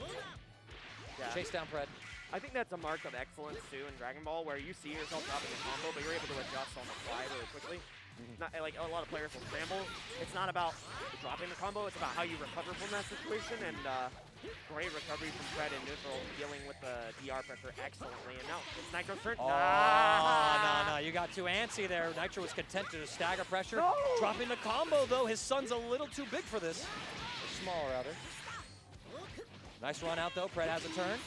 Yeah. Chase down Pred. I think that's a mark of excellence, too, in Dragon Ball, where you see yourself dropping a combo, but you're able to adjust on the fly really quickly. Not, like, a lot of players will scramble. It's not about dropping the combo, it's about how you recover from that situation, and great recovery from Pred in neutral, dealing with the DR pressure excellently. And now it's Nitro's turn. Oh, no, you got too antsy there. Nitro was content to stagger pressure. No. Dropping the combo, though. His son's a little too big for this. Or small, rather. Nice run out, though. Pred has a turn.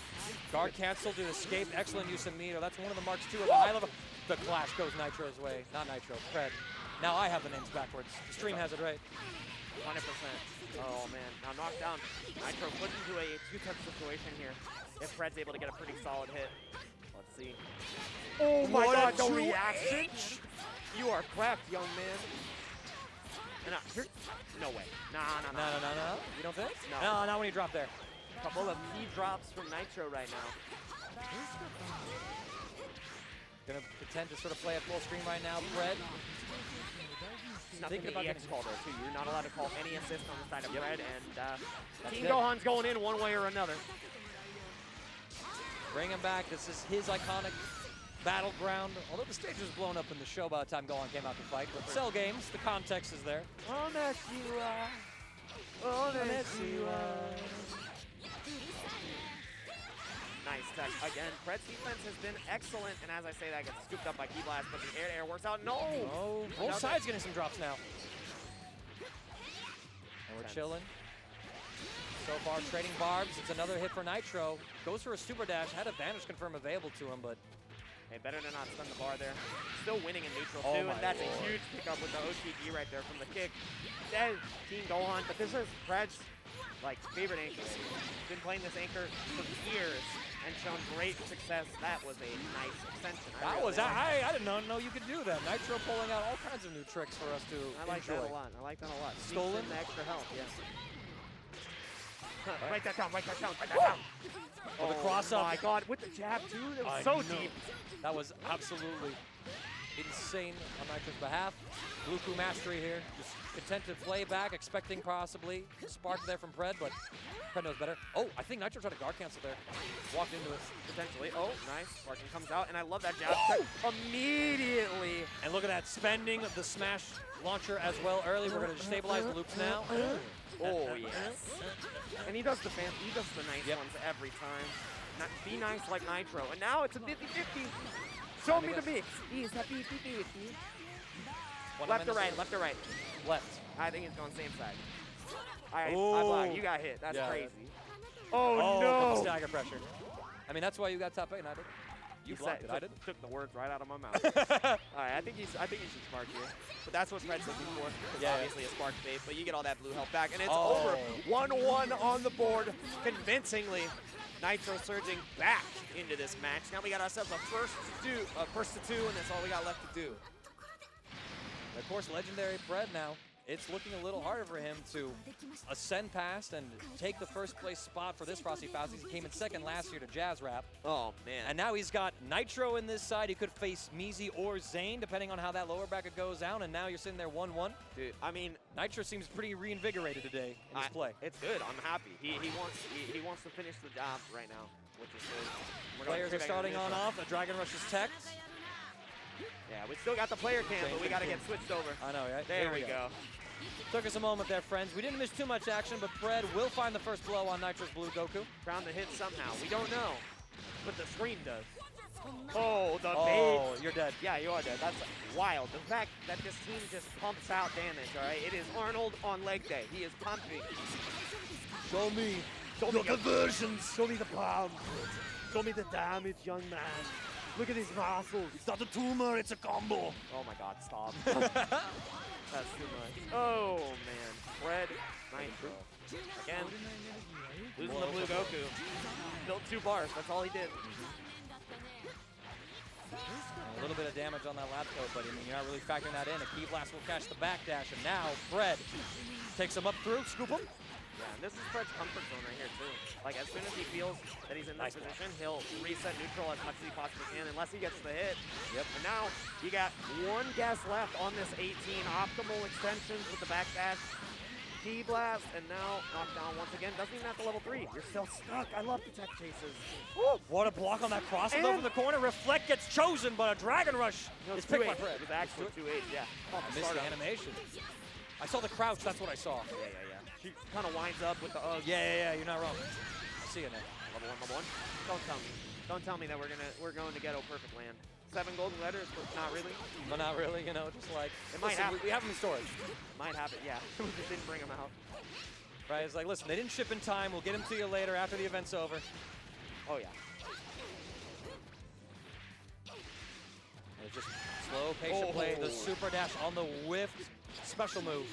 Guard cancel to escape. Excellent use of meter. That's one of the marks, too, of the high level. The clash goes Nitro's way. Not Nitro, Pred. Now I have the names backwards. The stream has it right. 100%. Oh, man. Now knocked down. Nitro put into a two-touch situation here. If Pred's able to get a pretty solid hit. Let's see. Oh, my God. The reaction. You are cracked, young man. No way. No. You don't think? No. Not when you drop there. Couple of key drops from Nitro right now. Gonna pretend to sort of play at full screen right now, Pred. Nothing Thinking the about EX call there, too. You're not allowed to call any assist on the side of Pred, and Team it. Gohan's going in one way or another. Bring him back. This is his iconic battleground. Although the stage was blown up in the show by the time Gohan came out to fight. But Cell Games, the context is there. Nice touch. Again, Pred's defense has been excellent, and as I say that, gets scooped up by Key Blast, but the air-to-air works out. No! Oh, both sides getting some drops now. And we're chilling. So far, trading barbs. It's another hit for Nitro. Goes for a super dash. Had a vanish confirm available to him, but hey, better to not stun the bar there. Still winning in neutral, Oh too, my and that's Lord. a huge pickup with the OTG right there from the kick. That is Team Gohan, but this is Pred's favorite anchor. Been playing this anchor for years and shown great success. That was a nice extension. I did not know you could do that. Nitro pulling out all kinds of new tricks for us to I like enjoy. that a lot. I like that a lot. Stolen? The extra health, yeah. Write that down, write that down, write that down. Oh, the cross up. Oh my God, with the jab too, that was I so know. deep. That was absolutely insane on Nitro's behalf. Goku mastery here. Just content to play back, expecting possibly a spark there from Pred, but Pred knows better. Oh, I think Nitro tried to guard cancel there. Walked into it. Potentially. Oh, nice. Sparking comes out, and I love that jab. Immediately. And look at that, spending of the smash launcher as well early. We're going to stabilize the loops now. Oh, yes. And he does the nice ones every time. Be nice like Nitro. And now it's a 50-50. Show me the mix. He's a 50-50. Left or right, left or right? Left. I think he's going same side. I blocked. You got hit. That's crazy. Oh, no. Stagger pressure. I mean, that's why you got top 8, and I did. You blocked it, I didn't. Took the words right out of my mouth. All right, I think you should spark here. But that's what Pred's looking for. Yeah. Obviously a spark bait, but you get all that blue health back, and it's over. 1-1 on the board, convincingly. Nitro surging back into this match. Now we got ourselves a first to two, and that's all we got left to do. Of course, LegendarryPred now. It's looking a little harder for him to ascend past and take the first place spot for this Frosty Faustings. He came in second last year to Jazz Rap. Oh, man. And now he's got Nitro in this side. He could face Measy or Zane, depending on how that lower bracket goes down. And now you're sitting there 1-1. Dude, I mean, Nitro seems pretty reinvigorated today in his play. It's good. I'm happy. He wants to finish the job right now, which is good. Players are starting on off. A Dragon Rush is tech. Yeah, we still got the player cam, but we got to get switched over. I know, right? There we go. Took us a moment there, friends. We didn't miss too much action, but Pred will find the first blow on Nitro's blue Goku. Found the hit somehow. We don't know, but the screen does. Oh, the bait. Oh, you're dead. Yeah, you are dead. That's wild. The fact that this team just pumps out damage, all right? It is Arnold on leg day. He is pumping. Show me your conversions. Show me the pump. Show me the damage, young man. Look at his muscles. It's not a tumor, it's a combo. Oh my God, stop. That's too much. Oh man, Pred, Nitro. Again, losing the blue Goku. Built 2 bars, that's all he did. A little bit of damage on that lab coat, but I mean, you're not really factoring that in. A key blast will catch the backdash, and now Pred takes him up through, scoop him. Yeah, and this is Pred's comfort zone right here, too. Like, as soon as he feels that he's in this position, he'll reset neutral as much as he possibly can, unless he gets the hit. Yep. And now, you got one guess left on this 18. Optimal extensions with the backdash. Key blast, and now knockdown once again. Doesn't even have to level 3. You're still stuck. I love the tech chases. Woo, what a block on that crossover from the corner. Reflect gets chosen, but a Dragon Rush is picked by Pred. It was actually 2-8, yeah. I missed the animation. I saw the crouch, that's what I saw. Yeah. She kind of winds up with the Yeah, you're not wrong. I see it now. Level 1. Don't tell me. Don't tell me that we're going to Ghetto Perfect Land. 7 golden letters, but not really. But not really, you know, just like, it might happen. We have them in storage. Might happen, yeah. We just didn't bring them out. Right, it's like, listen, they didn't ship in time. We'll get them to you later after the event's over. Oh, yeah. And it's just slow, patient play. The super dash on the whiff. Special move.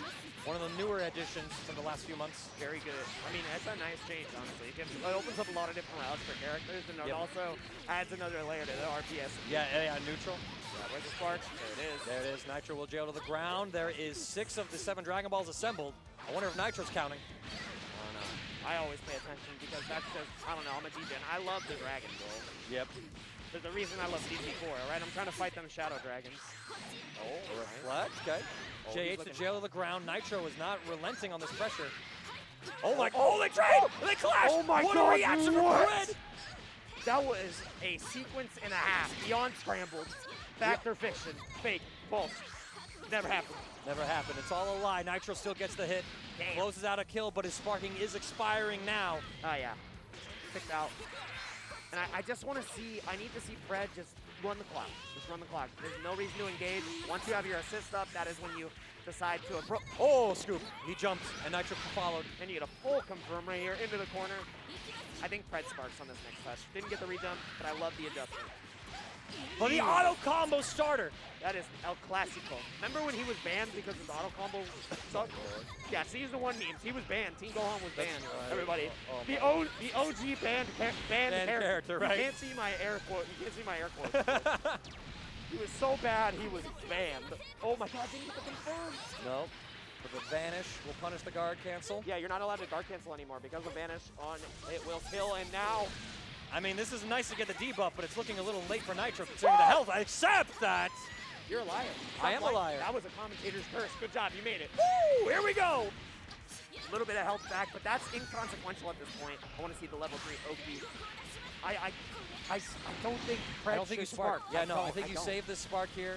One of the newer additions from the last few months. Very good. I mean, it's a nice change, honestly. It opens up a lot of different routes for characters, and it also adds another layer to the RPS. Yeah, neutral. Yeah, where's the spark? There it is. There it is. Nitro will jail to the ground. There is 6 of the 7 Dragon Balls assembled. I wonder if Nitro's counting. I don't know. I always pay attention because that's just, I don't know, I'm a DJ, and I love the Dragon Ball. Yep. There's a reason I love DZ4, all right? I'm trying to fight them Shadow Dragons. Oh, reflect, okay. JH to jail to the ground. Nitro is not relenting on this pressure. Oh my, they trade! They clash! Oh my what God, a reaction from Pred! That was a sequence and a half, beyond scrambled. Fact or fiction, fake, false. Never happened. Never happened, it's all a lie. Nitro still gets the hit. Damn. Closes out a kill, but his sparking is expiring now. Oh yeah, kicked out. And I just want to see, I need to see Pred just run the clock. Just run the clock. There's no reason to engage. Once you have your assist up, that is when you decide to approach. Oh, scoop. He jumped, and Nitro followed. And you get a full confirm right here into the corner. I think Pred sparks on this next touch. Didn't get the rejump, but I love the adjustment. But the auto combo starter. That is El Clasico. Remember when he was banned because his auto combo sucked? Yeah, Season 1 memes. He was banned. Team Gohan was banned. Right. Everybody. Oh, the OG banned character. Right? You can't see my air quote. You can't see my air quote. He was so bad, he was banned. Oh my God, didn't get the confirm. No. But the Vanish will punish the guard cancel. Yeah, you're not allowed to guard cancel anymore because of Vanish on it will kill, and now. I mean, this is nice to get the debuff, but it's looking a little late for Nitro considering the health. I accept that. You're a liar. I am a liar. That was a commentator's curse. Good job, you made it. Woo! Here we go. A little bit of health back, but that's inconsequential at this point. I want to see the level 3 OP. I don't think Pred I don't think you should spark. Yeah, no, I think I you don't. save this spark here.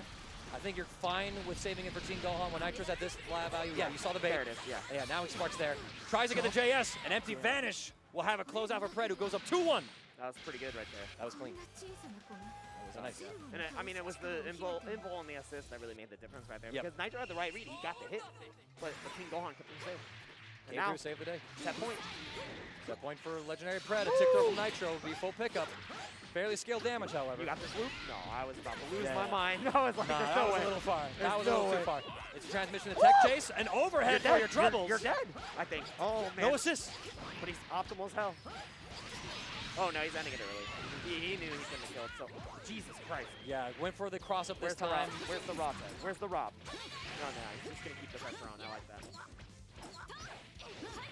I think you're fine with saving it for Team Gohan when Nitro's at this value. Yeah, you saw the bait. There it is, yeah. Yeah, now he sparks there. Tries to get the JS. An empty Vanish will have a closeout for Pred, who goes up 2-1. That was pretty good right there. That was clean. That was a nice shot. And I mean, it was the invul and the assist that really made the difference right there. Yep. Because Nitro had the right read. He got the hit, but Team Gohan kept him safe. And Came now, through, save the day. set point. Set point for LegendarryPred. A tick throw from Nitro would be full pickup. Fairly scaled damage, however. You got this loop? No, I was about to lose Yeah, my yeah. mind. I was like, Nah, there's that no was way. a little far. There's That was no a little way. too far. It's a transmission to tech chase. An overhead for your troubles. You're dead, I think. Oh, man. No assist. But he's optimal as hell. Oh, no, he's ending it early. He knew he couldn't have killed, so Jesus Christ. Yeah, went for the cross up Where's this the time. Rob? Where's the Rob? Where's the Rob? No, he's just going to keep the pressure on. I like that.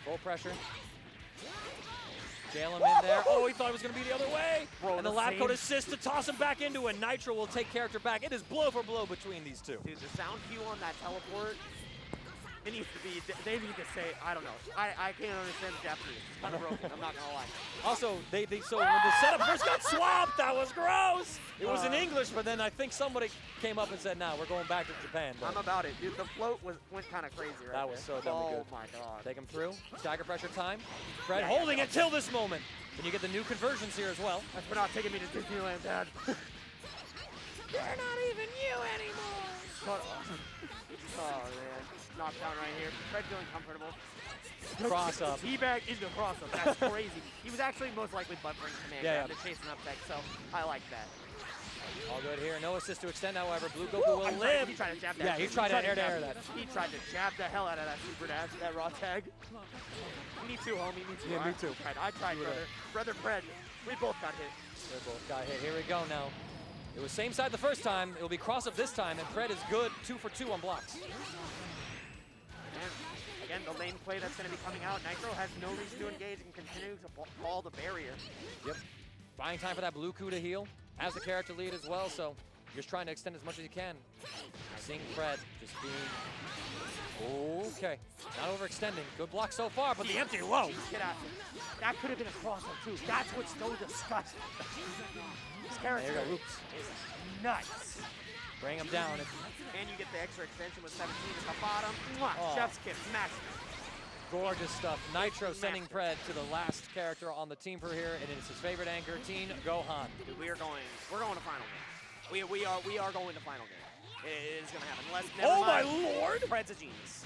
Full pressure. Jail him in there. Oh, he thought it was going to be the other way. Bro, and the lab coat assist to toss him back into it. Nitro will take character back. It is blow for blow between these two. Dude, the sound cue on that teleport, it needs to be, they need to say, I don't know. I can't understand the Japanese. It's kind of broken, I'm not going to lie. Also, so when the setup first got swapped, that was gross. It was in English, but then I think somebody came up and said, nah, we're going back to Japan. I'm about it. Dude, the float went kind of crazy right That was there. so dumb and good. Oh my God. Take him through. Stagger pressure time. Pred holding it till this moment. And you get the new conversions here as well. That's for not taking me to Disneyland, Dad. You're not even you anymore. Shut up. Oh, man. Knockdown right here. Pred feeling comfortable. Cross up. Teabag into cross up. That's crazy. He was actually most likely buffering command grab to chase an up tech, so I like that. All good here. No assist to extend, however. Blue Goku will live. He tried to jab that. Yeah, he tried to air that. He tried to jab the hell out of that super dash, that raw tag. Me too, homie. Me too. Yeah, me too. I tried, brother. Brother Pred. We both got hit. They both got hit. Here we go now. It was same side the first time. It will be cross-up this time, and Pred is good 2 for 2 on blocks. And again, the lane play that's going to be coming out. Nitro has no reason to engage and continue to ball the barrier. Yep. Buying time for that blue coup to heal. Has the character lead as well, so you're just trying to extend as much as you can. Seeing Pred just being... Okay. Not overextending. Good block so far, but the empty low. Get out. That could have been a cross-up, too. That's what's so disgusting. This character There you go, Oops. is nuts. Bring him down. And you get the extra extension with 17 at the bottom. Mwah, Oh. Chef's kiss, master. Gorgeous stuff. Nitro sending Pred to the last character on the team for here, and it's his favorite anchor, Teen Gohan. Dude, we're going to final game. We are going to final game. It is going to happen. Never Oh my mind. lord! Pred's a genius.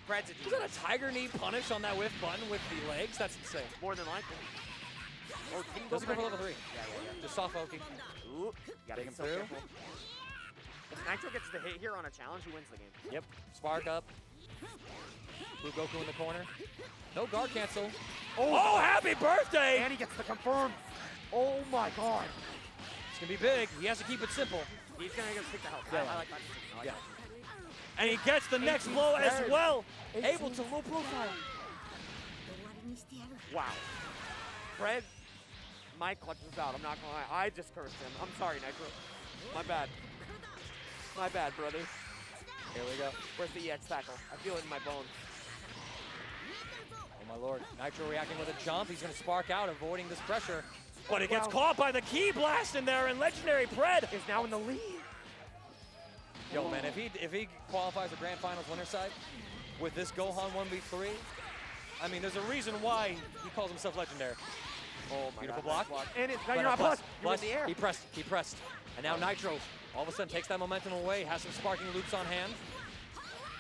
Pred's a Is genius. that a tiger knee punish on that whiff button with the legs? That's insane. More than likely. Oh, can you Does he go for Pred? level 3? Yeah. Just soft poking. Ooh, gotta Take be him so through. careful. If Nitro gets the hit here on a challenge, he wins the game. Yep. Spark up. Blue Goku in the corner. No guard cancel. Oh, happy birthday! And he gets the confirm. Oh my god. It's gonna be big. He has to keep it simple. He's gonna go stick the health. Yeah. I like that. I like Yeah. that. And he gets the next blow as 18th. well. 18th. Able to low profile. Wow. Pred, my clutch is out. I'm not gonna lie. I just cursed him. I'm sorry, Nitro. My bad. My bad, brother. Here we go. Where's the EX tackle? I feel it in my bones. Oh my lord. Nitro reacting with a jump. He's gonna spark out, avoiding this pressure. But it gets Wow. caught by the key blast in there, and LegendarryPred Is now in the lead. Yo, man, if he qualifies for Grand Finals winner side with this Gohan 1v3, I mean, there's a reason why he calls himself legendary. Oh my Beautiful god. block. And it's now But you're not plus. You're plus, in the air. he pressed. And now Nitro all of a sudden takes that momentum away, has some sparking loops on hand.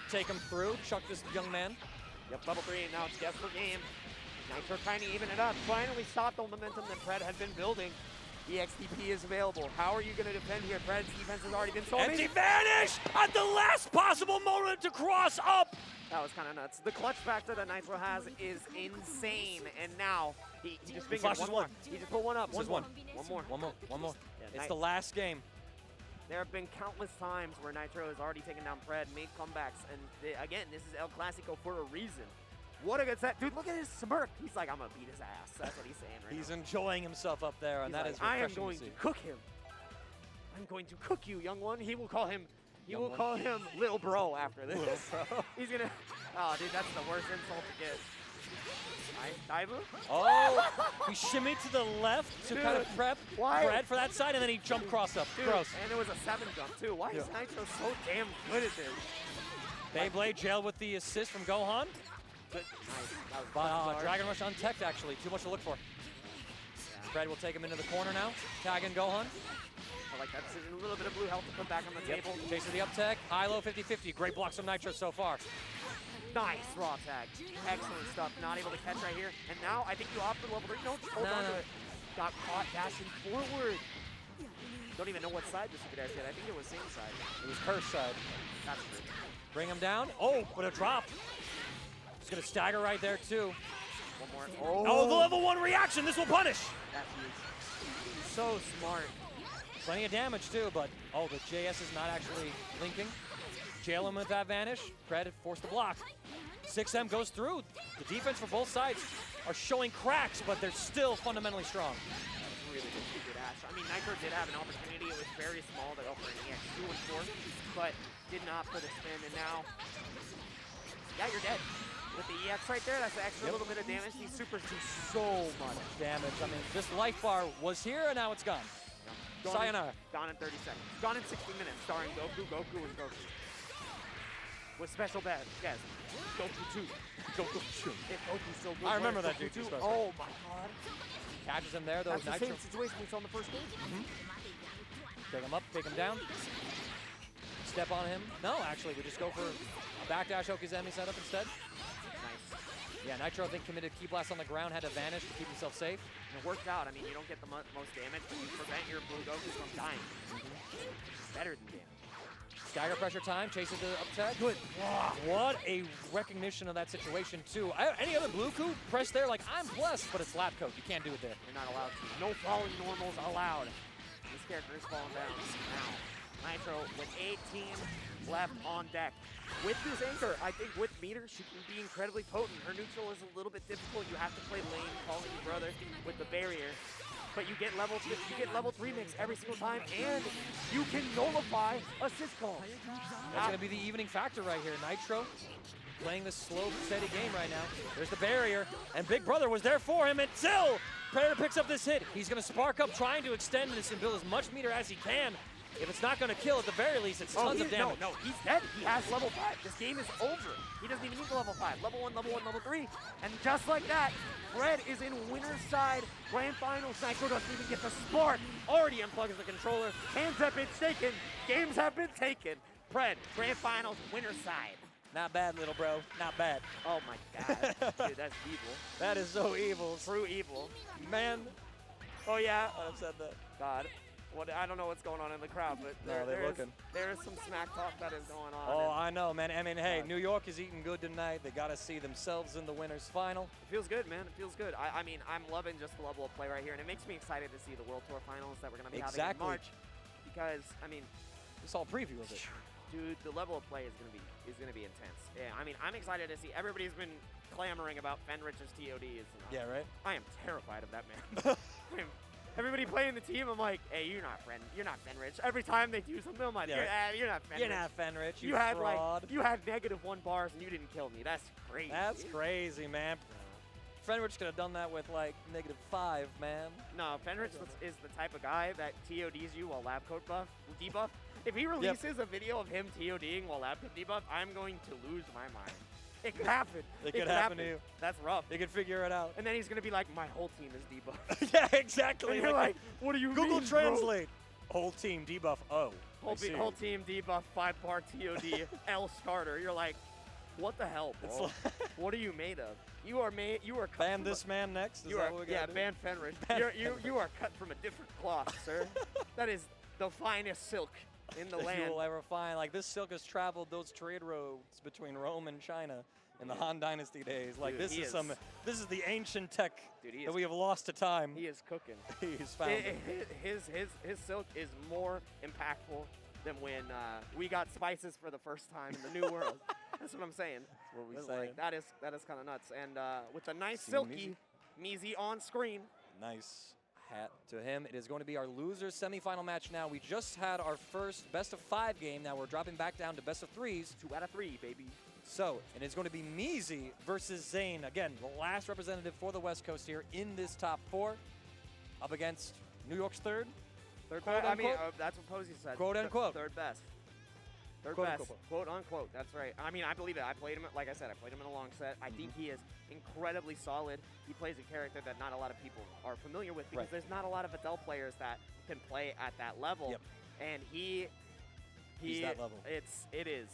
Take him through, chuck this young man. Yep, level 3, now it's guess per game. Nitro trying to even it up. Finally stopped the momentum that Pred had been building. EXTP is available. How are you going to defend here? Pred's defense has already been so Empty amazing. vanish at the last possible moment to cross up. That was kind of nuts. The clutch factor that Nitro has is insane. And now he just fingered flashes one more. one. He just put one up. This is One one. more. One more. Yeah, It's the last game. There have been countless times where Nitro has already taken down Pred, made comebacks, and again, this is El Clasico for a reason. What a good set. Dude, look at his smirk. He's like, I'm going to beat his ass. That's what he's saying right He's now. enjoying himself up there, and He's that like, is I am refreshing going to to see. cook him. I'm going to cook you, young one. He will call him Young one. call him Little Bro after this. Little bro. He's going to, oh, dude, that's the worst insult to get. Daivu? Oh, he shimmied to the left to kind of Dude, prep why? Pred for that side, and then he jump cross up. Dude, Gross. and it was a 7 jump, too. Why is Yeah. Nitro so damn good at this? Beyblade jail with the assist from Gohan. Good. Nice. That was But hard. Dragon Rush untech'd, actually. Too much to look for. Pred will take him into the corner now. Tagging Gohan. I like that decision. A little bit of blue health to put back on the table. Chases the up tech. High-low 50-50. Great blocks from Nitro so far. Nice raw tag. Excellent stuff. Not able to catch right here. And now I think you opted level 3. No, just hold on to it. Got caught dashing forward. Don't even know what side the super dash hit. I think it was same side. It was Curse side. That's true. Bring him down. Oh, but a drop. Just gonna stagger right there too. One more. Oh, the level 1 reaction. This will punish. That's huge. So smart. Plenty of damage too, but oh, the JS is not actually linking. Jail him with that vanish. Pred forced the block. 6M goes through. The defense for both sides are showing cracks, but they're still fundamentally strong. That's really good super dash. I mean, Nitro did have an opportunity. It was very small to go for an EX 2 and 4, but did not put a spin. And now, yeah, you're dead. With the EX right there, that's an extra little bit of damage. These supers do so much Damage. I mean, this life bar was here and now it's gone. Gone Sayonara. Gone in 30 seconds. Gone in 60 minutes, starring Goku, Goku, and Goku. With special bad, yes. Goku 2. Goku 2. If Goku's so good, I remember what that is dude, Goku too 2? special. Oh my god. Catches him there though. That's the Nitro. same situation we saw in the first game. Take him up, take him down. Step on him. No, actually, we just go for a backdash Okizemi setup instead. Nice. Yeah, Nitro, I think, committed Key Blast on the ground, had to vanish to keep himself safe. And it worked out. I mean, you don't get the most damage, but you prevent your blue Goku from dying. Better than damage. Stagger pressure time, chases the up tag. Good. What a recognition of that situation, too. Any other blue coup, press there like, I'm blessed, but it's lap code. You can't do it there. You're not allowed to. No falling normals allowed. This character is falling down now. Nitro with 18 left on deck. With this anchor, I think with meter, she can be incredibly potent. Her neutral is a little bit difficult. You have to play lane, calling your brother with the barrier. But you get level 3 mix every single time, and you can nullify assist calls. That's going to be the evening factor right here. Nitro playing this slow, steady game right now. There's the barrier, and Big Brother was there for him until Predator picks up this hit. He's going to spark up, trying to extend this and build as much meter as he can. If it's not going to kill, at the very least, it's tons of damage. No, he's dead. He has level 5. This game is over. He doesn't even need the level 5. Level 1, level 1, level 3. And just like that, Pred is in winner's side grand finals. Nitro doesn't even get the spark. Already unplugs the controller. Hands have been shaken. Games have been taken. Pred, grand finals, winner's side. Not bad, little bro. Not bad. Oh my god. Dude, that's evil. That is so evil. True evil. Man. Oh yeah. I've said that. God. Well, I don't know what's going on in the crowd, but there is some smack talk that is going on. Oh, I know, man. I mean, hey, New York is eating good tonight. They got to see themselves in the winners final. It feels good, man. It feels good. I mean, I'm loving just the level of play right here, and it makes me excited to see the World Tour finals that we're going to be having in March. Because, I mean, it's all preview of it. Dude, the level of play is going to be intense. Yeah, I mean, I'm excited to see. Everybody's been clamoring about Fenrich's TODs. Yeah, right? I am terrified of that man. Everybody playing the team, I'm like, hey, you're not Fenrich. Every time they do something, I'm like, you're not Fenrich. You're not Fenrich, you had fraud. You had -1 bars and you didn't kill me. That's crazy. That's crazy, man. Fenrich could have done that with like -5, man. No, Fenrich is the type of guy that TODs you while lab coat debuff. If he releases a video of him TODing while lab coat debuff, I'm going to lose my mind. It could happen. It could happen to you. That's rough. You could figure it out. And then he's going to be like, my whole team is debuffed. Yeah, exactly. And you're like, what do you mean, Google Translate. Whole team debuff O. Whole team debuff 5-bar TOD L starter. You're like, what the hell, bro? What are you made of? You are cut ban from this man next? Is that what we gotta do? ban Fenrich. You are cut from a different cloth, sir. That is the finest silk in the land. You will ever find. Like, this silk has traveled those trade roads between Rome and China in the Han Dynasty days. Like, Dude, this is the ancient tech Dude, that we have lost to time. He is cooking. He's found it. His silk is more impactful than when we got spices for the first time in the New World. That's what I'm saying. That's what we say. Like, that is kind of nuts. And with a nice silky measy on screen. Nice hat to him. It is going to be our losers semifinal match now. We just had our first best-of-5 game. Now we're dropping back down to best-of-3s. 2 out of 3, baby. So, and it's going to be measy versus Zane. Again, the last representative for the West Coast here in this top 4. Up against New York's third. Third quote, best. I mean, unquote. that's what Posey said. Quote, unquote. Third best. Third quote, best. unquote. Quote, unquote. That's right. I mean, I believe it. I played him, like I said, I played him in a long set. I think he is incredibly solid. He plays a character that not a lot of people are familiar with because there's not a lot of Videl players that can play at that level. Yep. And he's that level. It is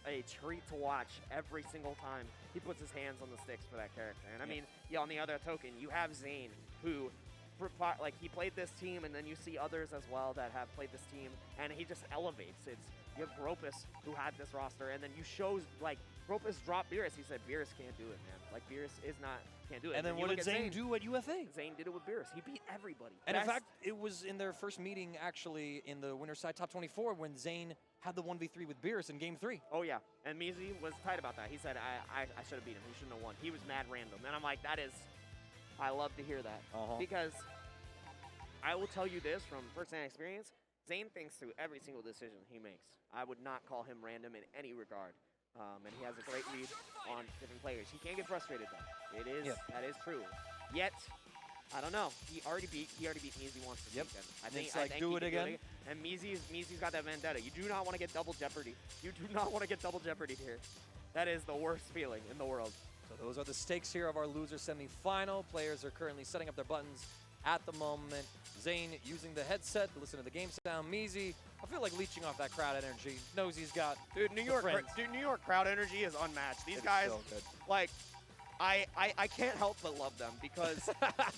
a treat to watch every single time he puts his hands on the sticks for that character. And I mean, on the other token, you have Zane, who, like, he played this team, and then you see others as well that have played this team, and he just elevates. You have Gropus, who had this roster, and then you show, like, Gropus dropped Beerus. He said, Beerus can't do it, man. Like, Beerus can't do it. And then what did Zane do at UFA? Zane did it with Beerus. He beat everybody. And in fact, it was in their first meeting, actually, in the winner's side top 24 when Zane had the 1v3 with Beerus in game 3. Oh, yeah. And measy was tight about that. He said, I should have beat him. He shouldn't have won. He was mad random. And I'm like, I love to hear that. Because I will tell you this from first-hand experience, Zane thinks through every single decision he makes. I would not call him random in any regard. And he has a great read on different players. He can get frustrated, though. That is true. Yet, I don't know. He already beat measy once this weekend. I think do it again. And measy's got that vendetta. You do not want to get double jeopardy. You do not want to get double jeopardy here. That is the worst feeling in the world. So those are the stakes here of our loser semifinal. Players are currently setting up their buttons at the moment. Zane using the headset to listen to the game sound. measy, I feel like leeching off that crowd energy. Knows he's got New York crowd energy is unmatched. These guys, so good. Like, I can't help but love them because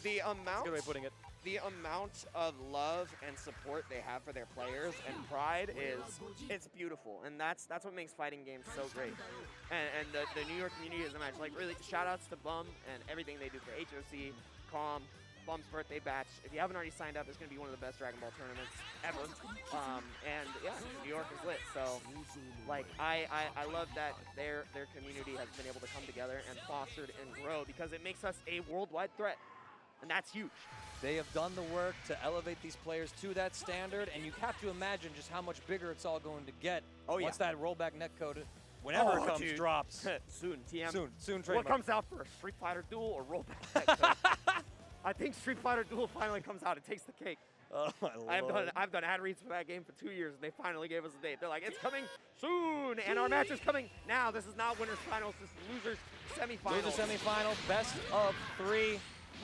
the amount. That's a good way of putting it. The amount of love and support they have for their players and pride it's beautiful, and that's what makes fighting games so great. And the New York community is unmatched. Like, really, shout outs to Bum and everything they do for HOC, Calm, Bum's birthday batch. If you haven't already signed up, it's going to be one of the best Dragon Ball tournaments ever. And yeah, New York is lit. So, like, I love that their community has been able to come together and fostered and grow because it makes us a worldwide threat. And that's huge. They have done the work to elevate these players to that standard, and you have to imagine just how much bigger it's all going to get once that rollback netcode, whenever it comes, drops. Soon, TM. Soon, What trademark. comes out first, Street Fighter Duel or rollback netcode? I think Street Fighter Duel finally comes out. It takes the cake. Oh my lord. I've done ad reads for that game for 2 years, and they finally gave us a date. They're like, it's coming soon, and our match is coming now. This is not winners finals. This is losers semifinals. Loser semifinal, best of 3.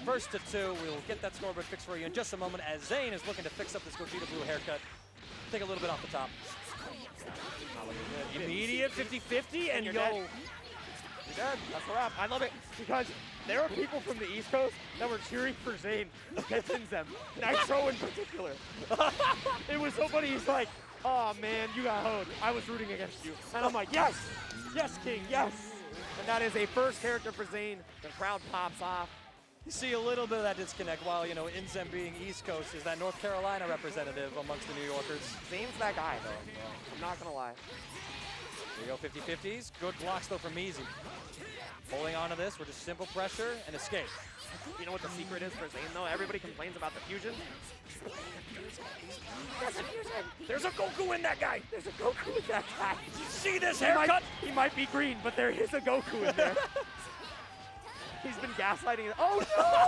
First to 2, we will get that scoreboard fixed for you in just a moment as Zane is looking to fix up this Gogeta blue haircut. Take a little bit off the top. Immediate 50-50, and You're yo. dead. You're dead. That's a wrap. I love it because there are people from the East Coast that were cheering for Zane against INZEM, Nitro in particular. It was so funny. He's like, oh man, you got hoed. I was rooting against you. And I'm like, yes, yes, King, yes. And that is a first character for Zane. The crowd pops off. You see a little bit of that disconnect while, you know, INZEM being East Coast is that North Carolina representative amongst the New Yorkers. Zane's that guy, though. I'm not going to lie. Here we go, 50-50s. Good blocks, though, from Measy. Holding on to this with just simple pressure and escape. You know what the secret is for Zane, though? Everybody complains about the fusion. That's a fusion. There's a Goku in that guy. There's a Goku in that guy. Did you see this haircut? He might be green, but there is a Goku in there. He's been gaslighting it. Oh,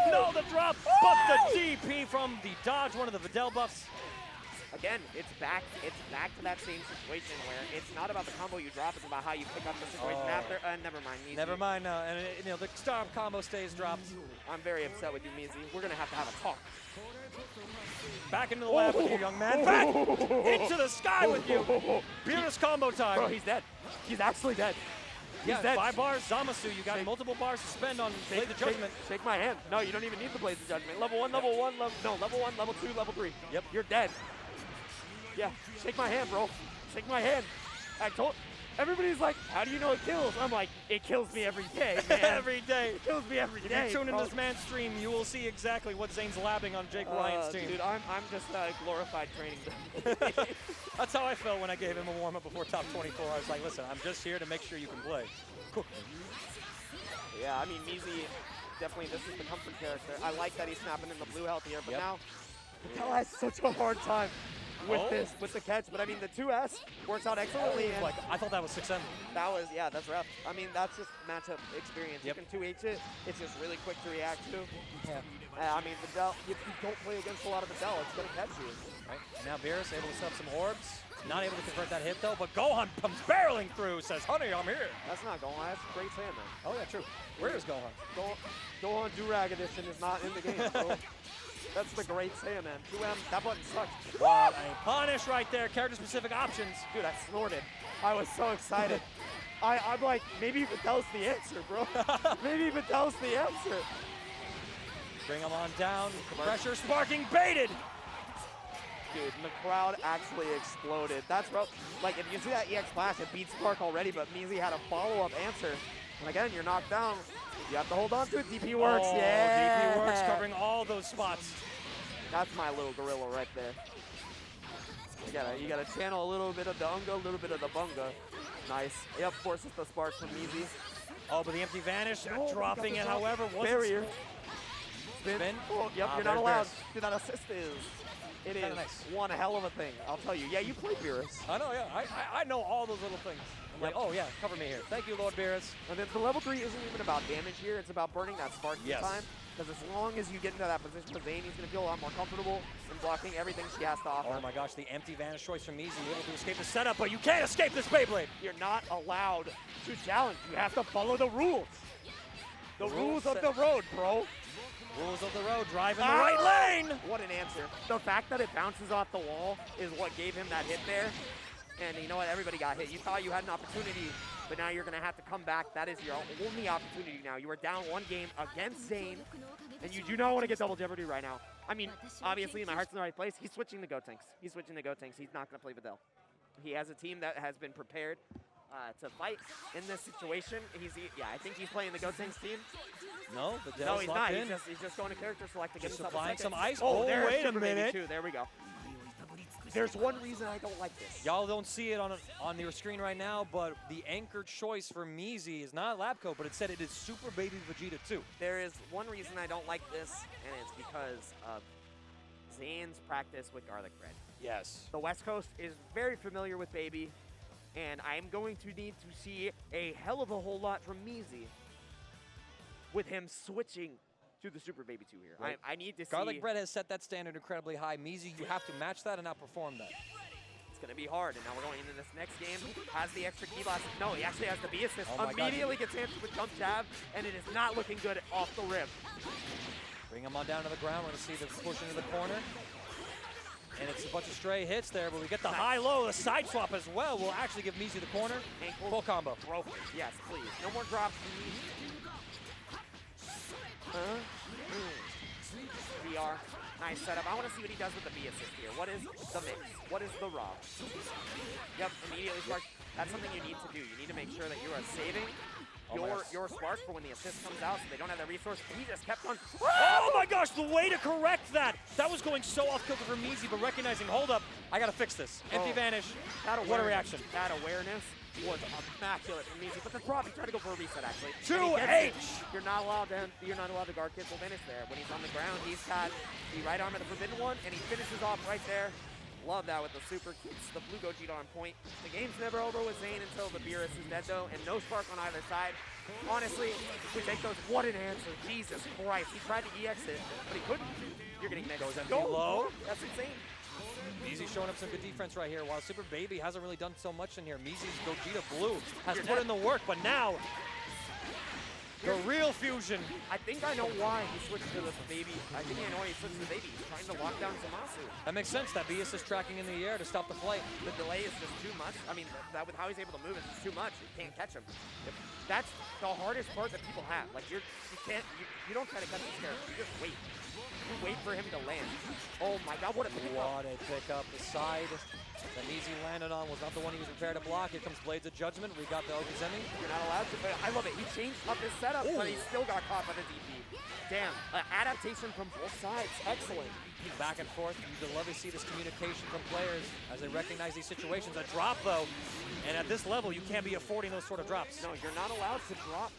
no! No, the drop, but the DP from the dodge, one of the Videl buffs. Again, it's back to that same situation where it's not about the combo you drop, it's about how you pick up the situation after. Never mind, Measy. Never mind, no. And, you know, the star combo stays dropped. I'm very upset with you, Measy. We're going to have a talk. Back into the lab with you, young man. Back into the sky with you. Beerus combo time. Bro, he's dead. He's actually dead. Yeah, He's dead. 5 bars, Zamasu. You got multiple bars to spend on Blaze of Judgment. Shake my hand. No, you don't even need the Blaze of Judgment. Level 1, level 1, level 1, level 2, level 3. Yep. You're dead. Yeah, shake my hand, bro. Shake my hand. I told. Everybody's like, how do you know it kills? I'm like, it kills me every day, man. Every day. It kills me every day. If you tune into this man's stream, you will see exactly what Zane's labbing on JakeRyan's team. Dude, I'm just a glorified training. That's how I felt when I gave him a warm-up before top 24. I was like, listen, I'm just here to make sure you can play. Cool. Yeah, I mean, Measy, definitely this is the comfort character. I like that he's snapping in the blue health here, but now Videl has such a hard time with the catch. But I mean, the 2S works out excellently. And Like, I thought that was 6M. that was, yeah, that's rough. I mean, that's just matchup experience. You can 2H it. It's just really quick to react to. Yeah. I mean, Videl, if you don't play against a lot of Videl, it's going to catch you. Right. And now Beerus able to set up some orbs. Not able to convert that hit, though, but Gohan comes barreling through, says, honey, I'm here. That's not Gohan. That's Great Saiyaman. Oh, yeah, true. Where is Gohan? Gohan Durag Edition is not in the game, bro. That's the Great Saiyaman. 2M, that button sucks. What a punish right there. Character-specific options. Dude, I snorted. I was so excited. I'm like, maybe Videl's the answer, bro. Maybe Videl's the answer. Bring him on down. Pressure sparking baited. Dude, the crowd actually exploded. That's rough. Like, if you see that EX flash, it beat Spark already, but Measy had a follow-up answer. And again, you're knocked down. You have to hold on to it. DP works, Oh, yeah. DP works, covering all those spots. That's my little gorilla right there. You gotta channel a little bit of the Unga, a little bit of the Bunga. Nice. Yep, forces the Spark from Measy. Oh, but the empty vanish, Oh, dropping it, drop. however, wasn't Barrier. Spin. Oh, yep, you're not there's allowed. Beerus. Dude, that assist is. It is Kinda nice. one hell of a thing, I'll tell you. Yeah, you play Beerus. I know, yeah. I know all those little things. I'm like, oh, yeah, cover me here. Thank you, Lord Beerus. And then the level 3 isn't even about damage here. It's about burning that Spark this time. Because as long as you get into that position with Zane, he's going to feel a lot more comfortable in blocking everything she has to offer. Oh, my gosh, the empty vanish choice from Measy, able to escape the setup, but you can't escape this Beyblade. You're not allowed to challenge. You have to follow the rules. The rules of the road, bro. Rules of the road, drive in the right lane. What an answer. The fact that it bounces off the wall is what gave him that hit there. And you know what? Everybody got hit. You thought you had an opportunity, but now you're going to have to come back. That is your only opportunity now. You are down 1 game against Zane, and you do not want to get double jeopardy right now. I mean, obviously, my heart's in the right place. He's switching to Gotenks. He's switching to Gotenks. He's not going to play Videl. He has a team that has been prepared. to fight in this situation. Yeah, I think he's playing the Gotenks team. No, Videl's No, he's not. in. He's just going to character select to get Just himself applying a second. some ice. Oh, Oh, there's wait a Super Baby minute. 2. There we go. There's one reason I don't like this. Y'all don't see it on your screen right now, but the anchor choice for measy is not lab coat, but it said it is Super Baby Vegeta 2. There is one reason I don't like this, and it's because of Zane's practice with garlic bread. Yes. The West Coast is very familiar with Baby, and I'm going to need to see a hell of a whole lot from measy with him switching to the Super Baby 2 here. Right. I need to see. Garlic bread has set that standard incredibly high. measy, you have to match that and outperform that. It's going to be hard, and now we're going into this next game. Has the extra key blast. No, he actually has the B assist. Oh my God. Immediately gets answered with jump jab, and it is not looking good off the rip. Bring him on down to the ground. We're going to see the push into the corner. And it's a bunch of stray hits there, but we get the high-low, the side swap as well. We'll actually give measy the corner. Ankle Full combo. broken. Yes, please. No more drops from measy. VR. Nice setup. I want to see what he does with the B assist here. What is the mix? What is the raw? Yep, immediately spark. That's something you need to do. You need to make sure that you are saving your spark for when the assist comes out, so they don't have the resource. He just kept on. Oh my gosh, the way to correct that. That was going so off kilter for measy, but recognizing, hold up, I got to fix this. Empty vanish. What a reaction. That awareness was immaculate from measy, but the prop, he tried to go for a reset actually. 2H! You're not allowed to guard cancel finish there. When he's on the ground, he's got the right arm of the forbidden one, and he finishes off right there. Love that with the super. Keeps the blue Gogeta on point. The game's never over with Zane until the Beerus is dead though, and no spark on either side. Honestly, if we take those, what an answer. Jesus Christ. He tried to EX it, but he couldn't. You're getting mixed. Goes empty low. That's insane. measy's showing up some good defense right here, while Super Baby hasn't really done so much in here. measy's Gogeta Blue has put in the work, but now the real fusion. I think I know why he switched to the Baby. I think I know why he switched to the Baby. He's trying to lock down Zamasu. That makes sense. That Beerus is tracking in the air to stop the flight. The delay is just too much. I mean, that with how he's able to move is just too much. You can't catch him. That's the hardest part that people have. Like you don't try to catch this character. You just wait. You wait for him to land. Oh my God, what a pickup. What a pickup. The side that measy landed on was not the one he was prepared to block. Here comes Blades of Judgment. We got the INZEM. You're not allowed to, but I love it. He changed up his setup, but he still got caught by the DP. Damn, adaptation from both sides. Excellent. Back and forth. You love to see this communication from players as they recognize these situations. A drop, though, and at this level, you can't be affording those sort of drops. No, you're not allowed to drop.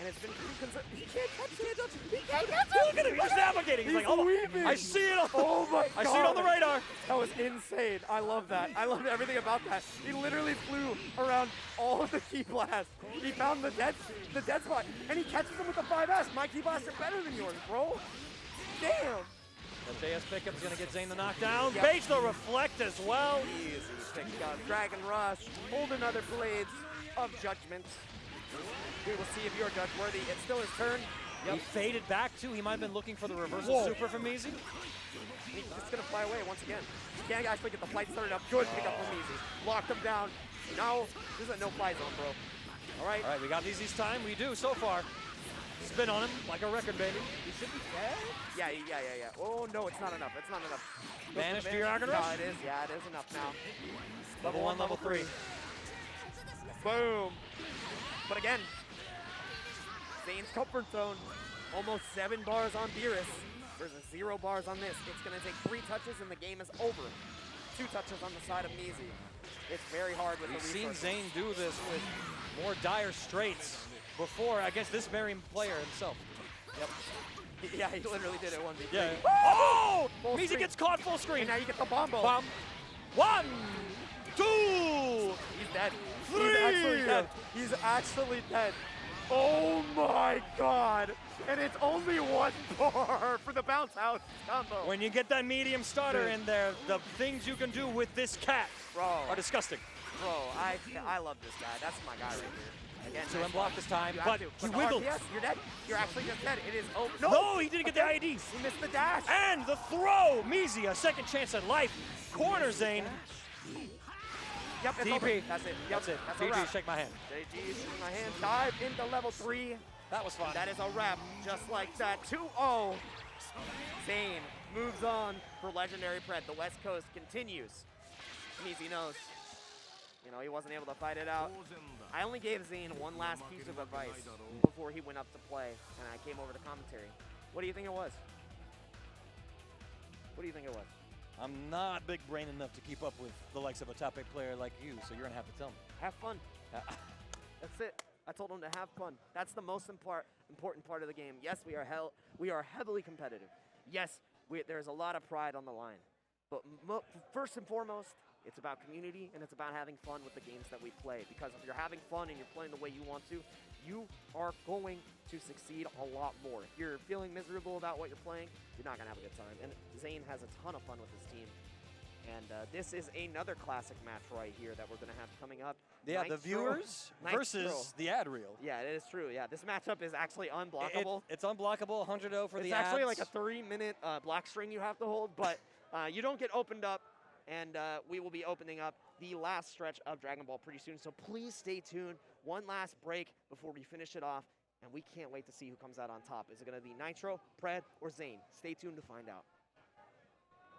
And it's been pretty concerned. He can't catch it. He can't catch it. Look at him. He's navigating. He's like, oh, I see it. Oh my God. I see it on the radar. That was insane. I love that. I loved everything about that. He literally flew around all of the key blasts. He found the dead spot, and he catches him with the 5S. My key blasts are better than yours, bro. Damn. The JS pickup is going to get Zane the knockdown. Yep. Base the reflect as well. Easy pick up. Dragon Rush. Hold another Blades of Judgment. We will see if you're judge worthy. It's still his turn. Yep. He faded back too. He might have been looking for the reversal super from measy. He's just gonna fly away once again. He can't actually get the flight started up. Good pickup from measy. Locked him down. Now this is a no-fly zone, bro. All right. All right, we got these each time. We do so far. Spin on him like a record, baby. He should be dead. Yeah. Oh no, it's not enough. It's not enough. Vanish to your Dragon No, Rush? it is. Yeah, it is enough now. Level 1, level 3. Boom. But again, Zane's comfort zone, almost 7 bars on Beerus versus 0 bars on this. It's going to take 3 touches and the game is over. 2 touches on the side of measy. It's very hard with We've the seen resources. Zane do this with more dire straits before against this very player himself. Yep. Yeah, he literally did it 1v3. Yeah. Oh! Oh! measy gets caught full screen. And now you get the bombo. Bomb. 1, 2. He's dead. 3. He's actually dead. He's actually dead. Oh my God. And it's only 1 bar for the bounce out combo. When you get that medium starter in there, the things you can do with this cat are disgusting. Bro, I love this guy. That's my guy right here. Again, So unblock this time, but he the wiggled. RPS, you're dead. You're actually just dead. It is over. No, he didn't get the IED. He missed the dash. And the throw. measy, a second chance at life. Corner Zane. Yep, it's DP. over. That's it. Yep, That's it. That's a GG, wrap. shake my hand. JG, shake my hand. Dive into level 3. That was fun. That is a wrap, just like that. 2-0. Zane moves on for LegendarryPred. The West Coast continues. measy knows You know, he wasn't able to fight it out. I only gave Zane one last piece of advice before he went up to play, and I came over to commentary. What do you think it was? What do you think it was? I'm not big brain enough to keep up with the likes of a top 8 player like you, so you're gonna have to tell me. Have fun. That's it. I told him to have fun. That's the most important part of the game. Yes, we are heavily competitive. Yes, there's a lot of pride on the line. But first and foremost, it's about community and it's about having fun with the games that we play. Because if you're having fun and you're playing the way you want to, you are going to succeed a lot more. If you're feeling miserable about what you're playing, you're not gonna have a good time. And Zane has a ton of fun with his team. And this is another classic match right here that we're going to have coming up. Yeah, the viewers versus the ad reel. Yeah, it is true. Yeah, this matchup is actually unblockable. It's unblockable, 100-0 for the It's ads. actually like a 3-minute block string you have to hold, but you don't get opened up. And we will be opening up the last stretch of Dragon Ball pretty soon. So please stay tuned. One last break before we finish it off. And we can't wait to see who comes out on top. Is it going to be Nitro, Pred, or Zane? Stay tuned to find out.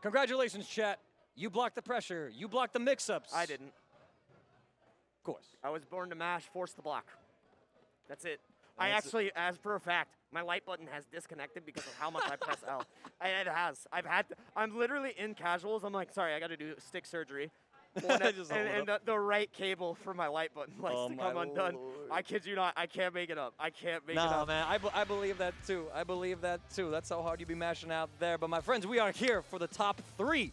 Congratulations, chat. You blocked the pressure. You blocked the mix-ups. I didn't. Of course. I was born to mash, forced to block. That's it. I actually, as for a fact, my light button has disconnected because of how much I press L. It has. I'm literally in casuals. I'm like, sorry, I got to do stick surgery. and the right cable for my light button likes to come undone. Lord. I kid you not. I can't make it up. I can't make it up. No, man. I believe that, too. I believe that, too. That's how hard you be mashing out there. But, my friends, we are here for the top 3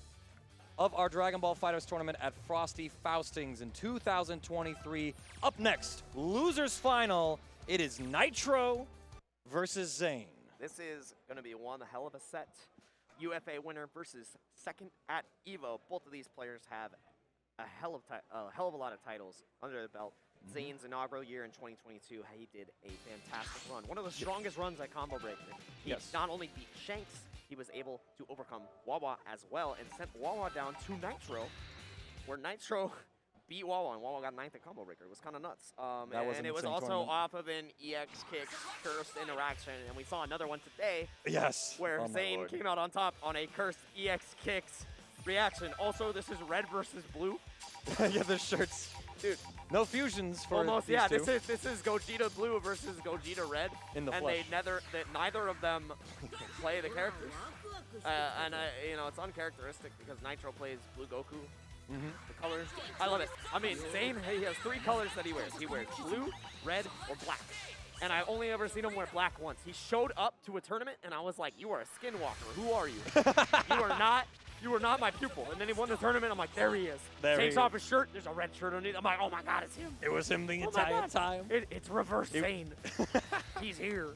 of our Dragon Ball FighterZ tournament at Frosty Faustings in 2023. Up next, losers final. It is Nitro versus Zane. This is going to be one hell of a set. UFA winner versus second at EVO. Both of these players have a hell of a lot of titles under their belt. Zane's inaugural year in 2022, he did a fantastic run. One of the strongest runs at Combo Breaker. He not only beat Shanks, he was able to overcome Wawa as well and sent Wawa down to Nitro, where Nitro beat Wawa, and Wawa got 9th at Combo Breaker. It was kind of nuts. And it was also off of an EX kick cursed interaction, and we saw another one today. Yes. Where Zane came out on top on a cursed EX kicks reaction. Also, this is red versus blue. Yeah, the shirts. Dude. No fusions for almost, these two. This is Gogeta blue versus Gogeta red. In the and flesh. neither of them play the characters. You know, it's uncharacteristic because Nitro plays blue Goku. The colors, I love it. I mean, Zane, he has 3 colors that he wears. He wears blue, red, or black. And I only ever seen him wear black once. He showed up to a tournament, and I was like, you are a skinwalker. Who are you? You are not my pupil. And then he won the tournament. I'm like, there he is. Takes off his shirt. There's a red shirt underneath. I'm like, oh my God, it's him. It was him the entire time. It's reverse Zane. He's here.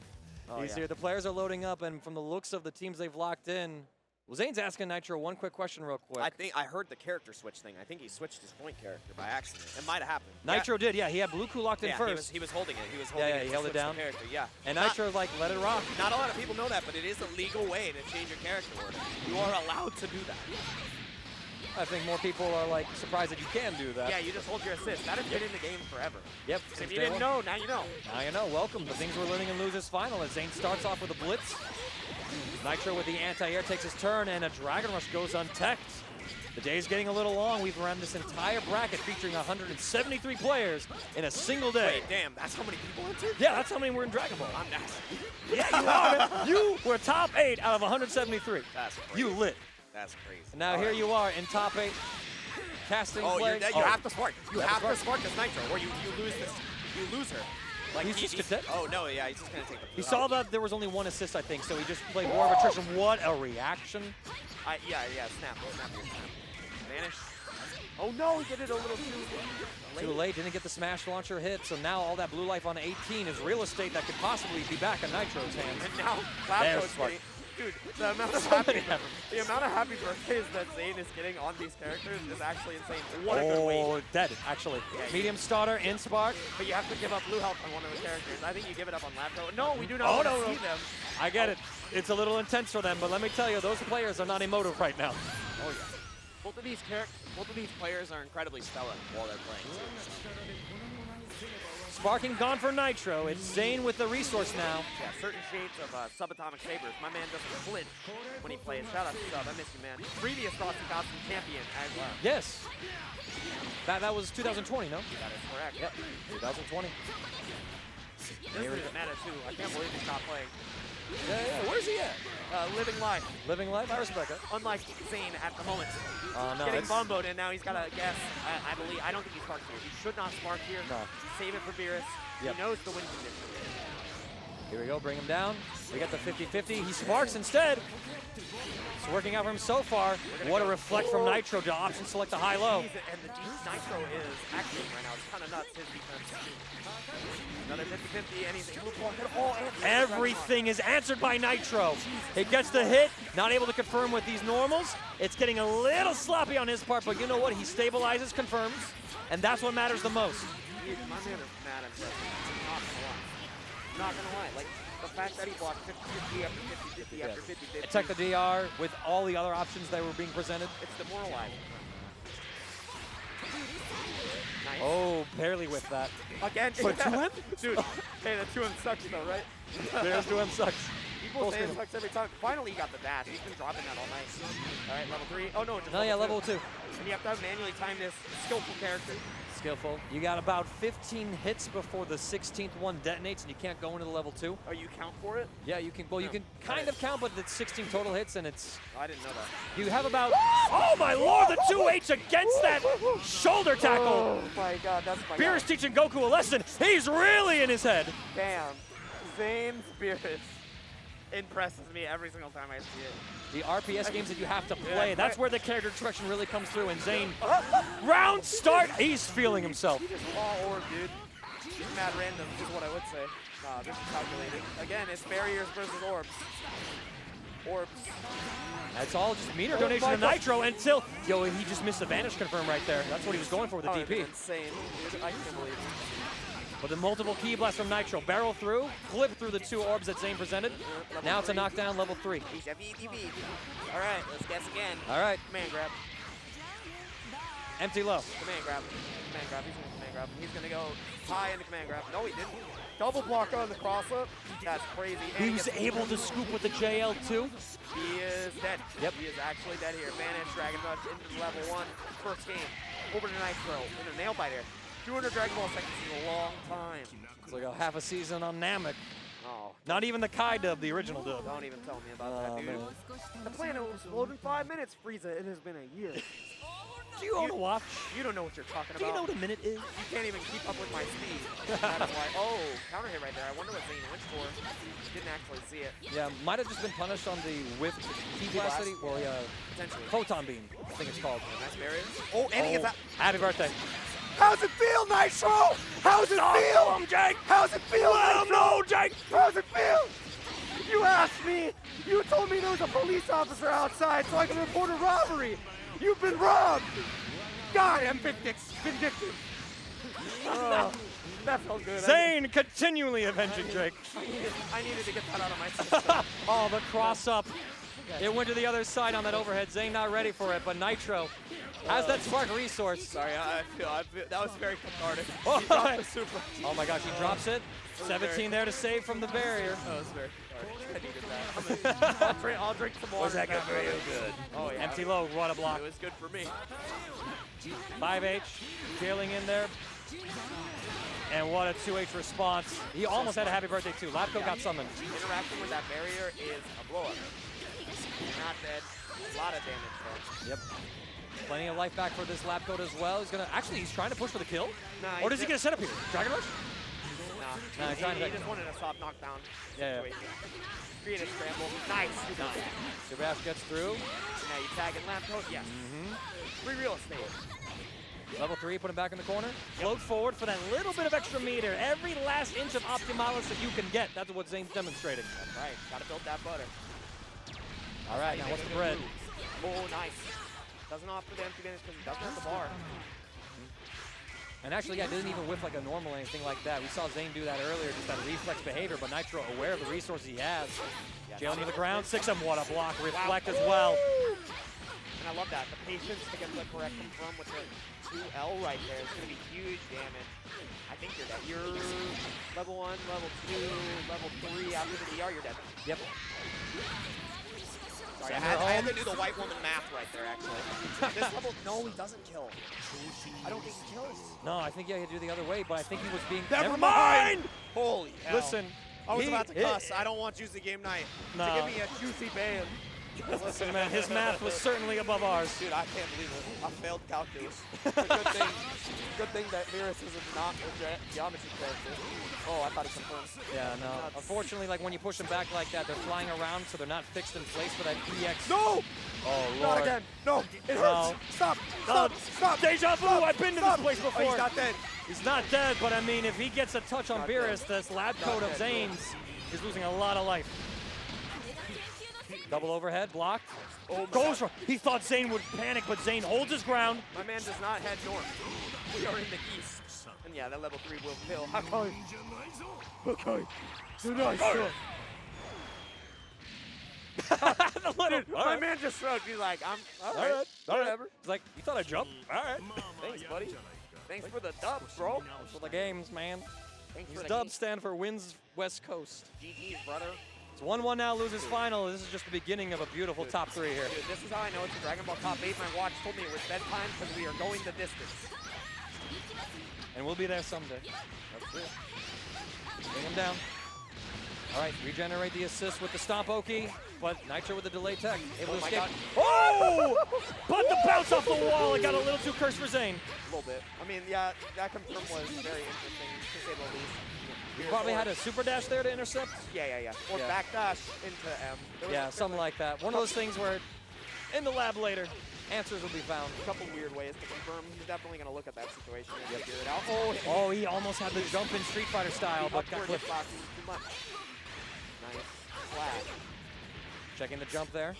He's here. The players are loading up, and from the looks of the teams they've locked in, well, Zane's asking Nitro one quick question real quick. I heard the character switch thing. I think he switched his point character by accident. It might have happened. Nitro did, yeah. He had Blue Ku locked in first. He was holding it. He was holding it. He held it down. Yeah. And Nitro like, let it rock. Not a lot of people know that, but it is a legal way to change your character order. You are allowed to do that. I think more people are like surprised that you can do that. Yeah, you just hold your assist. That has been in the game forever. Yep. So if you didn't know, now you know. Now you know. Welcome. The things we're learning in Losers Final as Zane starts off with a blitz. Nitro with the anti-air takes his turn, and a Dragon Rush goes untech'd. The day's getting a little long. We've run this entire bracket featuring 173 players in a single day. Wait, damn, that's how many people entered? Yeah, that's how many were in Dragon Ball. I'm nasty. Yeah, you are. You were top 8 out of 173. That's crazy. You lit. That's crazy. And now here you are in top 8, casting play. You have to smart. You have to smart this Nitro, or you lose this. You lose her. Like he's just oh no, yeah, he's just gonna take the. He saw that there was only 1 assist, I think, so he just played war of attrition. What a reaction! Yeah, snap, vanish. Oh no, he did it a little too late. Didn't get the smash launcher hit, so now all that blue life on 18 is real estate that could possibly be back in Nitro's hands. And now Labco's getting. Dude, the amount of happy birthdays that Zane is getting on these characters is actually insane. What a good weight. Dead, actually. Yeah, medium starter, in spark. But you have to give up blue health on one of the characters. I think you give it up on Labco. No, we do not see them. I get it. It's a little intense for them, but let me tell you, those players are not emotive right now. Oh, yeah. Both of these players are incredibly stellar while they're playing. Sparking gone for Nitro. It's Zane with the resource now. Yeah, certain shades of subatomic sabers. My man doesn't flinch when he plays. Shout out to Sub, I miss you, man. Previous Frosty Faustings champion as well. Yes. That was 2020, no? That is correct. Yep, 2020. This is meta too. I can't believe he stopped playing. Yeah. Where's he at? Living life. Living life? I respect it. Unlike Zane at the moment. No, Getting bomboed and now he's got to guess. I don't think he sparks here. He should not spark here. No. Save it for Beerus. Yep. He knows the win condition. Here we go, bring him down. We got the 50-50. He sparks instead. It's working out for him so far. What a reflect from Nitro to option select the high-low. And the Nitro is acting right now. It's kind of nuts, his defense. Another 50-50, and he's able to block it all. Everything is answered by Nitro. He gets the hit, not able to confirm with these normals. It's getting a little sloppy on his part, but you know what? He stabilizes, confirms, and that's what matters the most. My man is mad impressive. Not gonna lie. Like, the fact that he blocked 50-50 after 50-50 after 50-50. Attack the DR with all the other options that were being presented. It's demoralizing. Nice. Oh, barely with that. Again. But 2M? Dude, hey, the 2M sucks though, right? There's 2M sucks. People say it sucks every time. Finally, he got the dash. He's been dropping that all night. All right, level 3. Oh, no, just level 2. And you have to manually time this skillful character. Skillful. You got about 15 hits before the 16th one detonates, and you can't go into the level 2. Oh, you count for it? Yeah, you can. Well, you can kind of count, but it's 16 total hits, and it's. Oh, I didn't know that. You have about. Oh my lord! The 2H against that shoulder tackle. Oh my god, that's my Beerus god. teaching Goku a lesson. He's really in his head. Damn. Zane's Beerus impresses me every single time I see it. The RPS games that you have to play, Yeah, that's where the character expression really comes through. And Zane, round start, he's feeling himself. He just raw orb, dude. He's mad random, is what I would say. Nah, this is calculated. Again, it's barriers versus orbs. Orbs. That's all just meter donation to Nitro until, he just missed the vanish confirm right there. That's what he was going for with the DP. Insane, dude. I can't believe it. But the multiple key blasts from Nitro. Barrel through, clip through the 2 orbs that Zane presented. Now it's a knockdown, level 3. All right, let's guess again. All right. Command grab. Empty low. Command grab. Command grab. He's going to command grab. He's going to go high into command grab. No, he didn't. Double block on the cross up. That's crazy. He was able to scoop with the JL too. He is dead. Yep. He is actually dead here. Vanish, Dragon Rush into level 1. First game. Over to Nitro. In a nail biter. 200 Dragon Ball seconds is a long time. It's like a half a season on Namek. Oh. Not even the Kai dub, the original dub. Don't even tell me about that, dude. Man. The planet will explode in 5 minutes, Frieza. It has been a year. Do you own a watch? You don't know what you're talking about. Do you know what a minute is? You can't even keep up with my speed. That is why. Oh, counter hit right there. I wonder what Zane went for. Didn't actually see it. Yeah, might have just been punished on the whiffed key blast that he, well, yeah, Potentially. photon beam, I think it's called. Nice barrier. Oh, and he gets that. Happy birthday. How's it feel, Nitro? How's it feel? Jake. How's it feel, Nitro? No, Jake. How's it feel? You asked me. You told me there was a police officer outside so I can report a robbery. You've been robbed. God, I'm vindictive. Oh, that felt good. Zane continually avenging Drake. I needed to get that out of my system. Oh, the cross up. It went to the other side on that overhead. Zane not ready for it, but Nitro has that spark resource. Sorry, I feel that was very cathartic. Oh, He dropped the super. Oh my gosh, he drops it. 17 there to save from the barrier. That was very cathartic. I needed that. I'll drink some water. Was that good for you? Good. Oh yeah. Empty low, what a block. It was good for me. 5H, jailing in there. And what a 2H response. He almost had a happy birthday too. Lapco got summoned. Interacting with that barrier is a blow up. Not dead. A lot of damage though. Yep. Plenty of life back for this lap coat as well. He's trying to push for the kill? Nah, Or does he get a setup here? Dragon Rush? Nah, he's trying to he just wanted a soft knockdown. Yeah. Create a scramble. Nice. Subash gets through. Now you tag in lap coat. Yes. Free real estate. Level 3, put him back in the corner. Float forward for that little bit of extra meter. Every last inch of optimalis that you can get. That's what Zane's demonstrating. That's right. Gotta build that butter. All right, now what's the bread? Oh, nice. Doesn't offer the empty damage because he doesn't have the bar. And actually, yeah, doesn't even whiff like a normal or anything like that. We saw Zane do that earlier, just that reflex behavior, but Nitro aware of the resources he has. Jailing to the ground, 6M, what a block. Reflect as well. And I love that. The patience to get the correct confirm with the 2L right there is going to be huge damage. I think you're dead. You're level 1, level 2, level 3. After the DR, you're dead. Yep. Sorry, I had to do the white woman math right there, actually. This level, no, he doesn't kill. I don't think he kills. No, I think he had to do the other way, but I think he was being. Never mind! Holy hell. Listen, I was about to cuss. I don't want Juicy Game Night to give me a juicy ban. Listen, man, his math was certainly above ours. Dude, I can't believe it. I failed calculus. Good thing that Beerus is not a geometry character. Oh, I thought he confirmed. Yeah, no. Unfortunately, like when you push them back like that, they're flying around, so they're not fixed in place for that EX. No! Oh, Lord. Not again. No, it hurts. No. Stop. Stop. Stop. Deja vu. I've been to this place before. Oh, he's not dead. He's not dead, but I mean, if he gets a touch on Beerus, this lab coat of Zane's is losing a lot of life. Double overhead, blocked. Oh, goes for. He thought Zane would panic, but Zane holds his ground. My man does not head north. We are in the east. And yeah, that level 3 will kill. Okay. Dude, my man just shrugged. He's like, I'm all right. Whatever. He's like, you thought I'd jump? All right. Thanks, buddy. Thanks for the dubs, bro. Thanks for the games, man. Thanks These for the dubs stand for wins West Coast. GG's, brother. It's 1-1 now, loses final. This is just the beginning of a beautiful top 3 here. Dude, this is how I know it's a Dragon Ball top 8. My watch told me it was bedtime because we are going the distance. And we'll be there someday. That's true. Bring him down. All right, regenerate the assist with the Stomp Oki, but Nitro with the delay tech. Able to escape. God. Oh! But the bounce off the wall, it got a little too cursed for Zane. A little bit. I mean, yeah, that confirm was very interesting, to say the least. You probably had a super dash there to intercept? Yeah. Or Yeah. backdash into M. Yeah, something like that. One of those things where in the lab later, answers will be found. A couple weird ways to confirm. He's definitely going to look at that situation and figure it out. Oh, he almost had the jump in Street Fighter style, but got upward clipped. hitbox is too much. Nice. Flash. Checking the jump there.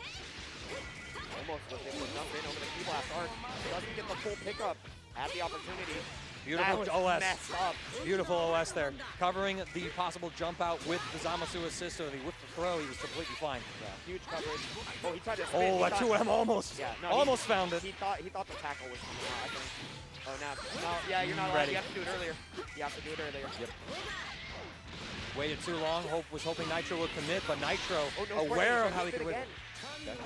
Almost was able to jump in over the Q-Blast arc. Doesn't get the full pickup. Had the opportunity. Beautiful that was OS. Messed up. Beautiful OS there. Covering the possible jump out with the Zamasu assist, or the whip the throw, he was completely fine. Yeah, huge coverage. Oh, he tried to spin. Oh, that 2M almost. Yeah, no, almost found it. He thought the tackle was coming out, I think. Oh, no, yeah, you're not allowed. Ready. You have to do it earlier. You have to do it earlier. Yep. Waited too long. Was hoping Nitro would commit, but Nitro, Oh, no, aware Sprite, of how he could win. again.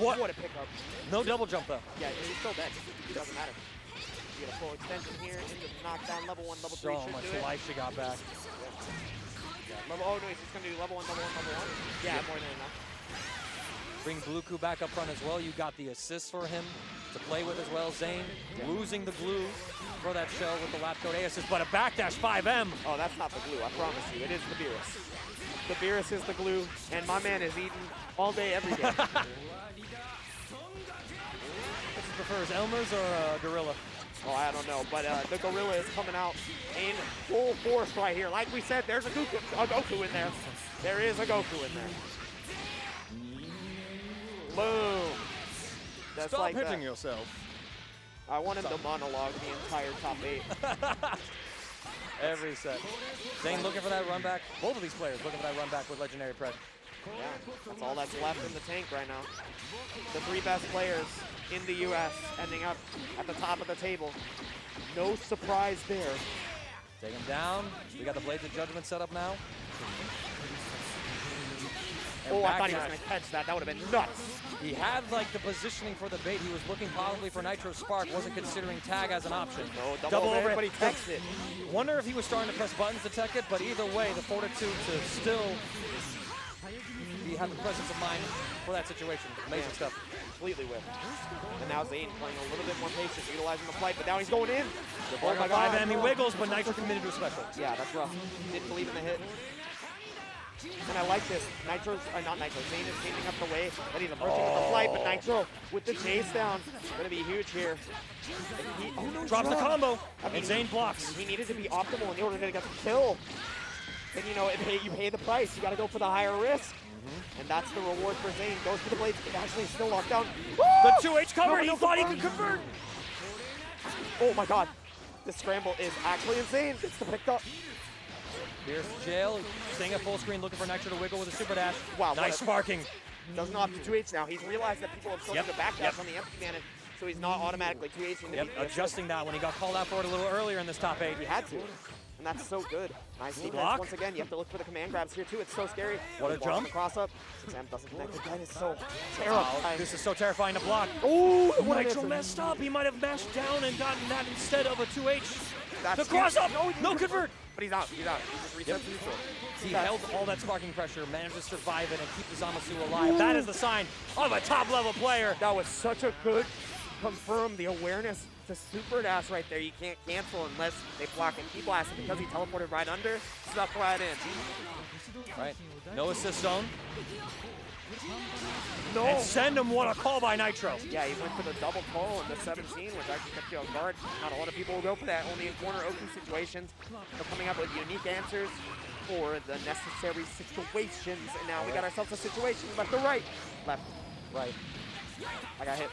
What? What a pickup. No double jump though. Yeah, he's still dead. It doesn't matter. You get a full extension here into the knockdown. Level 1, level 3 So should much do it. life she got back. Yeah, oh no, he's just gonna do level 1, level 1, level 1. Yeah, more than enough. Bring Goku back up front as well. You got the assist for him to play with as well. Zane losing the glue for that shell with the lap code A assist, but a backdash 5M. Oh, that's not the glue, I promise you. It is the Beerus. The Beerus is the glue, and my man is eating all day, every day. Prefers Elmer's or Gorilla? Oh, I don't know, but the Gorilla is coming out in full force right here. Like we said, there's a Goku in there. There is a Goku in there. Boom. That's Stop like hitting that. yourself. I wanted the monologue the entire top 8. Every set. Zane looking for that run back. Both of these players looking for that run back with LegendarryPred. Yeah, that's all that's left in the tank right now. The 3 best players in the U.S. ending up at the top of the table. No surprise there. Take him down. We got the Blades of Judgment set up now. And Oh, I thought he backdash. was going to catch that. That would have been nuts. He had like the positioning for the bait. He was looking probably for Nitro Spark. Wasn't considering tag as an option. No, double overhead, but he Yep. takes it. Wonder if he was starting to press buttons to tech it, but either way, the fortitude to still have the presence of mind for that situation. Amazing stuff. Completely with. And now Zane playing a little bit more patient, utilizing the flight, but now he's going in. Oh my God. 5M, he wiggles, but Nitro committed to a special. Yeah, that's rough. Didn't believe in the hit. And I like this. Nitro's, not Nitro, Zane is changing up the way that he's approaching with the flight, but Nitro with the chase down. Gonna be huge here. No, Drops the combo, I mean, and Zane blocks. He needed to be optimal in order to get the kill. And you know, you pay the price. You gotta go for the higher risk. And that's the reward for Zane. Goes for the blades, but actually still locked down. The 2H cover, he thought he could convert. Oh my God. This scramble is actually insane. It's the pick up. Here's jail, staying at full screen, looking for Nitro to wiggle with a super dash. Wow, Nice sparking. Doesn't opt to 2H now. He's realized that people have still the backdash on the empty manage, so he's not automatically 2Hing the Videl. Adjusting that when he got called out for it a little earlier in this top 8. He had to. And that's so good. Nice defense Block. once again. You have to look for the command grabs here too. It's so scary. What a jump. Cross up. Sam doesn't connect again. It's so terrifying. This is so terrifying to block. Oh, Nitro messed up. He might have mashed down and gotten that instead of a 2H. That's The cross up. No, Convert. But he's out. He's out. He just resets neutral. He held all that sparking pressure, managed to survive it and keep the Zamasu alive. That is the sign of a top-level player. That was such a good confirm the awareness to super dash right there. You can't cancel unless they block and keep blasting because he teleported right under, stuck right in. Right. No assist zone. No. And send him, what a call by Nitro. Yeah, he went for the double call in the 17, which actually kept you on guard. Not a lot of people will go for that, only in corner open situations. They're coming up with unique answers for the necessary situations. And now we got ourselves a situation left to right. Left. Right. I got hit.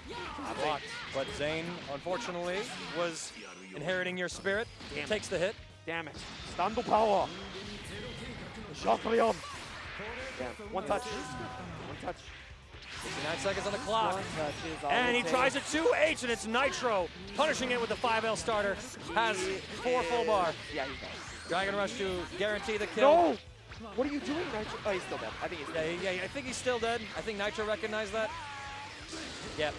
Blocked. But Zane, unfortunately, was inheriting your spirit. Damn Takes the hit. Damn it. Stand power. JakeRyan. Damn. One touch. One touch. 59 seconds on the clock. One touch is all And he it tries takes. a 2H, and it's Nitro punishing it with the 5L starter. Has 4 full bar. Yeah, he's dead. Dragon Rush to guarantee the kill. No! What are you doing, Nitro? Oh, he's still dead. I think he's dead. Yeah, I think he's still dead. I think Nitro recognized that. Yeah,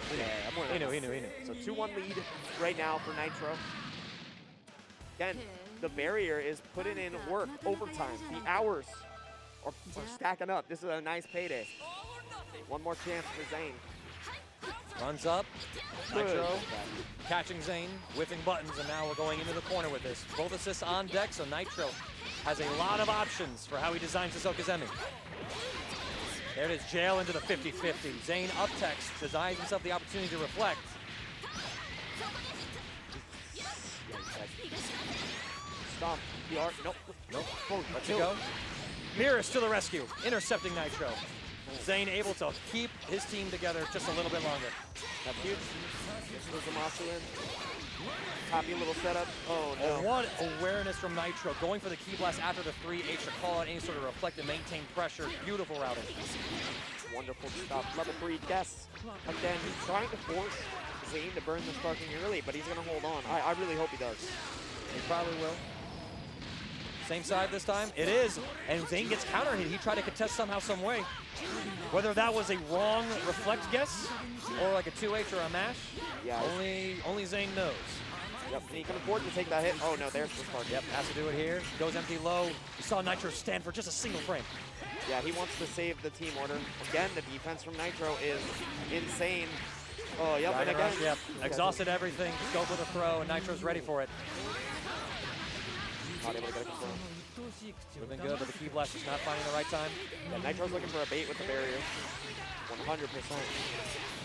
he knew. So 2-1 lead right now for Nitro. Again, the barrier is putting in work, overtime. The hours are stacking up. This is a nice payday. One more chance for Zane. Runs up. Good. Nitro catching Zane, whiffing buttons, and now we're going into the corner with this. Both assists on deck, so Nitro has a lot of options for how he designs his Okazemi. There it is, jail into the 50-50. Zane up text, designs himself the opportunity to reflect. Stomp. Nope. Let's go. Beerus to the rescue, intercepting Nitro. Zane able to keep his team together just a little bit longer. That's huge. This was Zamasu in. Happy little setup. Oh, no. Oh, what awareness from Nitro. Going for the key blast after the 3H to call out any sort of reflect and maintain pressure. Beautiful routing. Wonderful stop. Level 3 guess. Again, he's trying to force Zane to burn the sparking early, but he's going to hold on. I really hope he does. He probably will. Same side this time. It is. And Zane gets counter hit. He tried to contest somehow, some way. Whether that was a wrong reflect guess or like a 2H or a mash, yeah, only Zane knows. Yep, and he can afford to take that hit. Oh no, there's the spark. Yep, has to do it here. Goes empty low. You saw Nitro stand for just a single frame. Yeah, he wants to save the team order. Again, the defense from Nitro is insane. Oh, yep, and again. Yep, exhausted everything. Just go for the throw, and Nitro's ready for it. Not able to get a confirm. Would have been good, but the key blast is not finding the right time. Yeah, Nitro's looking for a bait with the barrier. 100%.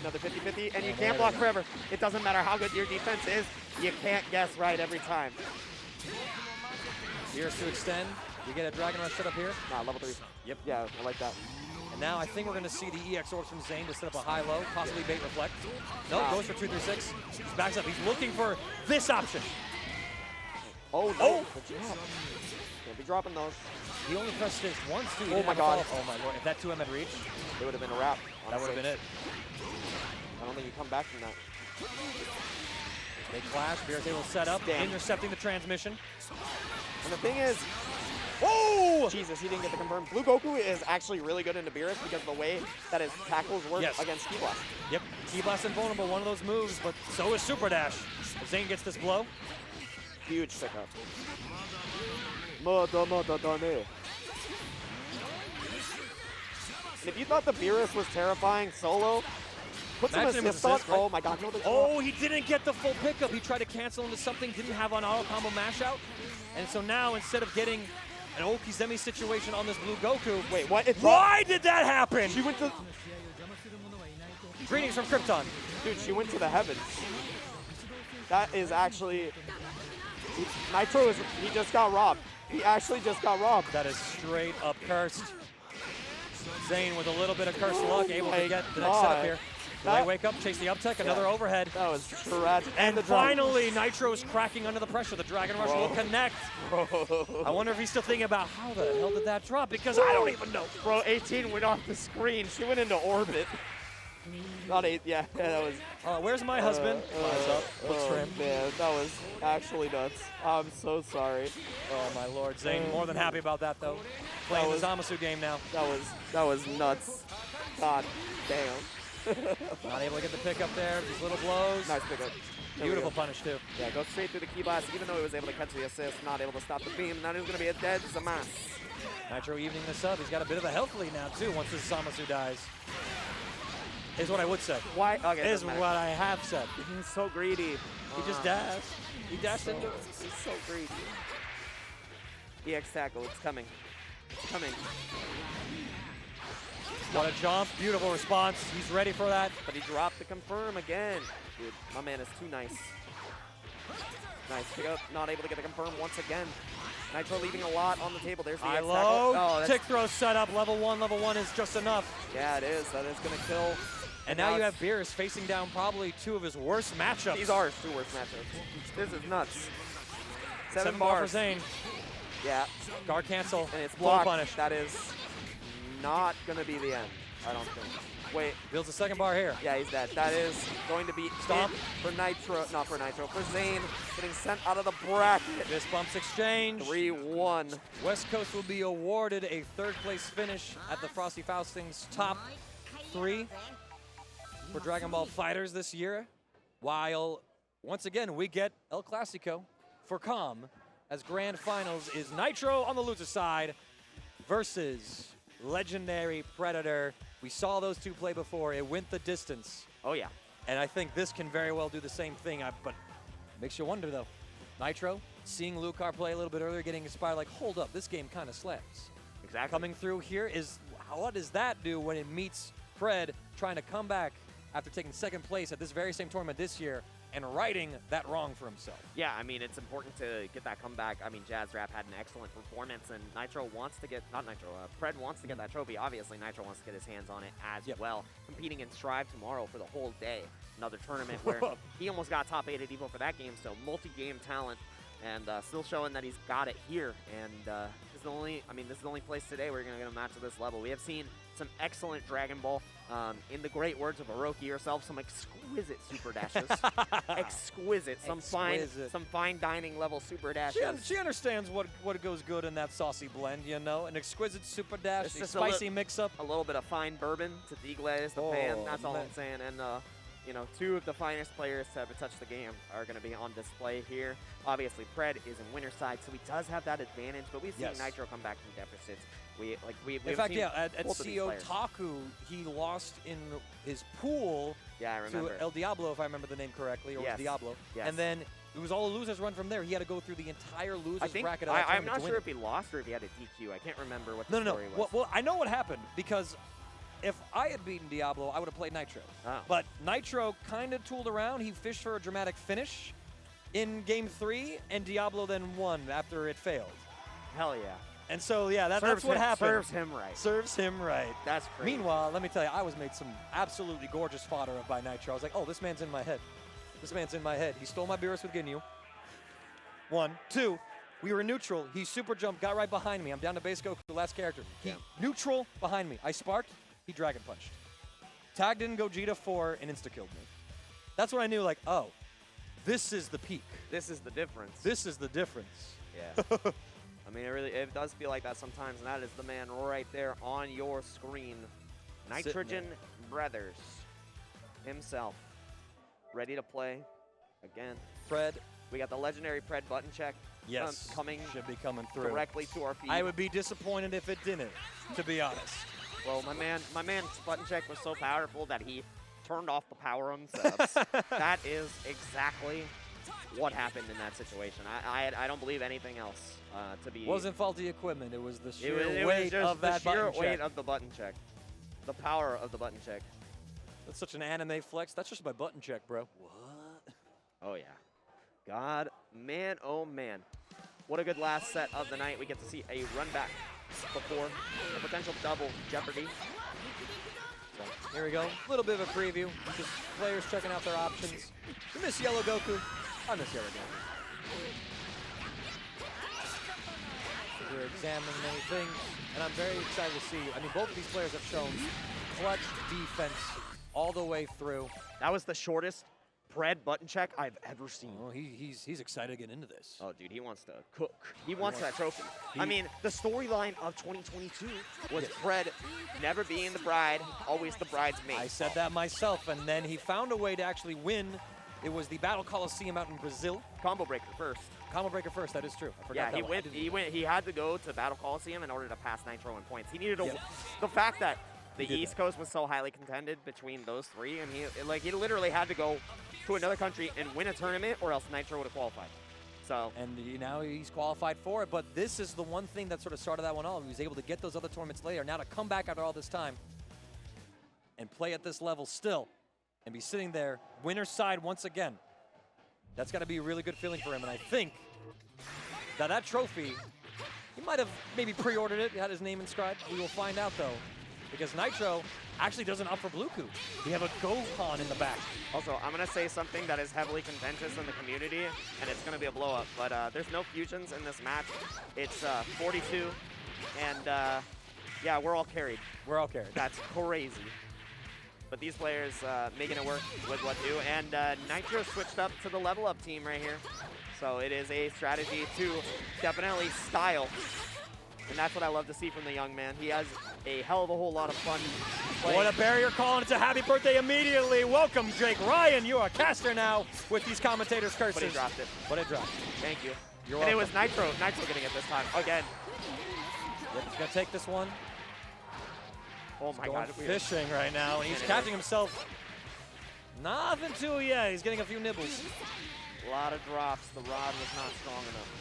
Another 50-50, and you can't block forever. It doesn't matter how good your defense is, you can't guess right every time. Beerus to extend. You get a Dragon Rush set up here. Nah, level 3. Yep. Yeah, I like that. And now I think we're going to see the EX orbs from Zane to set up a high-low, possibly bait reflect. No, goes for 2-3-6. Just backs up. He's looking for this option. Oh, no. Good job. Can't be dropping those. He only pressed it once, too. Oh, my God. Oh, my Lord. If that 2M had reached, it would have been a wrap. Honestly. That would have been it. I don't think you come back from that. They clash. Beerus able to set up, intercepting the transmission. And the thing is, oh! Jesus, he didn't get the confirm. Blue Goku is actually really good into Beerus because of the way that his tackles work against Ki Blast. Yep, Ki Blast invulnerable, one of those moves, but so is Super Dash. Zane gets this blow. Huge pickup. And if you thought the Beerus was terrifying solo, put some assist on. Right? Oh my God, no. Oh, he didn't get the full pickup. He tried to cancel into something, didn't have an auto combo mash out. And so now, instead of getting an Okizemi situation on this blue Goku. Wait, what? Why did that happen? She went to... Greetings from Krypton. Dude, she went to the heavens. That is actually... Nitro, he just got robbed. He actually just got robbed. That is straight up cursed. Zane with a little bit of cursed luck, able to get the next setup here. Right, wake up, chase the up tech, another overhead. That was tragic. And the drop. finally, Nitro's cracking under the pressure. The Dragon Rush will connect. Bro. I wonder if he's still thinking about how the hell did that drop, because I don't even know. Bro, 18 went off the screen. She went into orbit. Not 8, yeah, that was. Where's my husband? Flies up, looks for him. Man, that was actually nuts. I'm so sorry. Oh my lord, Zane more than happy about that though. Playing the Zamasu game now. That was nuts. God damn. Not able to get the pick up there. These little blows. Nice pickup. Beautiful punish too. Yeah, goes straight through the key blast, even though he was able to catch the assist, not able to stop the beam. Now he's going to be a dead Zamasu. Nitro evening this up. He's got a bit of a health lead now too once this Zamasu dies. Is what I would say. Why? Okay, is what I have said. He's so greedy. He just dashed. He dashed into it. He's so greedy. EX tackle, it's coming. It's coming. What a jump. Beautiful response. He's ready for that. But he dropped the confirm again. Dude, my man is too nice. Nice pick up. Not able to get the confirm once again. Nitro leaving a lot on the table. There's the EX tackle. Oh, tick throw set up. Level 1. Level 1 is just enough. Yeah, it is. That is going to kill. And now you have Beerus facing down probably 2 of his worst matchups. These are his 2 worst matchups. This is nuts. 7 bar bars. for Zane. Yeah. Guard cancel. And it's Blow blocked. punish. That is not going to be the end, I don't think. Wait. Builds a second bar here. Yeah, he's dead. That is going to be Stomp for Nitro. Not for Nitro. For Zane. Getting sent out of the bracket. Fist bumps exchange. 3-1. West Coast will be awarded a 3rd place finish at the Frosty Faustings top 3 for Dragon Ball FighterZ this year, while once again we get El Clasico for Com, as grand finals is Nitro on the loser side versus Legendary Predator. We saw those 2 play before. It went the distance. Oh, yeah. And I think this can very well do the same thing, but makes you wonder though. Nitro, seeing Lucar play a little bit earlier, getting inspired, like, hold up, this game kind of slaps. Exactly. Coming through here is, what does that do when it meets Pred trying to come back after taking 2nd place at this very same tournament this year and righting that wrong for himself? Yeah, I mean, it's important to get that comeback. I mean, Jazz Rap had an excellent performance, and Nitro wants to get, not Nitro, Pred wants to get that trophy. Obviously, Nitro wants to get his hands on it as well. Competing in Strive tomorrow for the whole day. Another tournament where he almost got top 8 at Evo for that game, so multi-game talent, and still showing that he's got it here. And this is the only, this is the only place today where you're going to get a match at this level. We have seen some excellent Dragon Ball. In the great words of Hiroki herself, some exquisite super dashes. Exquisite. Some fine dining level super dashes. She understands what goes good in that saucy blend, you know? An exquisite super dash, It's a just spicy mix-up. A little bit of fine bourbon to deglaze the pan. That's all I'm saying. And you know, 2 of the finest players to ever touch the game are going to be on display here. Obviously, Pred is in winner's side, so he does have that advantage, but we've seen Nitro come back from deficits. In fact, yeah, at CO Taku, he lost in his pool to El Diablo, if I remember the name correctly, or Diablo. And then it was all a loser's run from there. He had to go through the entire loser's bracket. I'm not sure if he lost or if he had a DQ. I can't remember what the story was. Well, I know what happened, because if I had beaten Diablo, I would have played Nitro. Oh. But Nitro kind of tooled around. He fished for a dramatic finish in Game 3, and Diablo then won after it failed. Hell yeah. And so, yeah, that's what happened. Serves him right. Serves him right. That's crazy. Meanwhile, let me tell you, I was made some absolutely gorgeous fodder of by Nitro. I was like, oh, this man's in my head. This man's in my head. He stole my Beerus with Ginyu. 1, 2. We were neutral. He super jumped, got right behind me. I'm down to base Goku, the last character. He neutral behind me. I sparked. He dragon punched. Tagged in Gogeta 4 and insta-killed me. That's when I knew, like, oh, this is the peak. This is the difference. This is the difference. Yeah. I mean, it does feel like that sometimes, and that is the man right there on your screen. Nitrogen Brothers himself, ready to play again. Pred. We got the LegendarryPred button check. Yes, coming should be coming through directly to our feed. I would be disappointed if it didn't, to be honest. Well, my man's button check was so powerful that he turned off the power on subs. That is exactly what happened in that situation. I don't believe anything else to be. Wasn't faulty equipment. It was the sheer it weight was of that button check. The sheer weight of the button check. The power of the button check. That's such an anime flex. That's just my button check, bro. What? Oh yeah. God, man, oh man. What a good last set of the night. We get to see a run back before a potential double Jeopardy. So here we go. A little bit of a preview. Just players checking out their options. You miss Yellow Goku. I miss Yellow Goku. We're examining many things, and I'm very excited to see. I mean, both of these players have shown clutch defense all the way through. That was the shortest Pred button check I've ever seen. Oh, he's excited to get into this. Oh, dude, he wants to cook. He wants that trophy. I mean, the storyline of 2022 was Pred never being the bride, always the bridesmaid. I said that myself, and then he found a way to actually win. It was the Battle Coliseum out in Brazil. Combo breaker first. Combo breaker first, that is true. I forgot Yeah, that he had to go to Battle Coliseum in order to pass Nitro in points. He needed to, the fact that the East Coast was so highly contended between those three, and he literally had to go to another country and win a tournament, or else Nitro would have qualified. So. And now he's qualified for it, but this is the one thing that sort of started that one off. He was able to get those other tournaments later. Now to come back after all this time and play at this level still and be sitting there, winner's side once again. That's got to be a really good feeling for him, and I think that trophy, he might have maybe pre-ordered it, had his name inscribed. We will find out, though, because Nitro actually doesn't opt for Bluku. We have a Gohan in the back. Also, I'm going to say something that is heavily contentious in the community, and it's going to be a blow-up, but there's no fusions in this match. It's 42, and yeah, we're all carried. We're all carried. That's crazy. But these players making it work with what do. And Nitro switched up to the level up team right here. So it is a strategy to definitely style. And that's what I love to see from the young man. He has a hell of a whole lot of fun playing. What a barrier calling it to happy birthday immediately. Welcome, JakeRyan. You are a caster now with these commentators' curses. But he dropped it. But it dropped. Thank you. You're and welcome. it was Nitro getting it this time, again. Yep, he's going to take this one. Oh my God. Fishing right now, and he's catching himself. Nothing too yet. He's getting a few nibbles. A lot of drops. The rod was not strong enough.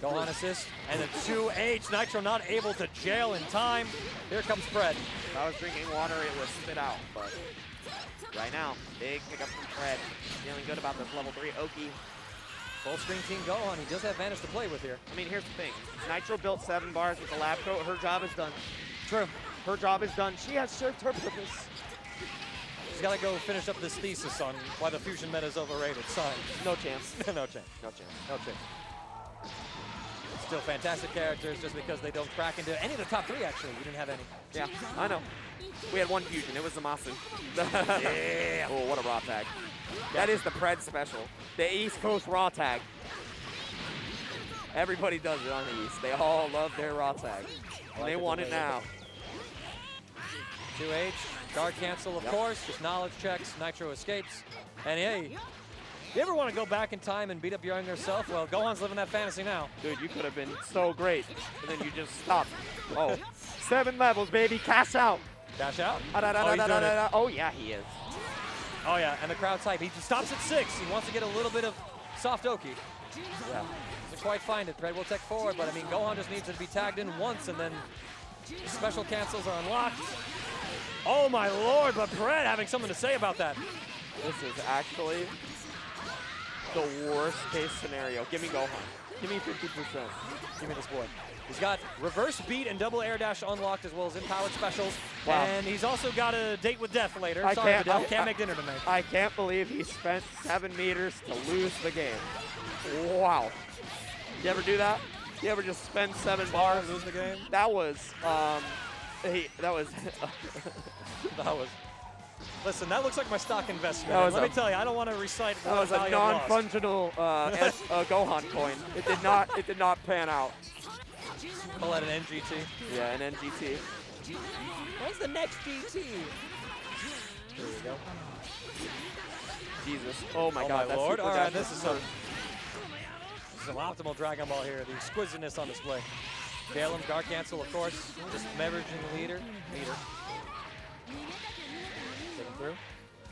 Gohan assist, and a 2H. Nitro not able to jail in time. Here comes Pred. If I was drinking water, it was spit out, but right now, big pickup from Pred. Feeling good about this level 3 Oki. Full screen team Gohan. He does have advantage to play with here. I mean, here's the thing. Nitro built 7 bars with the lab coat. Her job is done. True. Her job is done. She has served her purpose. She's got to go finish up this thesis on why the fusion meta is overrated. Sorry. No chance. No chance. No chance. No chance. Still fantastic characters just because they don't crack into any of the top 3, actually. We didn't have any. Yeah, I know. We had one fusion. It was Zamasu. Yeah. Oh, what a raw tag. That is the Pred special. The East Coast raw tag. Everybody does it on the East. They all love their raw tag. And they want it now. 2H, guard cancel, of course. Just knowledge checks. Nitro escapes. And hey, you ever want to go back in time and beat up your younger self? Well, Gohan's living that fantasy now. Dude, you could have been so great. And then you just stopped. Oh, 7 levels, baby. Cash out. Cash out? Oh, yeah, he is. Oh, yeah, and the crowd's hype. He stops at 6. He wants to get a little bit of soft Oki. Yeah. Doesn't quite find it. Pred will tech forward, but I mean, Gohan just needs to be tagged in once, and then the special cancels are unlocked. Oh, my Lord, but Pred having something to say about that. This is actually the worst case scenario. Give me Gohan. Give me 50%. Give me this boy. He's got reverse beat and double air dash unlocked, as well as empowered specials. Wow. And he's also got a date with death later. I Sorry, can't- Videl, can't make dinner tonight. I can't believe he spent 7 meters to lose the game. Wow. You ever do that? You ever just spend 7 bars? Lose the game? That was, that was, That was. Listen, that looks like my stock investment. That was Let me tell you, I don't want to recite that was a value I've lost. non-fungible Gohan coin. It did not pan out. Call that an NGT. Yeah, an NGT. When's the next GT? Here we go. Jesus. Oh my Oh God. my That's Lord. super All right, dash this is first. some optimal Dragon Ball here. The exquisiteness on display. Balaam, guard cancel, of course. Just leveraging leader. Taking through.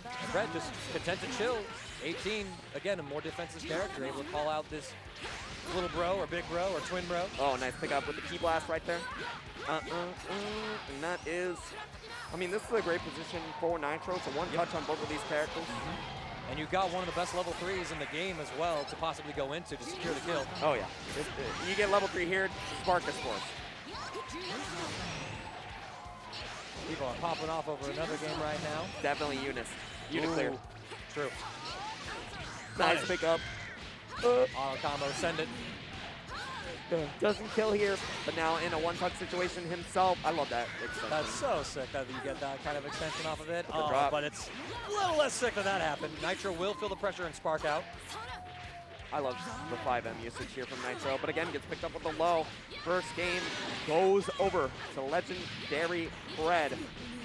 And Pred just content to chill. 18, again, a more defensive character, able to call out this little bro or big bro or twin bro. Oh, nice pick up with the key blast right there. And that is, I mean, this is a great position for Nitro to one touch on both of these characters. And you got one of the best level 3s in the game as well to possibly go into to secure the kill. Oh yeah, you get level 3 here, spark this force. People are popping off over another game right now. Definitely Uniclear. Ooh, true. Nice Punish. pick up. Auto combo, send it. Doesn't kill here, but now in a one-touch situation himself. I love that extension. That's so sick that you get that kind of extension off of it. the drop. But it's a little less sick that happened. Nitro will feel the pressure and spark out. I love the 5M usage here from Nitro, but again, gets picked up with the low. First game goes over to LegendarryPred.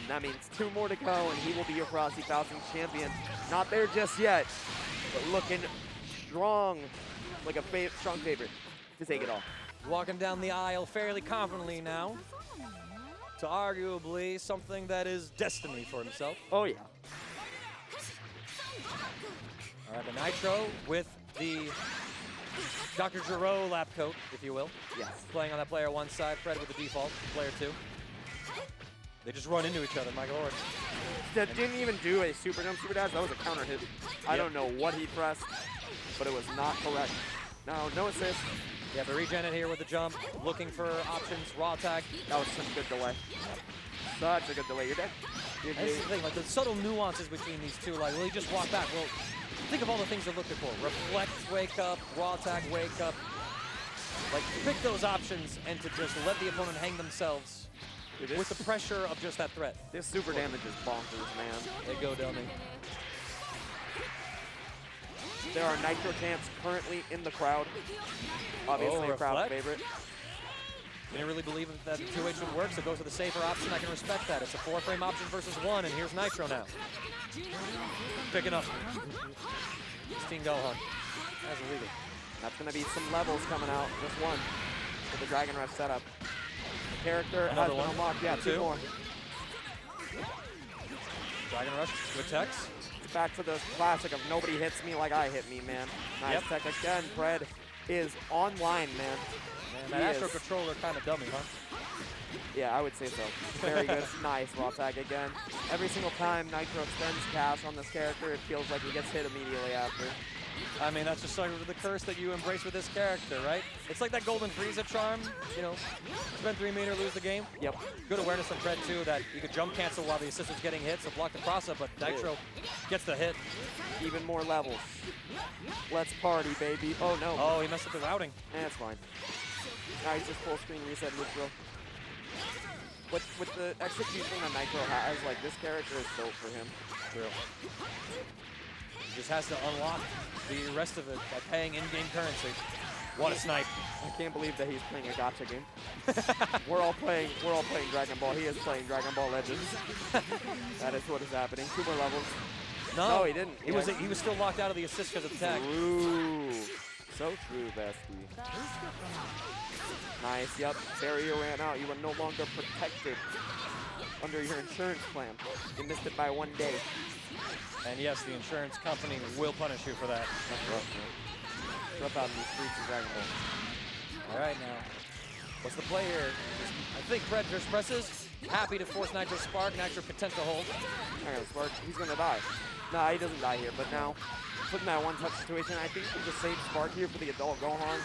That means 2 more to go, and he will be your Frosty Faustings champion. Not there just yet, but looking strong, like a strong favorite to take it all. Walking down the aisle fairly confidently now to arguably something that is destiny for himself. Oh, yeah. All right, but Nitro with the Dr. Giro lap coat, if you will. Yes. Playing on that player 1 side, Fred with the default, player 2. They just run into each other, my lord. That didn't even do a super jump, super dash. That was a counter hit. I don't know what he pressed, but it was not correct. No assist. Yeah, but regen it here with the jump, looking for options, raw attack. That was such a good delay. Such a good delay. You're dead. You're That's the thing, like the subtle nuances between these two, like, will he just walk back? Well, think of all the things they're looking for. Reflect, wake up, raw attack, wake up. Like, pick those options and to just let the opponent hang themselves with the pressure of just that threat. This super damage is bonkers, man. They go, Delmy. There are Nitro champs currently in the crowd. Obviously a crowd favorite. Didn't really believe that the 2H would work, so go for the safer option. I can respect that. It's a 4-frame option versus 1, and here's Nitro now. Picking up. 16 Gohan. That's illegal. That's going to be some levels coming out. Just 1 for the Dragon Rush setup. The character Another has been one. unlocked. Yeah, 2 more. Dragon Rush with Tex. It's back to the classic of nobody hits me like I hit me, man. Nice tech again. Pred is online, man. Man, that Astro Controller kind of dummy, huh? Yeah, I would say so. Very good. Nice raw tag again. Every single time Nitro spends cash on this character, it feels like he gets hit immediately after. I mean, that's just sort of the curse that you embrace with this character, right? It's like that Golden Frieza charm, you know, spend 3 meter, lose the game. Yep. Good awareness from Pred, too, that you could jump cancel while the assist was getting hit, so block the cross-up, but Nitro gets the hit. Even more levels. Let's party, baby. Oh, no. Oh, he messed up the routing. That's fine. Nice, just full screen reset neutral. With the execution that Nitro has, like, this character is built for him. True. He just has to unlock the rest of it by paying in-game currency. What a snipe. I can't believe that he's playing a gacha game. we're all playing Dragon Ball. He is playing Dragon Ball Legends. That is what is happening. 2 more levels. No, he didn't. He was still locked out of the assist because of the tag. True. So true, bestie. Nice, yep. Barrier ran out. You were no longer protected under your insurance plan. You missed it by 1 day. And yes, the insurance company will punish you for that. That's rough, man. Rough out in the streets of Dragon Ball. All right, now. What's the play here? I think Pred just presses. Happy to force Nitro Spark. Nitro content to hold. Not gonna Spark. He's gonna die. Nah, he doesn't die here, but now, putting that one-touch situation, I think we just save Spark here for the adult Gohan.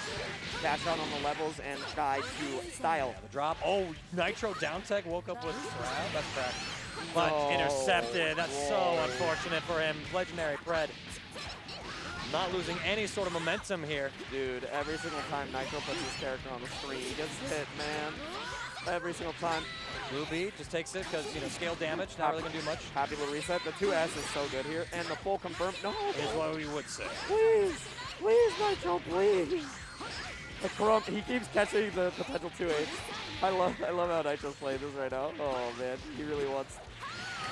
Cash out on the levels and try to style. Yeah, the drop. Oh, Nitro down tech woke up with crap. That's crack. But intercepted. That's so unfortunate for him. LegendarryPred not losing any sort of momentum here. Dude, every single time Nitro puts his character on the screen, he gets hit, man. Every single time. Blue B just takes it because, you know, scale damage. Not really going to do much. Happy to reset. The 2S is so good here. And the full confirm. No. Is what we would say. Please. Please, Nitro, please. The Crump, he keeps catching the potential 2H. I love how Nitro's playing this right now. Oh, man. He really wants.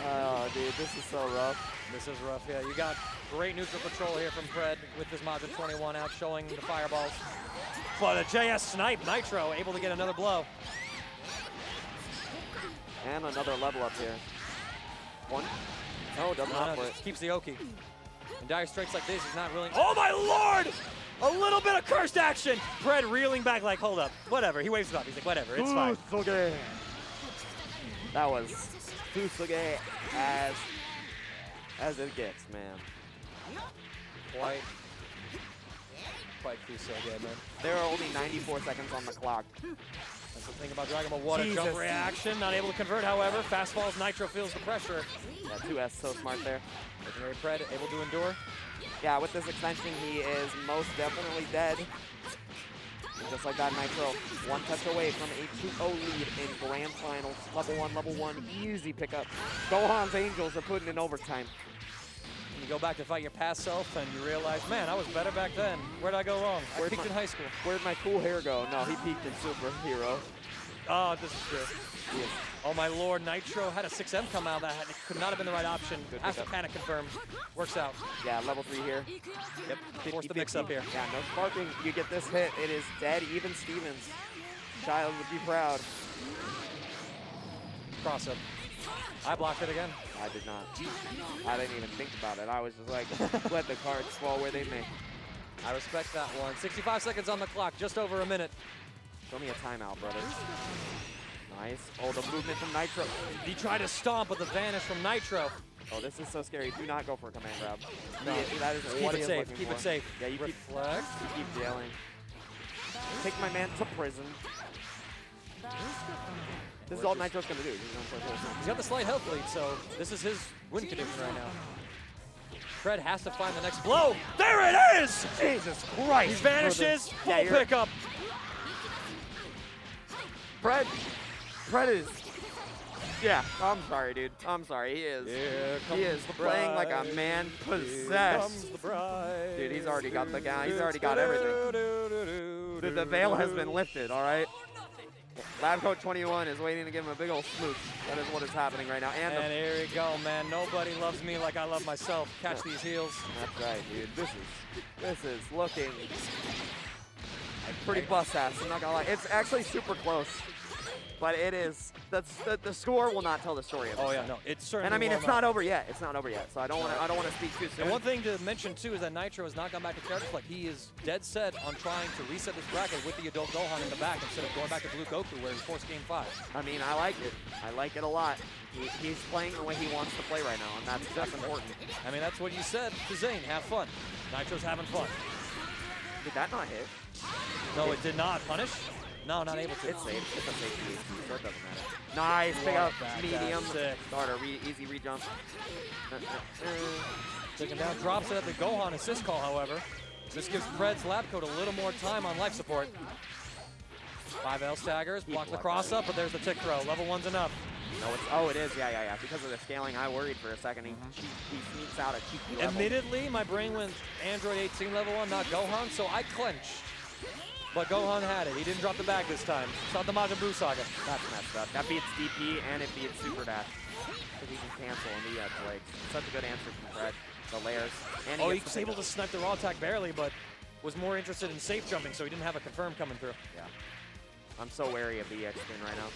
Oh, dude, this is so rough. This is rough, yeah. You got great neutral control here from Pred with this Module 21 out showing the fireballs. But a JS snipe, Nitro able to get another blow. And another level up here. 1. No, doesn't No, it. just keeps the Oki. In dire strikes like this, he's not really. Oh my lord! A little bit of cursed action. Pred reeling back like, hold up, whatever. He waves it off. He's like, whatever, it's fine. That was Tsusuge as it gets, man. Quite Tsusuge, man. There are only 94 seconds on the clock. That's the thing about Dragon Ball. What a Jesus. jump reaction. Not able to convert, however. Fast falls, Nitro feels the pressure. Yeah, 2S so smart there. LegendarryPred able to endure. Yeah, with this extension, he is most definitely dead. And just like that, Nitro, one touch away from a 2-0 lead in Grand Finals. Level 1, easy pickup. Gohan's Angels are putting in overtime. You go back to fight your past self and you realize, man, I was better back then. Where'd I go wrong? I peaked in high school. Where'd my cool hair go? No, he peaked in Superhero. Oh, this is true. Yes. Oh my lord, Nitro had a 6M come out that it could not have been the right option. Has to panic confirm. Works out. Yeah, level 3 here. Yep, force the mix up here. Yeah, no sparking. You get this hit, it is dead. Even Stevens. Child would be proud. Cross up. I blocked it again. I did not. I didn't even think about it. I was just like, let the cards fall where they may. I respect that one. 65 seconds on the clock, just over a minute. Show me a timeout, brother. Nice. Oh, the movement from Nitro. He tried to stomp, but the vanish from Nitro. Oh, this is so scary. Do not go for a command grab. No. That is Keep what it he is safe. looking Keep for. it safe. Yeah, you Reflect. keep jailing. Take my man to prison. This is all Nitro's going to do. He's got the slight health lead, so this is his win condition right now. Pred has to find the next blow. There it is! Jesus Christ. He vanishes. Full pickup. Pred is... Yeah, I'm sorry, dude. I'm sorry. He is playing like a man possessed. Dude, he's already got the guy. He's already got everything. Dude, the veil has been lifted, all right? Lab Coat 21 is waiting to give him a big old smooch. That is what is happening right now. And here we go, man. Nobody loves me like I love myself. Catch these heels. That's right, dude. This is looking pretty bust-ass. I'm not gonna lie. It's actually super close. But it is, the score will not tell the story of this. Oh yeah, no, it's certainly. And I mean, it's not over yet. It's not over yet. So I don't want to speak too soon. And one thing to mention too is that Nitro has not gone back to character select. He is dead set on trying to reset this bracket with the adult Gohan in the back instead of going back to Blue Goku where he's forced game 5. I mean, I like it. I like it a lot. He's playing the way he wants to play right now, and that's important. I mean, that's what you said to Zane. Have fun. Nitro's having fun. Did that not hit? No, it did not. Punish? No, not able to. It's safe. It's a safe lead, so it doesn't matter. Nice, pick up, medium, starter, easy re-jump. Taking down, drops it at the Gohan assist call, however. This gives Pred's lab coat a little more time on life support. 5L staggers, blocks the cross up, but there's the tick throw. Level 1's enough. No, it is, yeah. Because of the scaling, I worried for a second. He sneaks out a cheeky level. Admittedly, my brain went Android 18 level 1, not Gohan, so I clenched. But Gohan had it. He didn't drop the bag this time. It's not the Majin Buu saga. That's messed up. That beats DP and it beats Super Dash. Because he can cancel and he has legs. Such a good answer from Pred. The layers. And he was able to snipe the raw attack barely, but was more interested in safe jumping, so he didn't have a confirm coming through. Yeah. I'm so wary of the EX spin right now.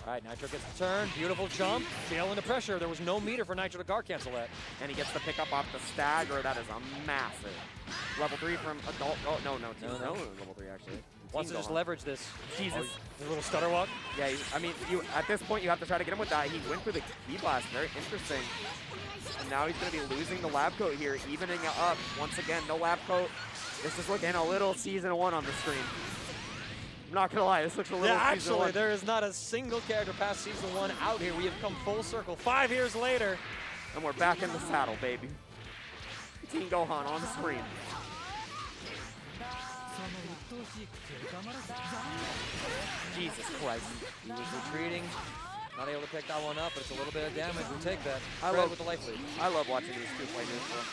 All right, Nitro gets the turn. Beautiful jump. Jail into pressure. There was no meter for Nitro to guard cancel that. And he gets the pick up off the stagger. That is a massive. Level 3 from adult. Oh, no, level 3 actually. Wants to just leverage this. Jesus. A little stutter walk. Yeah, I mean, at this point, you have to try to get him with that. He went for the key blast. Very interesting. And now he's going to be losing the lab coat here, evening it up. Once again, no lab coat. This is looking a little Season 1 on the screen. I'm not gonna lie, this looks a little Season 1. There is not a single character past Season 1 out here. We have come full circle 5 years later. And we're back in the saddle, baby. Teen Gohan on the screen. Jesus Christ. He was retreating. Not able to pick that one up, but it's a little bit of damage. We take that. I love with the life lead. I love watching these two play neutral.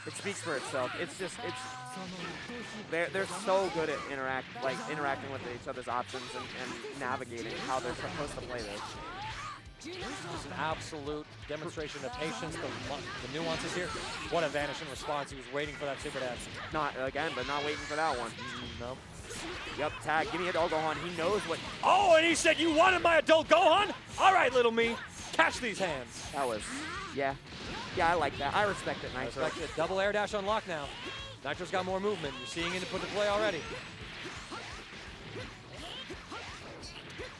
It speaks for itself. They're so good at interacting with each other's options and navigating how they're supposed to play this. Just an absolute demonstration of patience, the nuances here. What a vanishing response. He was waiting for that super dash. Not waiting for that one. No. Yep, tag, give me adult Gohan. He knows what. Oh, and he said, you wanted my adult Gohan? All right, little me, catch these hands. That was, yeah, I like that. I respect it, Nitro. Double air dash unlocked now. Nitro's got more movement. You're seeing it put to play already.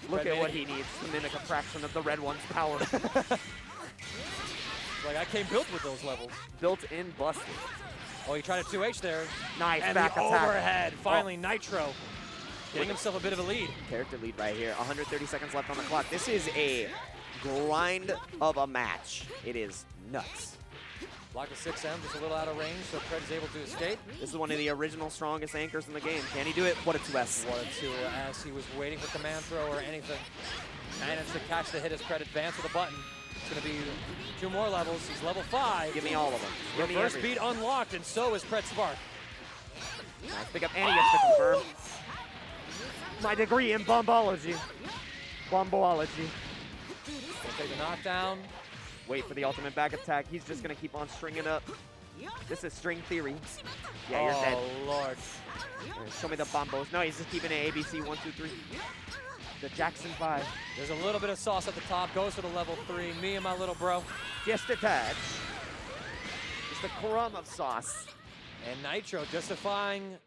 Look at what he needs to mimic a fraction of the red one's power. Like, I came built with those levels. Built in busted. Oh, he tried a 2H there. Nice and back the attack. Overhead. Finally, Nitro Getting himself a bit of a lead. Character lead right here. 130 seconds left on the clock. This is a grind of a match. It is nuts. Block of 6M, just a little out of range, so Pred is able to escape. This is one of the original strongest anchors in the game. Can he do it? What a 2S. What a 2S. He was waiting for command throw or anything. Managed to catch the hit as Pred advanced with a button. It's going to be 2 more levels. He's level 5. Give me all of them. Give me Reverse everything. beat unlocked, and so is Pred Spark. Nice pick up, and he gets to confirm. My degree in bombology. Bomboology. Gonna take the knockdown. Wait for the ultimate back attack. He's just going to keep on stringing up. This is string theory. Yeah, you're dead. Oh, Lord. Show me the bombos. No, he's just keeping it ABC 1, 2, 3. The Jackson 5. There's a little bit of sauce at the top. Goes for the level 3. Me and my little bro. Just a touch. Just a crumb of sauce. And Nitro justifying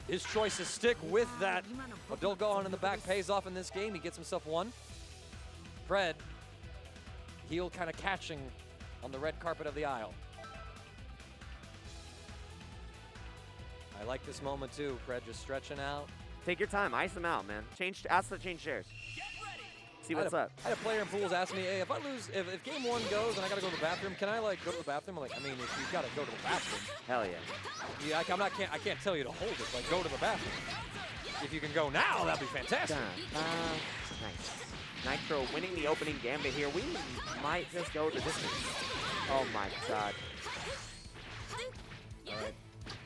his choice to stick with that. Adult Gohan in the back pays off in this game. He gets himself 1. Pred, heel kind of catching on the red carpet of the aisle. I like this moment too. Pred just stretching out. Take your time. Ice them out, man. Ask to change shares. See what's up. I had a player in pools ask me, hey, if I lose, if game 1 goes and I got to go to the bathroom, can I like go to the bathroom? I'm like, I mean, if you've got to go to the bathroom. Hell yeah. Yeah, I can't tell you to hold it. Like, go to the bathroom. If you can go now, that'd be fantastic. Nice. Nitro winning the opening gambit here. We might just go the distance. Oh my god. All right.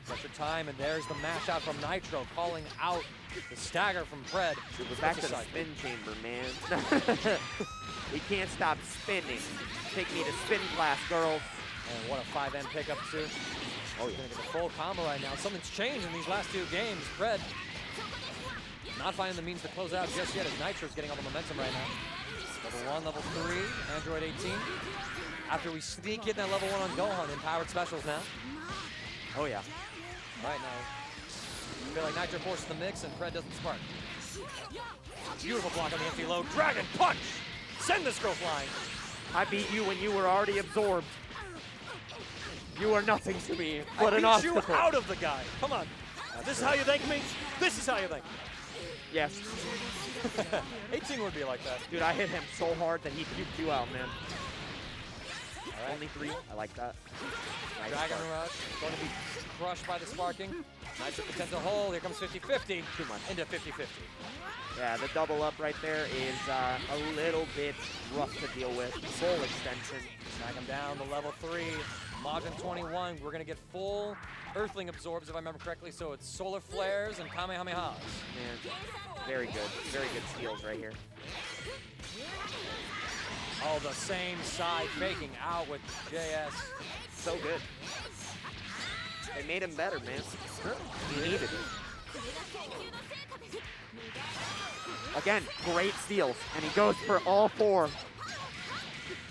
Pressure time, and there's the mash out from Nitro, calling out the stagger from Pred. Dude, we're back to the spin chamber, man. We can't stop spinning. Take me to spin class, girls. And what a 5M pickup, too. Oh, you're going to get the full combo right now. Something's changed in these last 2 games. Pred not finding the means to close out just yet as Nitro's getting all the momentum right now. Level 1, level 3, Android 18. After we sneak in that level 1 on Gohan, empowered specials now. Oh, yeah. Right now, I feel like Nitro forces the mix and Pred doesn't spark. Beautiful block on the empty load. Dragon punch! Send this girl flying. I beat you when you were already absorbed. You are nothing to me but an I beat obstacle. you out of the guy. Come on. This is how you thank me? This is how you thank me. Yes. 18 would be like that. Dude, I hit him so hard that he puked you out, man. All right. Only 3. I like that. Nice Dragon start. Rush going to be crushed by the sparking. Nitro potential hole. Here comes 50-50. Too much. Into 50-50. Yeah, the double up right there is a little bit rough to deal with. Full extension. Snag him down to level 3. Majin 21. We're going to get full Earthling absorbs, if I remember correctly. So it's Solar Flares and Kamehamehas. Man, very good. Very good steals right here. Oh, the same side faking out with JS. So good. They made him better, man. He needed it. Again, great steals, and he goes for all 4.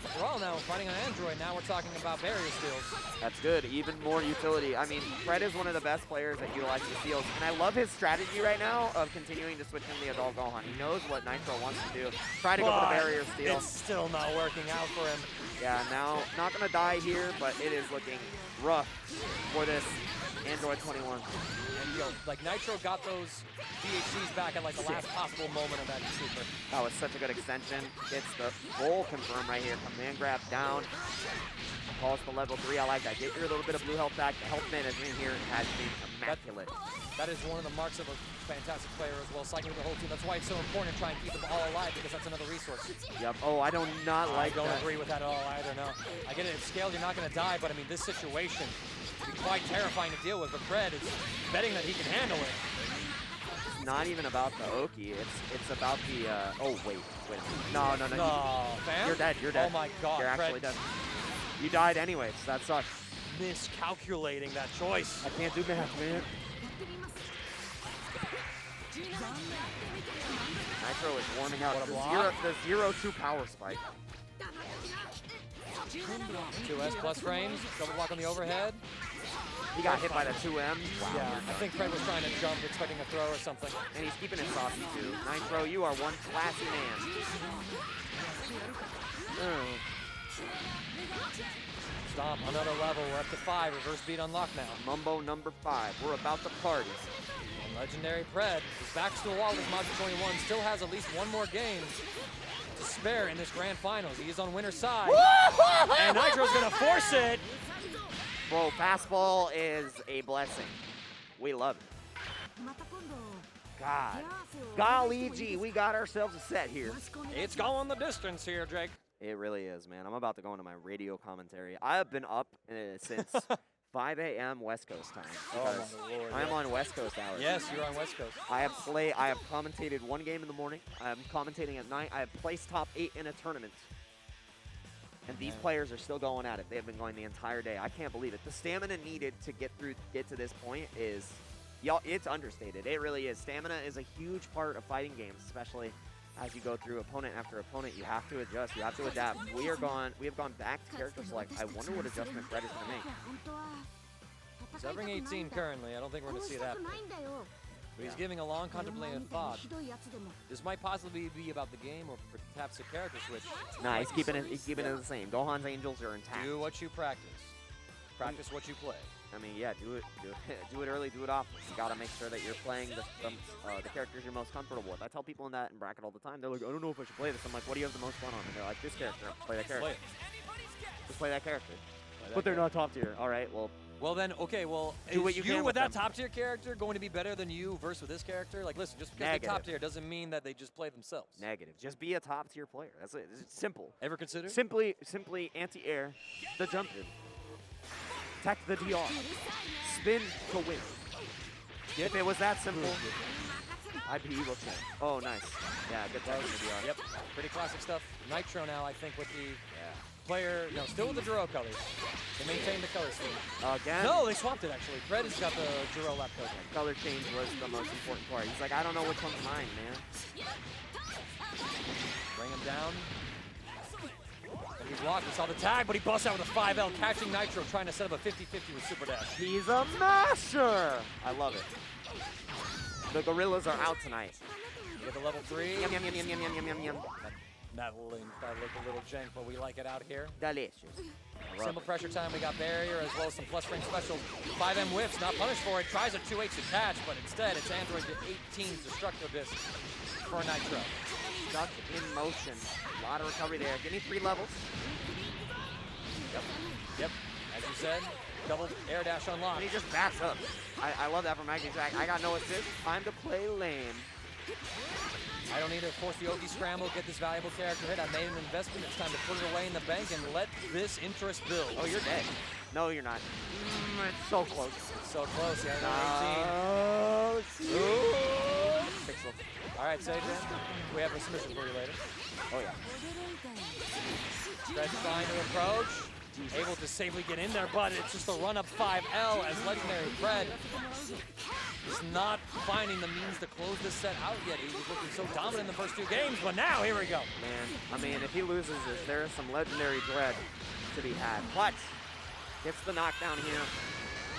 After all, now fighting on Android, now we're talking about barrier steals. That's good. Even more utility. I mean, Pred is one of the best players that utilizes the steals, and I love his strategy right now of continuing to switch in the adult Gohan. He knows what Nitro wants to do. Try to go for the barrier steal. It's still not working out for him. Yeah, now not gonna die here, but it is looking rough for this Android 21. And like Nitro got those DHCs back at like the last possible moment of that super. That was such a good extension. Gets the full confirm right here. Command grab down. Calls the level 3. I like that. Get your little bit of blue health back. The health management here has been immaculate. That is one of the marks of a fantastic player as well, cycling the whole team. That's why it's so important to try and keep them all alive, because that's another resource. Yep. Oh, I do not like that. I don't agree with that at all either, no. I get it, at scale, you're not going to die, but I mean, this situation can be quite terrifying to deal with, but Pred is betting that he can handle it. It's not even about the Oki. It's about the, oh, wait. No. No, fam? You're dead. You're dead. Oh my God, You're actually dead. You died anyways. That sucks. Miscalculating that choice. I can't do math, man. Nitro is warming out. The 0-2 power spike. 2S plus frames, double block on the overhead. He got hit by the 2M. Wow. Yeah, I think Pred was trying to jump, expecting a throw or something. And he's keeping it saucy too. Nitro, you are one classy man. Stomp, another level, we're up to 5, reverse beat unlocked now. Mumbo number 5, we're about to party. And LegendarryPred is back to the wall with Module 21, still has at least one more game to spare in this grand finals. He is on winner's side, and Nitro's gonna force it. Bro, fastball is a blessing. We love it. God. Golly gee, we got ourselves a set here. It's going the distance here, Jake. It really is, man. I'm about to go into my radio commentary. I have been up since 5 a.m. West Coast time. Because I'm on West Coast hours. Yes, you're on West Coast. I have commentated one game in the morning. I'm commentating at night. I have placed top 8 in a tournament. And these players are still going at it. They have been going the entire day. I can't believe it. The stamina needed to get to this point is, y'all, it's understated. It really is. Stamina is a huge part of fighting games, especially as you go through opponent after opponent. You have to adjust. You have to adapt. We have gone back to character select. I wonder what adjustment Fred is going to make. Severing 18 currently. I don't think we're going to see it happen. But he's giving a long contemplative thought. This might possibly be about the game or perhaps a character switch. Nah, he's keeping it the same. Gohan's Angels are intact. Do what you practice. Practice what you play. I mean, yeah, do it early, do it often. You gotta make sure that you're playing the characters you're most comfortable with. I tell people in bracket all the time. They're like, I don't know if I should play this. I'm like, what do you have the most fun on? And they're like, this character. Play that character. Just play that character. But they're not top tier. All right, well. Well then, okay, well, do what is you with that top tier character going to be better than you versus with this character? Like, listen, just because they're top tier doesn't mean that they just play themselves. Negative. Just be a top tier player. That's it. It's simple. Ever consider? Simply anti-air, the jump in. Attack the DR. Spin to win. If it was that simple, IP will change. Oh, nice. Yeah, good tag in the DR. Yep, pretty classic stuff. Nitro now, I think, with the player, no, still with the Juro colors. They maintain the color scheme. Again? No, they swapped it, actually. Pred has got the Juro lap code. Color change was the most important part. He's like, I don't know which one's mine, man. Bring him down. And he blocked. We saw the tag, but he busts out with a 5L, catching Nitro, trying to set up a 50-50 with Super Dash. He's a masher! I love it. The gorillas are out tonight. Get the level 3. Yum, yum, yum, yum, yum, yum, yum, yum. That looked a little jank, but we like it out here. Delicious. Simple pressure time. We got barrier as well as some plus string specials. 5M whiffs, not punished for it. Tries a 2H to catch, but instead it's Android to 18's destructive disc for Nitro. Stuck in motion. A lot of recovery there. Give me 3 levels. Yep. As you said, double air dash unlocked. And he just backs up. I love that from Maggie Jack. I got no assist. Time to play lane. I don't need to force the Oki scramble, get this valuable character hit. I made an investment. It's time to put it away in the bank and let this interest build. Oh, you're dead. No, you're not. It's so close. It's so close. Yeah, no. Pixel. All right, Zane, we have a submission for you later. Oh, yeah. Fred trying to approach. Able to safely get in there, but it's just a run-up 5L as LegendarryPred is not finding the means to close this set out yet. He was looking so dominant in the first 2 games, but now, here we go. Man, I mean, if he loses this, there is some LegendarryPred to be had. But gets the knockdown here.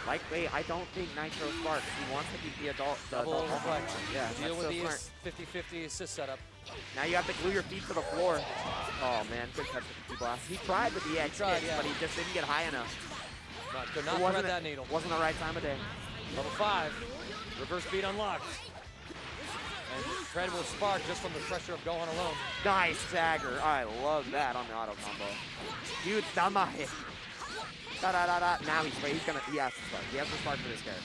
Likely, I don't think Nitro sparks. He wants to keep the adult. Double reflection. Yeah, deal with so these 50-50 assist setup. Now you have to glue your feet to the floor. Oh man, good catch with the 2 blast. He tried with the X hits, but he just didn't get high enough. Could not thread that needle. Wasn't the right time of day. Level 5, reverse beat unlocked. And Pred will spark just from the pressure of Gohan alone. Nice dagger. I love that on the auto combo. Huge damahe. Da-da-da-da. Now he has to spark. He has to spark for this character.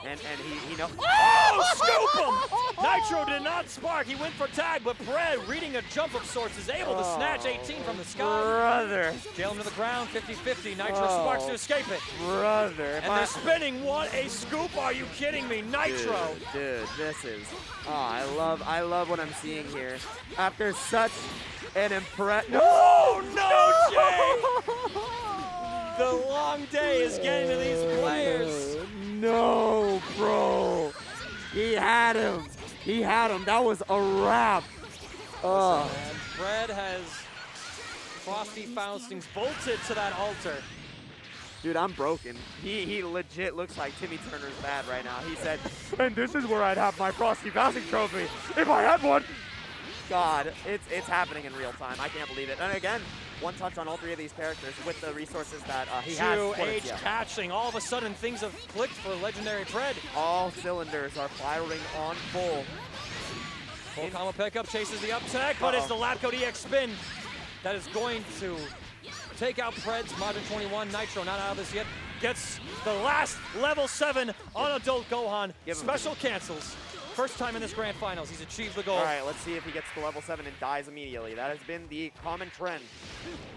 And he knows. Oh, scoop him! Nitro did not spark. He went for tag, but Pred, reading a jump of sorts, is able to snatch 18 from the sky. Brother. Jail him to the ground, 50-50. Nitro sparks to escape it. Brother. And they're spinning. What a scoop. Are you kidding me? Nitro. Dude, this is. Oh, I love what I'm seeing here. After such an impressive. Oh, no, Jay! The long day is getting to these players. No, bro. He had him. He had him. That was a wrap. Listen, man, Pred has Frosty Faustings bolted to that altar. Dude, I'm broken. He legit looks like Timmy Turner's bad right now. He said, and this is where I'd have my Frosty Fausting trophy if I had one. God, it's happening in real time. I can't believe it. And again, one touch on all three of these characters with the resources that he has. Age catching. All of a sudden, things have clicked for LegendarryPred. All cylinders are firing on full. Full combo pickup chases the up tech, but it's the lap code EX spin that is going to take out Pred's Modern 21. Nitro not out of this yet. Gets the last level 7 on adult Gohan. Special cancels. First time in this grand finals, he's achieved the goal. All right, let's see if he gets to level 7 and dies immediately. That has been the common trend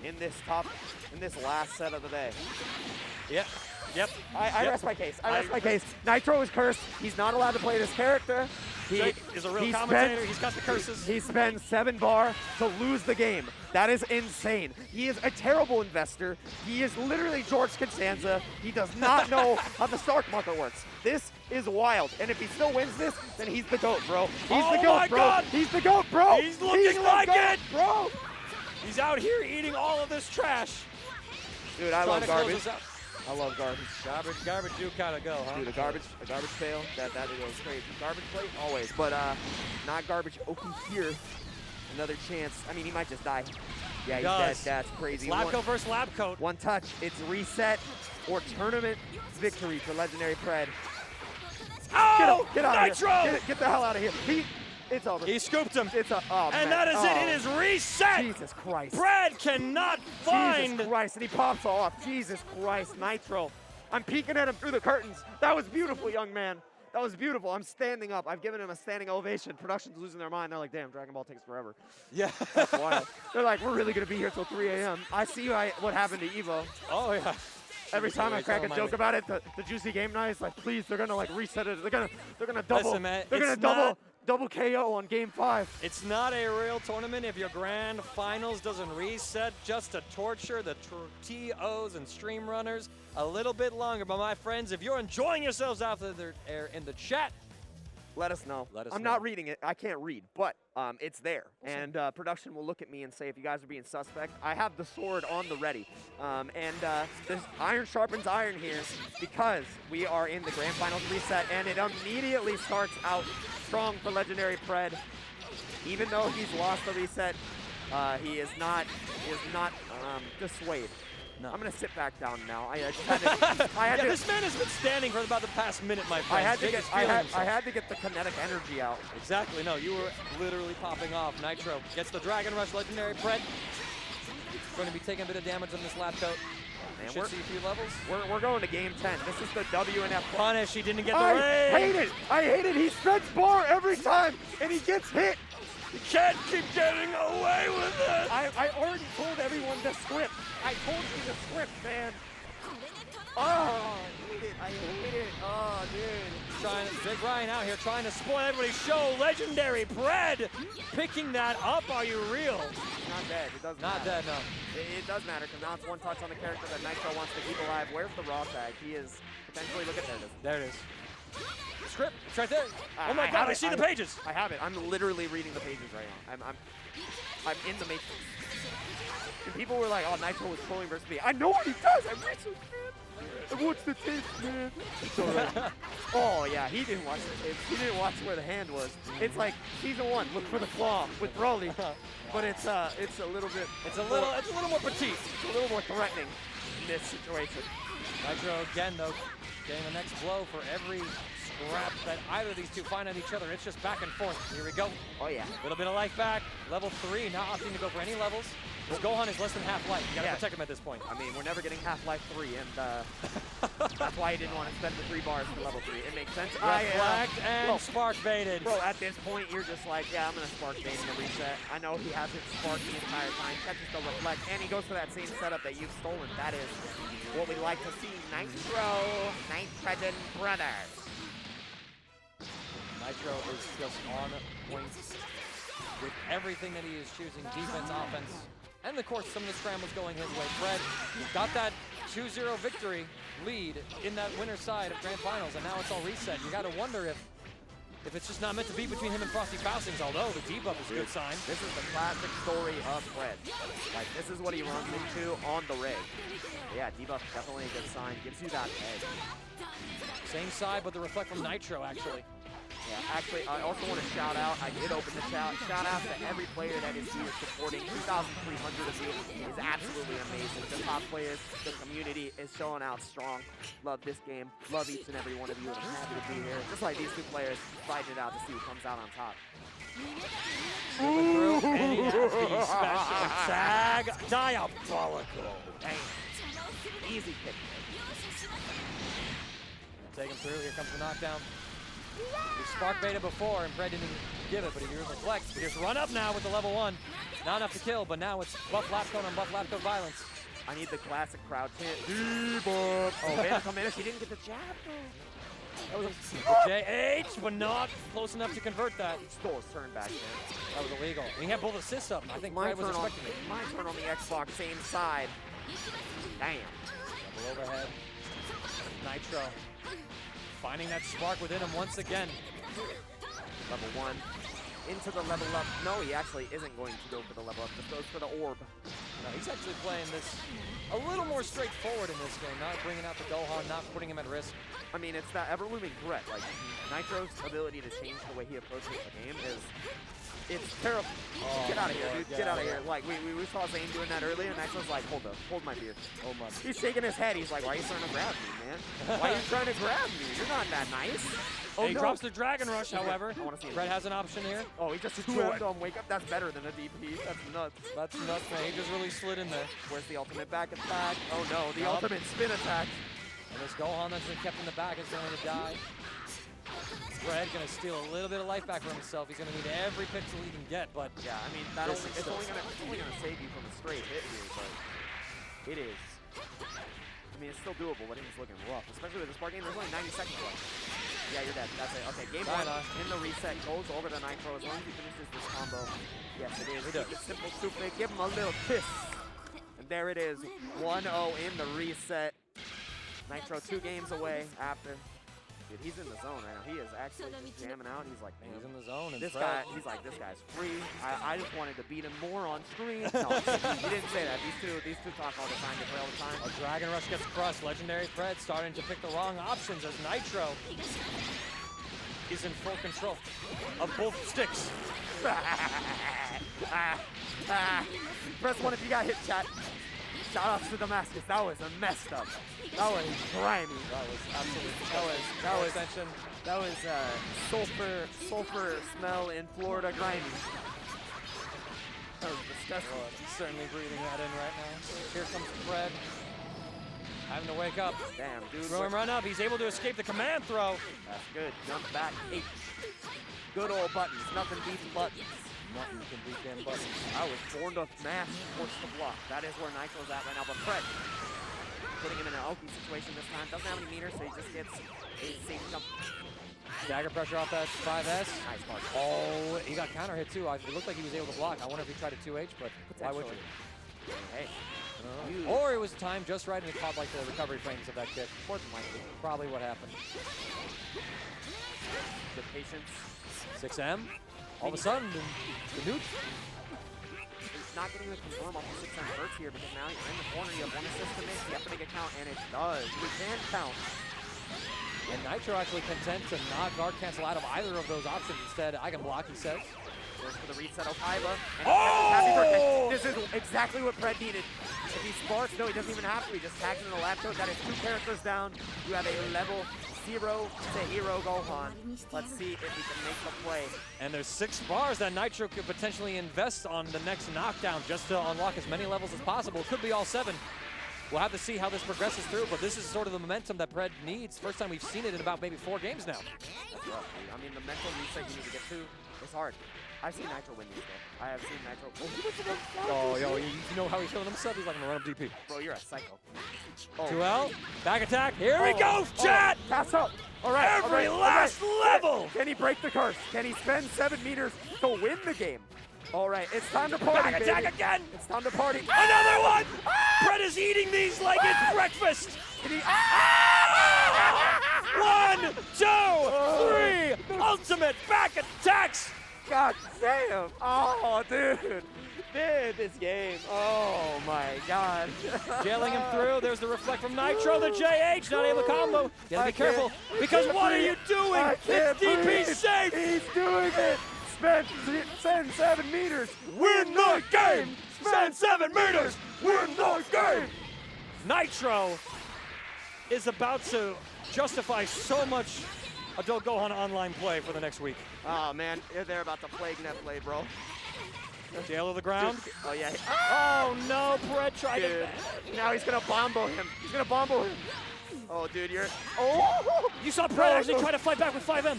in this last set of the day. Yep. I rest my case. I rest my case. Nitro is cursed. He's not allowed to play this character. Jake is a real commentator. He's got the curses. He spends 7 bar to lose the game. That is insane. He is a terrible investor. He is literally George Costanza. He does not know how the stock market works. This is wild. And if he still wins this, then he's the GOAT, bro. He's the GOAT, bro. God. He's the GOAT, bro. He's looking like it, bro. He's out here eating all of this trash. Dude, I love garbage. I love garbage. Garbage do kind of go, huh? Dude, a garbage pail, that goes crazy. Garbage plate, always, but not garbage. Oki here, another chance. I mean, he might just die. Yeah, he's dead. That's crazy. Lab coat versus lab coat. One touch, it's reset or tournament victory for LegendarryPred. Oh, get out Nitro! of here. Get the hell out of here. It's over. He scooped him. Oh, and man. that is it. It is reset. Jesus Christ. Pred cannot find. Jesus Christ, and he pops off. Jesus Christ, Nitro. I'm peeking at him through the curtains. That was beautiful, young man. That was beautiful. I'm standing up. I've given him a standing ovation. Production's losing their mind. They're like, damn, Dragon Ball takes forever. Yeah. That's wild. They're like, we're really going to be here till 3 a.m. I see what happened to Evo. Oh, yeah. Every time I crack a joke about it, the Juicy Game Night is like, please, they're gonna like reset it. They're gonna double. Listen, man, they're gonna double KO on Game 5. It's not a real tournament if your grand finals doesn't reset, just to torture the TOs and stream runners a little bit longer. But my friends, if you're enjoying yourselves out there in the chat, let us know. I'm know. not reading it. I can't read, but it's there. And production will look at me and say, if you guys are being suspect, I have the sword on the ready. This iron sharpens iron here because we are in the grand finals reset, and it immediately starts out strong for LegendarryPred. Even though he's lost the reset, he is not dissuaded. No. I'm gonna sit back down now. I just had to. This man has been standing for about the past minute, my friend. I had to get the kinetic energy out. Exactly. No, you were literally popping off. Nitro gets the Dragon Rush. LegendarryPred going to be taking a bit of damage on this lap coat. Man, should see a few levels. We're going to game 10. This is the W and F. Punish. He didn't get the I hate it. I hate it. He spends bar every time, and he gets hit. You can't keep getting away with it. I already told everyone the script. I told you the script, man. Oh, I hate it. Oh, dude. JakeRyan out here trying to spoil everybody's show. LegendarryPred picking that up. Are you real? Not dead. It doesn't Not matter. dead, no. It does matter because now it's one touch on the character that Nitro wants to keep alive. Where's the raw tag? He is potentially, look at there it is. There it is. Script, it's right there. Oh my God, I see the pages. I have it. I'm literally reading the pages right now. I'm in the Matrix. And people were like, oh, Nitro was trolling versus me. I know what he does. I'm research, man. I watched the tapes, man. Oh, yeah, he didn't watch the tapes. He didn't watch where the hand was. It's like season 1, look for the claw with Broly. But it's a little bit. It's a little more petite. It's a little more threatening in this situation. Nitro again, though, getting the next blow for every scrap that either of these two find on each other. It's just back and forth. Here we go. Oh, yeah. A little bit of life back. Level 3, not opting to go for any levels. This Gohan is less than half life. You gotta protect him at this point. I mean, we're never getting Half-Life 3, and that's why he didn't want to spend the 3 bars for level 3. It makes sense. Reflect and spark baited. Bro, at this point, you're just like, yeah, I'm gonna spark bait in the reset. I know he hasn't sparked the entire time. Catches the reflect, and he goes for that same setup that you've stolen. That is what we like to see. Nitro, Nitrogen Brothers. Nitro is just on point with everything that he is choosing, defense, offense, and of course some of the scrambles going his way. Pred got that 2-0 victory lead in that winner's side of Grand Finals, and now it's all reset. You gotta wonder if it's just not meant to be between him and Frosty Faustings, although the debuff is a good sign. This is the classic story of Pred. Like, this is what he runs into on the rig. Yeah, debuff definitely a good sign. Gives you that edge. Same side, but the reflect from Nitro, actually. Yeah, actually, I also want to shout out, I did open the shout out to every player that is here supporting. 2,300 of you is absolutely amazing. The top players, the community is showing out strong. Love this game. Love each and every one of you. And I'm happy to be here. Just like these two players fighting it out to see who comes out on top. Through, and he has the special tag. Diabolical. Dang. Easy pick. Take him through. Here comes the knockdown. He spark baited before, and Pred didn't give it, but he reflects. Here's run up now with the level 1. Not enough to kill, but now it's buff lap cone on buff lap cone violence. I need the classic crowd chant. Oh, Vanish, he didn't get the jab, though. That was a JH, but not close enough to convert that. Stole his turn back there. That was illegal. And he had both assists up. I think Pred was expecting it. My turn on the Xbox, same side. Damn. Double overhead. Nitro. Finding that spark within him once again. Level 1. Into the level up. No, he actually isn't going to go for the level up. Just goes for the orb. No, he's actually playing this a little more straightforward in this game. Not bringing out the Gohan, not putting him at risk. I mean, it's that ever-looming threat. Like, Nitro's ability to change the way he approaches the game is... It's terrible. Oh, get out of here, dude. Get out of here. here. Like, we saw Zane doing that earlier, and Nitro's like, hold up. Hold my beer. Oh my. He's shaking his head. He's like, why are you trying to grab me, man? Why are you trying to grab me? You're not that nice. Oh, He no. drops the Dragon Rush, however. I want to see it. Pred has an option here. Oh, he just 2M'd him. Wake up. That's better than a DP. That's nuts. That's nuts, man. He just really slid in there. Where's the ultimate back attack? Oh, no. The Nope. ultimate spin attack. And this Gohan that's been kept in the back is going to die. Pred gonna steal a little bit of life back for himself. He's gonna need every pixel he can get, but Yeah, I mean, it's only gonna save you from a straight hit here, but it is. I mean, it's still doable, but it's looking rough, especially with the Spark game. There's only 90 seconds left. Yeah, you're dead. That's it. Okay, game 1 in the reset goes over to Nitro as long as he finishes this combo. Yes, it is. Keep it simple, stupid. Give him a little kiss. And there it is. 1-0 in the reset. Nitro 2 games away after. Dude, he's in the zone right now. He is actually just jamming out. He's like, man, he's in the zone. And this Pred, guy, he's like, this guy's free. I just wanted to beat him more on stream. No, he didn't say that. These two talk all the time. They play all the time. a Dragon Rush gets crushed. LegendarryPred starting to pick the wrong options as Nitro is in full control of both sticks. Press 1 if you got hit, chat. Shout outs to Damascus. That was a messed up. That was grimy. That was absolutely. That was sulfur smell in Florida grimy. That was disgusting. Well, he's certainly breathing that in right now. Here comes Pred. Having to wake up. Damn, dude. Throw him run up. He's able to escape the command throw. That's good. Jump back H. Good old buttons. Nothing beats buttons. Nothing can beat them buttons. I was born to mash, force to block. That is where Nitro's at right now. But Pred, putting him in an open situation this time. Doesn't have any meters, so he just gets a safe jump. Dagger pressure off that 5S. Nice part. Oh, he got counter hit too. It looked like he was able to block. I wonder if he tried a 2H, but why would you? Hey. Or it was timed just right and he caught like the recovery frames of that kick. More than likely. Probably what happened. Good patience. 6M. All of a sudden, the nuke. He's not getting the confirm off the 6M hurts here because now you're in the corner. You have 1 assist to miss. You have to make a count, and it does. We can count. And Nitro actually content to not guard cancel out of either of those options. Instead, I can block, he says. Goes for the reset of Iva. And Oh! happy birthday. This is exactly what Pred needed. If he sparks, no, he doesn't even have to. He just tags in the lap code. That is 2 characters down. You have a level 0 to hero Gohan. Let's see if he can make the play. And there's 6 bars that Nitro could potentially invest on the next knockdown just to unlock as many levels as possible. It could be all 7. We'll have to see how this progresses through, but this is sort of the momentum that Pred needs. First time we've seen it in about maybe 4 games now. That's rough, dude. I mean, the mental reset you need to get to is hard. I've seen Nitro win these, though. I have seen Nitro. Oh, yo, you know how he's feeling himself? He's like, I'm gonna run up DP. Bro, you're a psycho. Oh. 2L, back attack. Here we go, chat! Pass up. All right. Every last level! Can he break the curse? Can he spend 7 meters to win the game? All right, it's time to party, Back attack baby. again! It's time to party. Another one! Pred is eating these like it's breakfast! 1, 1, 2, 3! Ultimate back attacks! God damn. Oh, dude. Dude, this game. Oh, my God. Jailing him through. There's the reflect from Nitro. The JH not able to combo. Gotta be careful. Because what are you doing? It's DP safe. He's doing it. Spend 7 meters. Win the game. Spend 7 meters. Win the game. Nitro is about to justify so much adult Gohan online play for the next week. Oh, man. They're about to plague Netplay, bro. Jail of the ground. Dude. Oh, yeah. Oh, no. Pred tried to... Now he's going to bombo him. He's going to bombo him. Oh, dude, you're... Oh! You saw Pred actually try to fight back with 5M.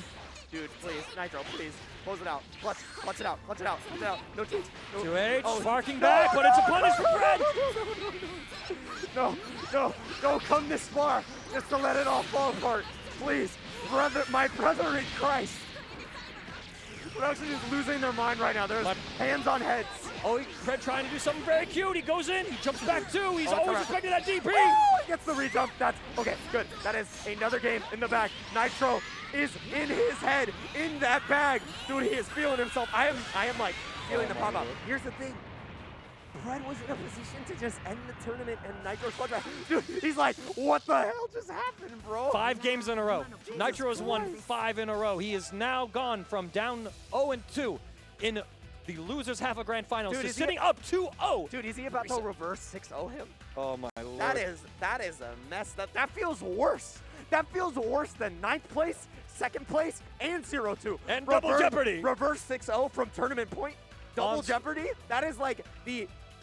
Dude, please. Nitro, please. Close it out. Clutch it out. Clutch it out. Clutch it out. No cheats. No. 2H, sparking back, but it's a punish for Pred. No, no, don't come this far just to let it all fall apart. Please, brother, my brother in Christ. Production is losing their mind right now. There's hands on heads. Oh, Pred trying to do something very cute. He goes in, he jumps back too. He's always expecting that DP. Oh, he gets the re-jump. That's okay, good. That is another game in the bag. Nitro is in his head, in that bag. Dude, he is feeling himself. I am like feeling the pop out. Here's the thing. Pred was in a position to just end the tournament and Nitro's contract. Dude, he's like, what the hell just happened, bro? 5 games in a row. Nitro has won 5 in a row. He is now gone from down 0-2 in the losers half a grand finals to sitting up 2-0. Dude, is he about to reverse 6-0 him? Oh my lord. That is a mess. That feels worse. That feels worse than 9th place, 2nd place, and 0-2. And double jeopardy. Reverse 6-0 from tournament point. Double jeopardy. That is like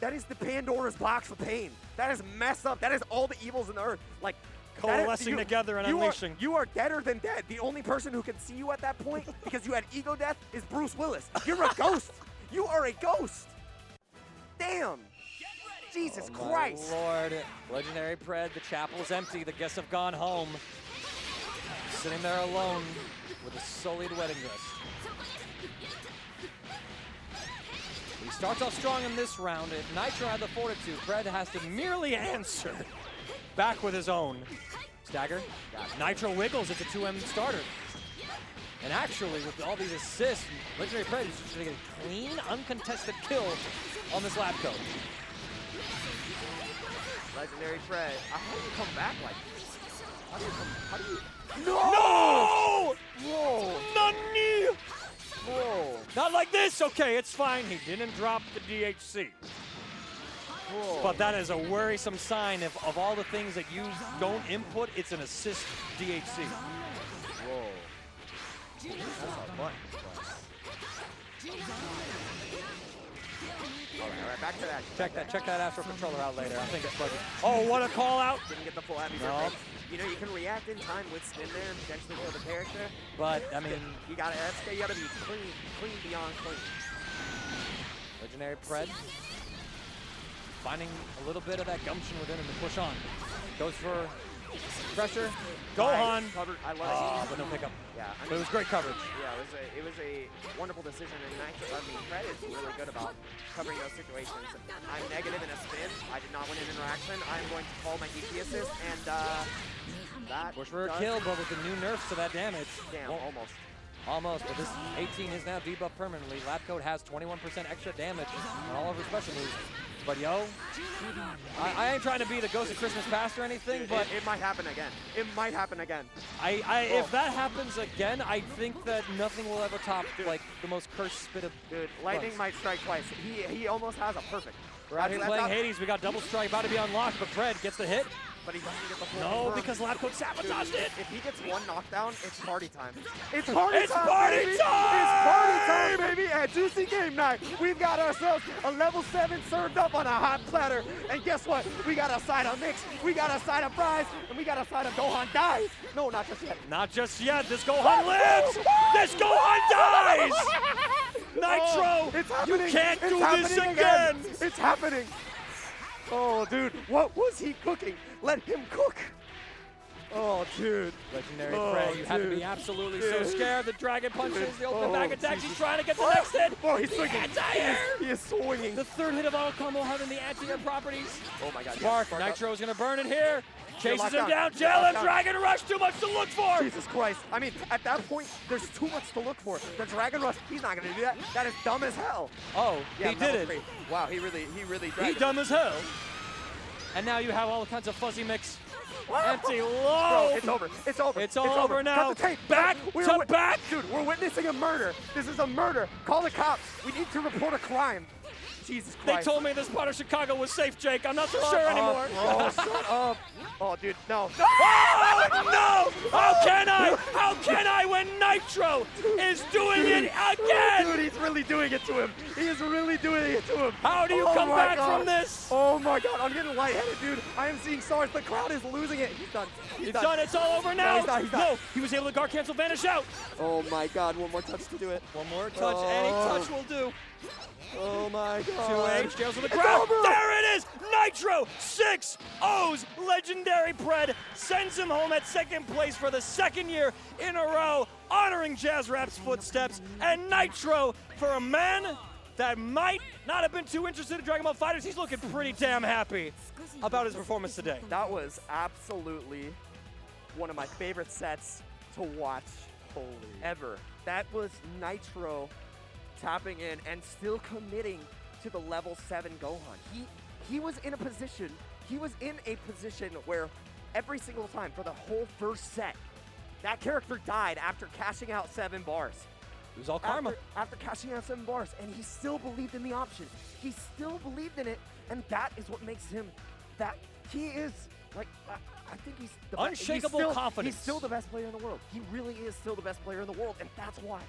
that is the Pandora's box of pain. That is messed up. That is all the evils in the earth. Like coalescing together and unleashing. You are deader than dead. The only person who can see you at that point because you had ego death is Bruce Willis. You're a ghost. You are a ghost. Damn. Jesus Christ. Lord. LegendarryPred, the chapel is empty. The guests have gone home. Sitting there alone with a sullied wedding dress. He starts off strong in this round. If Nitro had the fortitude, Pred has to merely answer back with his own. Stagger. Nitro wiggles. It's a 2M starter. And actually, with all these assists, LegendarryPred is just going to get a clean, uncontested kill on this lap code. LegendarryPred. How do you come back like this? How do you... No! Whoa! Nani! Whoa! Not like this! Okay, it's fine. He didn't drop the DHC. Whoa. But that is a worrisome sign of all the things that you don't input, it's an assist DHC. Whoa. That's a button. All right, back to that. Check that Astro Controller out later. I think it's bugging. Oh, what a call out! Didn't get the full happy No. birthday. You know, you can react in time with spin there and potentially kill the character. But I mean, you gotta be clean beyond clean. LegendarryPred finding a little bit of that gumption within him to push on. Goes for pressure. Gohan. Covered. I love it. But no pickup. Yeah, I mean, But it was great coverage. Yeah, it was a wonderful decision, and Pred is really good about covering those situations. I'm negative in a spin. I did not win an interaction. I'm going to call my DP assist, and that Push for a kill, but with the new nerfs to that damage. Damn, almost. Almost, but this 18 is now debuffed permanently. Lap code has 21% extra damage on all of her special moves. But yo, I ain't trying to be the ghost of Christmas past or anything, but it might happen again. It might happen again. If that happens again, I think that nothing will ever top like the most cursed spit of. Dude, lightning might strike twice. He almost has a perfect. We're out here playing Hades. We got double strike about to be unlocked, but Pred gets the hit. But he doesn't get the full No, confirm. because lap code sabotaged it. If he gets one knockdown, it's party time. It's party time, party baby. time! It's party time, baby. At Juicy Game Night, we've got ourselves a level 7 served up on a hot platter. And guess what? We got a side of mix, we got a side of fries, and we got a side of Gohan dies. No, not just yet. Not just yet. This Gohan lives. This Gohan dies. Nitro, it's happening. You can't It's do this happening again. It's happening. Oh, dude, what was he cooking? Let him cook. Oh, dude. LegendarryPred, you have to be absolutely so scared. The dragon punches, the open back attacks. Jesus. He's trying to get the next hit. Oh, he's swinging. Anti-air. He is swinging. The third hit of auto combo having the anti-air properties. Oh my God. Spark. Yes, Nitro's going to burn it here. Chases him down, Jalen, Dragon Rush, too much to look for! Jesus Christ. I mean, at that point, there's too much to look for. The Dragon Rush, he's not going to do that. That is dumb as hell. Oh, Yeah, he did it. 3. Wow, he really He dumb as hell. And now you have all kinds of fuzzy mix. Empty low. Bro, it's over. It's over. It's all over now. Cut the tape. Back to back. Dude, we're witnessing a murder. This is a murder. Call the cops. We need to report a crime. Jesus They Christ. told me this part of Chicago was safe, Jake. I'm not so sure anymore. Bro, shut up. Oh, dude, no. Oh, no! How can I? How can I when Nitro is doing it again? Dude, he's really doing it to him. He is really doing it to him. How do you come back from this? Oh my God, I'm getting lightheaded, dude. I am seeing stars. The crowd is losing it. He's done. It's done. It's all over now. He's done. No, he was able to guard cancel, vanish out. Oh my God, one more touch to do it. One more touch. Any touch will do. Oh my God. 2H, jails on the ground. Over. There it is. Nitro 6-0's LegendarryPred sends him home at second place for the second year in a row, honoring Jazz Rap's footsteps. And Nitro, for a man that might not have been too interested in Dragon Ball FighterZ, he's looking pretty damn happy about his performance today. That was absolutely one of my favorite sets to watch ever. That was Nitro tapping in and still committing to the level 7 Gohan. He was in a position where every single time for the whole first set, that character died after cashing out 7 bars. It was all karma. After cashing out 7 bars, and he still believed in the option. He still believed in it, and that is what makes him that he is like. I think he's the unshakable confidence. He's still the best player in the world. He really is still the best player in the world, and that's why.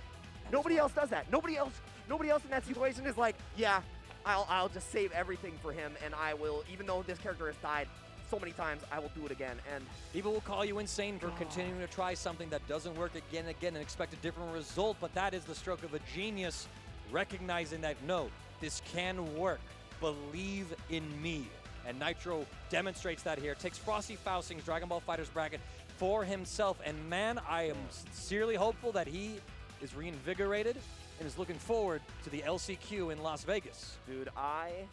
Nobody else does that. Nobody else in that situation is like, yeah, I'll just save everything for him, and I will, even though this character has died so many times, I will do it again. And people will call you insane for continuing to try something that doesn't work again and again and expect a different result, but that is the stroke of a genius, recognizing that, no, this can work. Believe in me. And Nitro demonstrates that here. Takes Frosty Faustings' Dragon Ball FighterZ bracket for himself. And man, I am sincerely hopeful that he is reinvigorated and is looking forward to the LCQ in Las Vegas. Dude, that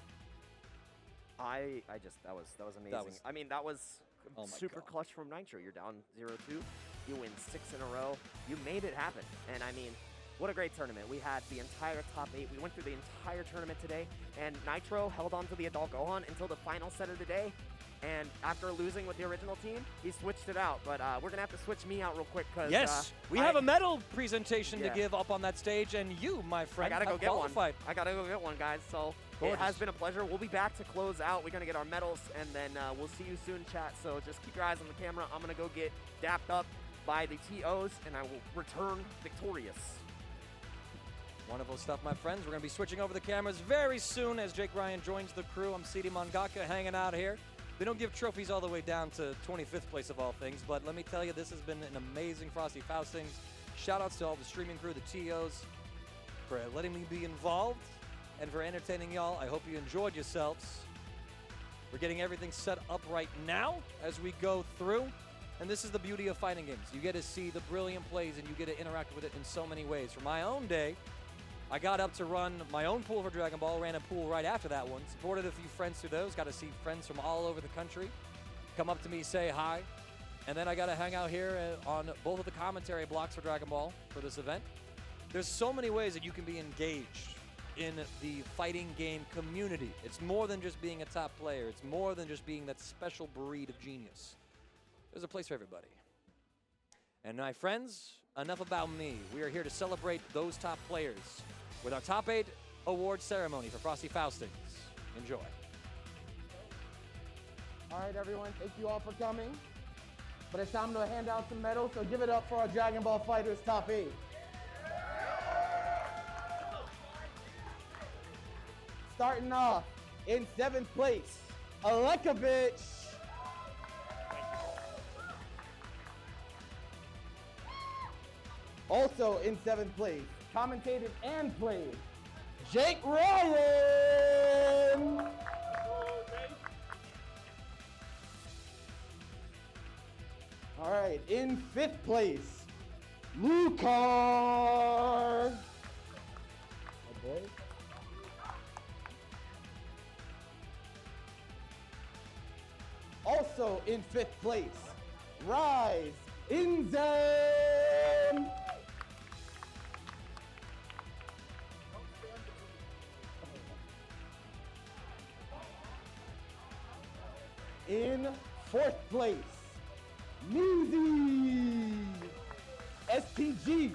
was amazing. I mean, that was super clutch from Nitro. You're down 0-2. You win 6 in a row. You made it happen. And I mean, what a great tournament. We had the entire top 8. We went through the entire tournament today, and Nitro held on to the adult Gohan until the final set of the day. And after losing with the original team, he switched it out. But we're going to have to switch me out real quick. Cause, yes, we have a medal presentation to give up on that stage, and you, my friend, I got to go get qualified. one. I got to go get one, guys. So it has been a pleasure. We'll be back to close out. We're going to get our medals, and then we'll see you soon, chat. So just keep your eyes on the camera. I'm going to go get dapped up by the TOs, and I will return victorious. Wonderful stuff, my friends. We're going to be switching over the cameras very soon as JakeRyan joins the crew. I'm CD Mangaka hanging out here. They don't give trophies all the way down to 25th place of all things, but let me tell you, this has been an amazing Frosty Faustings. Shout-outs to all the streaming crew, the TOs, for letting me be involved and for entertaining y'all. I hope you enjoyed yourselves. We're getting everything set up right now as we go through, and this is the beauty of fighting games. You get to see the brilliant plays, and you get to interact with it in so many ways. For my own day, I got up to run my own pool for Dragon Ball, ran a pool right after that one, supported a few friends through those, got to see friends from all over the country come up to me, say hi, and then I got to hang out here on both of the commentary blocks for Dragon Ball for this event. There's so many ways that you can be engaged in the fighting game community. It's more than just being a top player. It's more than just being that special breed of genius. There's a place for everybody. And my friends, enough about me. We are here to celebrate those top players with our Top 8 award ceremony for Frosty Faustings. Enjoy. All right, everyone, thank you all for coming. But it's time to hand out some medals, so give it up for our Dragon Ball FighterZ Top 8. Starting off in 7th place, Alekovich. Also in 7th place, commentated and played, JakeRyan. All right, in 5th place, Lucar. Okay. Also Also in 5th place, Rise INZEM. In 4th place, measy SPG.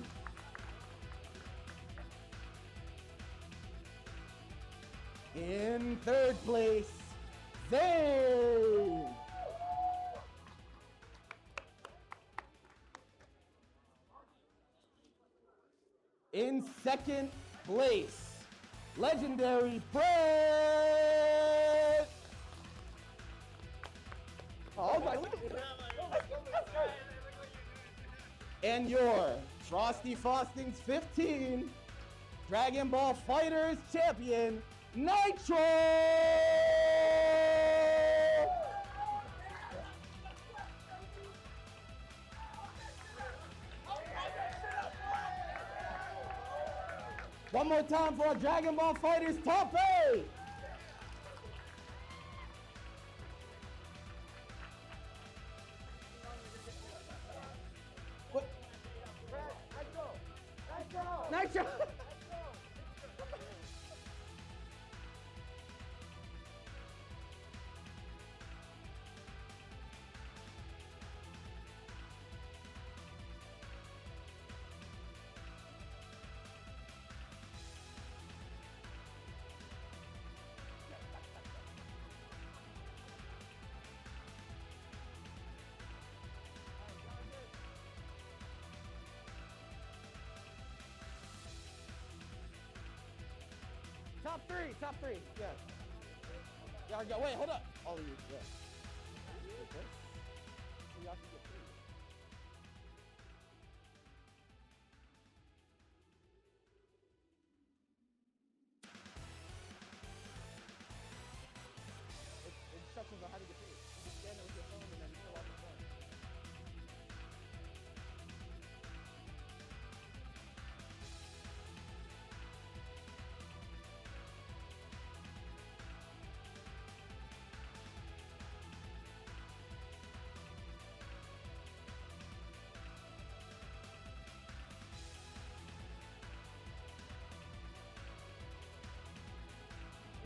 In 3rd place, Zane. In 2nd place, LegendarryPred. Oh, I was like, look at that. And your Frosty Faustings 15 Dragon Ball FighterZ champion, Nitro! One more time for our Dragon Ball FighterZ top 8! What? Nitro! Top three, yeah. Yeah, wait, hold up. All of you, yeah. Okay. So y'all can get 3. Instructions on how to get paid. You just stand there with your phone and then fill out the form.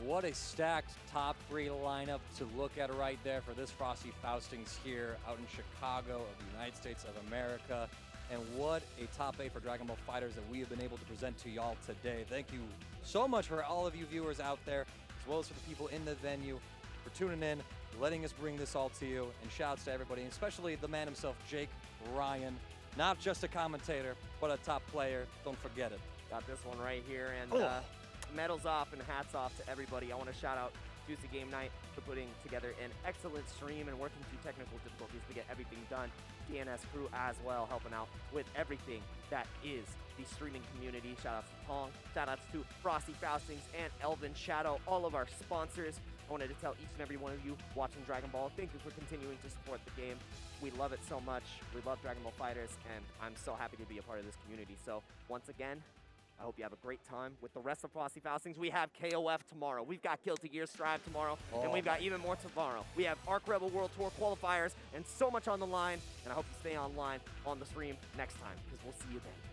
What a stacked top 3 lineup to look at right there for this Frosty Faustings here out in Chicago of the United States of America. And what a top 8 for Dragon Ball FighterZ that we have been able to present to y'all today. Thank you so much for all of you viewers out there, as well as for the people in the venue, for tuning in, letting us bring this all to you. And shouts to everybody, and especially the man himself, JakeRyan. Not just a commentator, but a top player. Don't forget it. Got this one right here, and medals off and hats off to everybody. I want to shout out Juicy Game Night for putting together an excellent stream and working through technical difficulties to get everything done. DNS crew as well, helping out with everything that is the streaming community. Shout outs to Tong, shout outs to Frosty Faustings and Elvin Shadow, all of our sponsors. I wanted to tell each and every one of you watching Dragon Ball, thank you for continuing to support the game. We love it so much. We love Dragon Ball FighterZ, and I'm so happy to be a part of this community. So once again, I hope you have a great time with the rest of Frosty Faustings. We have KOF tomorrow. We've got Guilty Gear Strive tomorrow, and we've got even more tomorrow. We have Arc Rebel World Tour qualifiers and so much on the line, and I hope you stay online on the stream next time, because we'll see you then.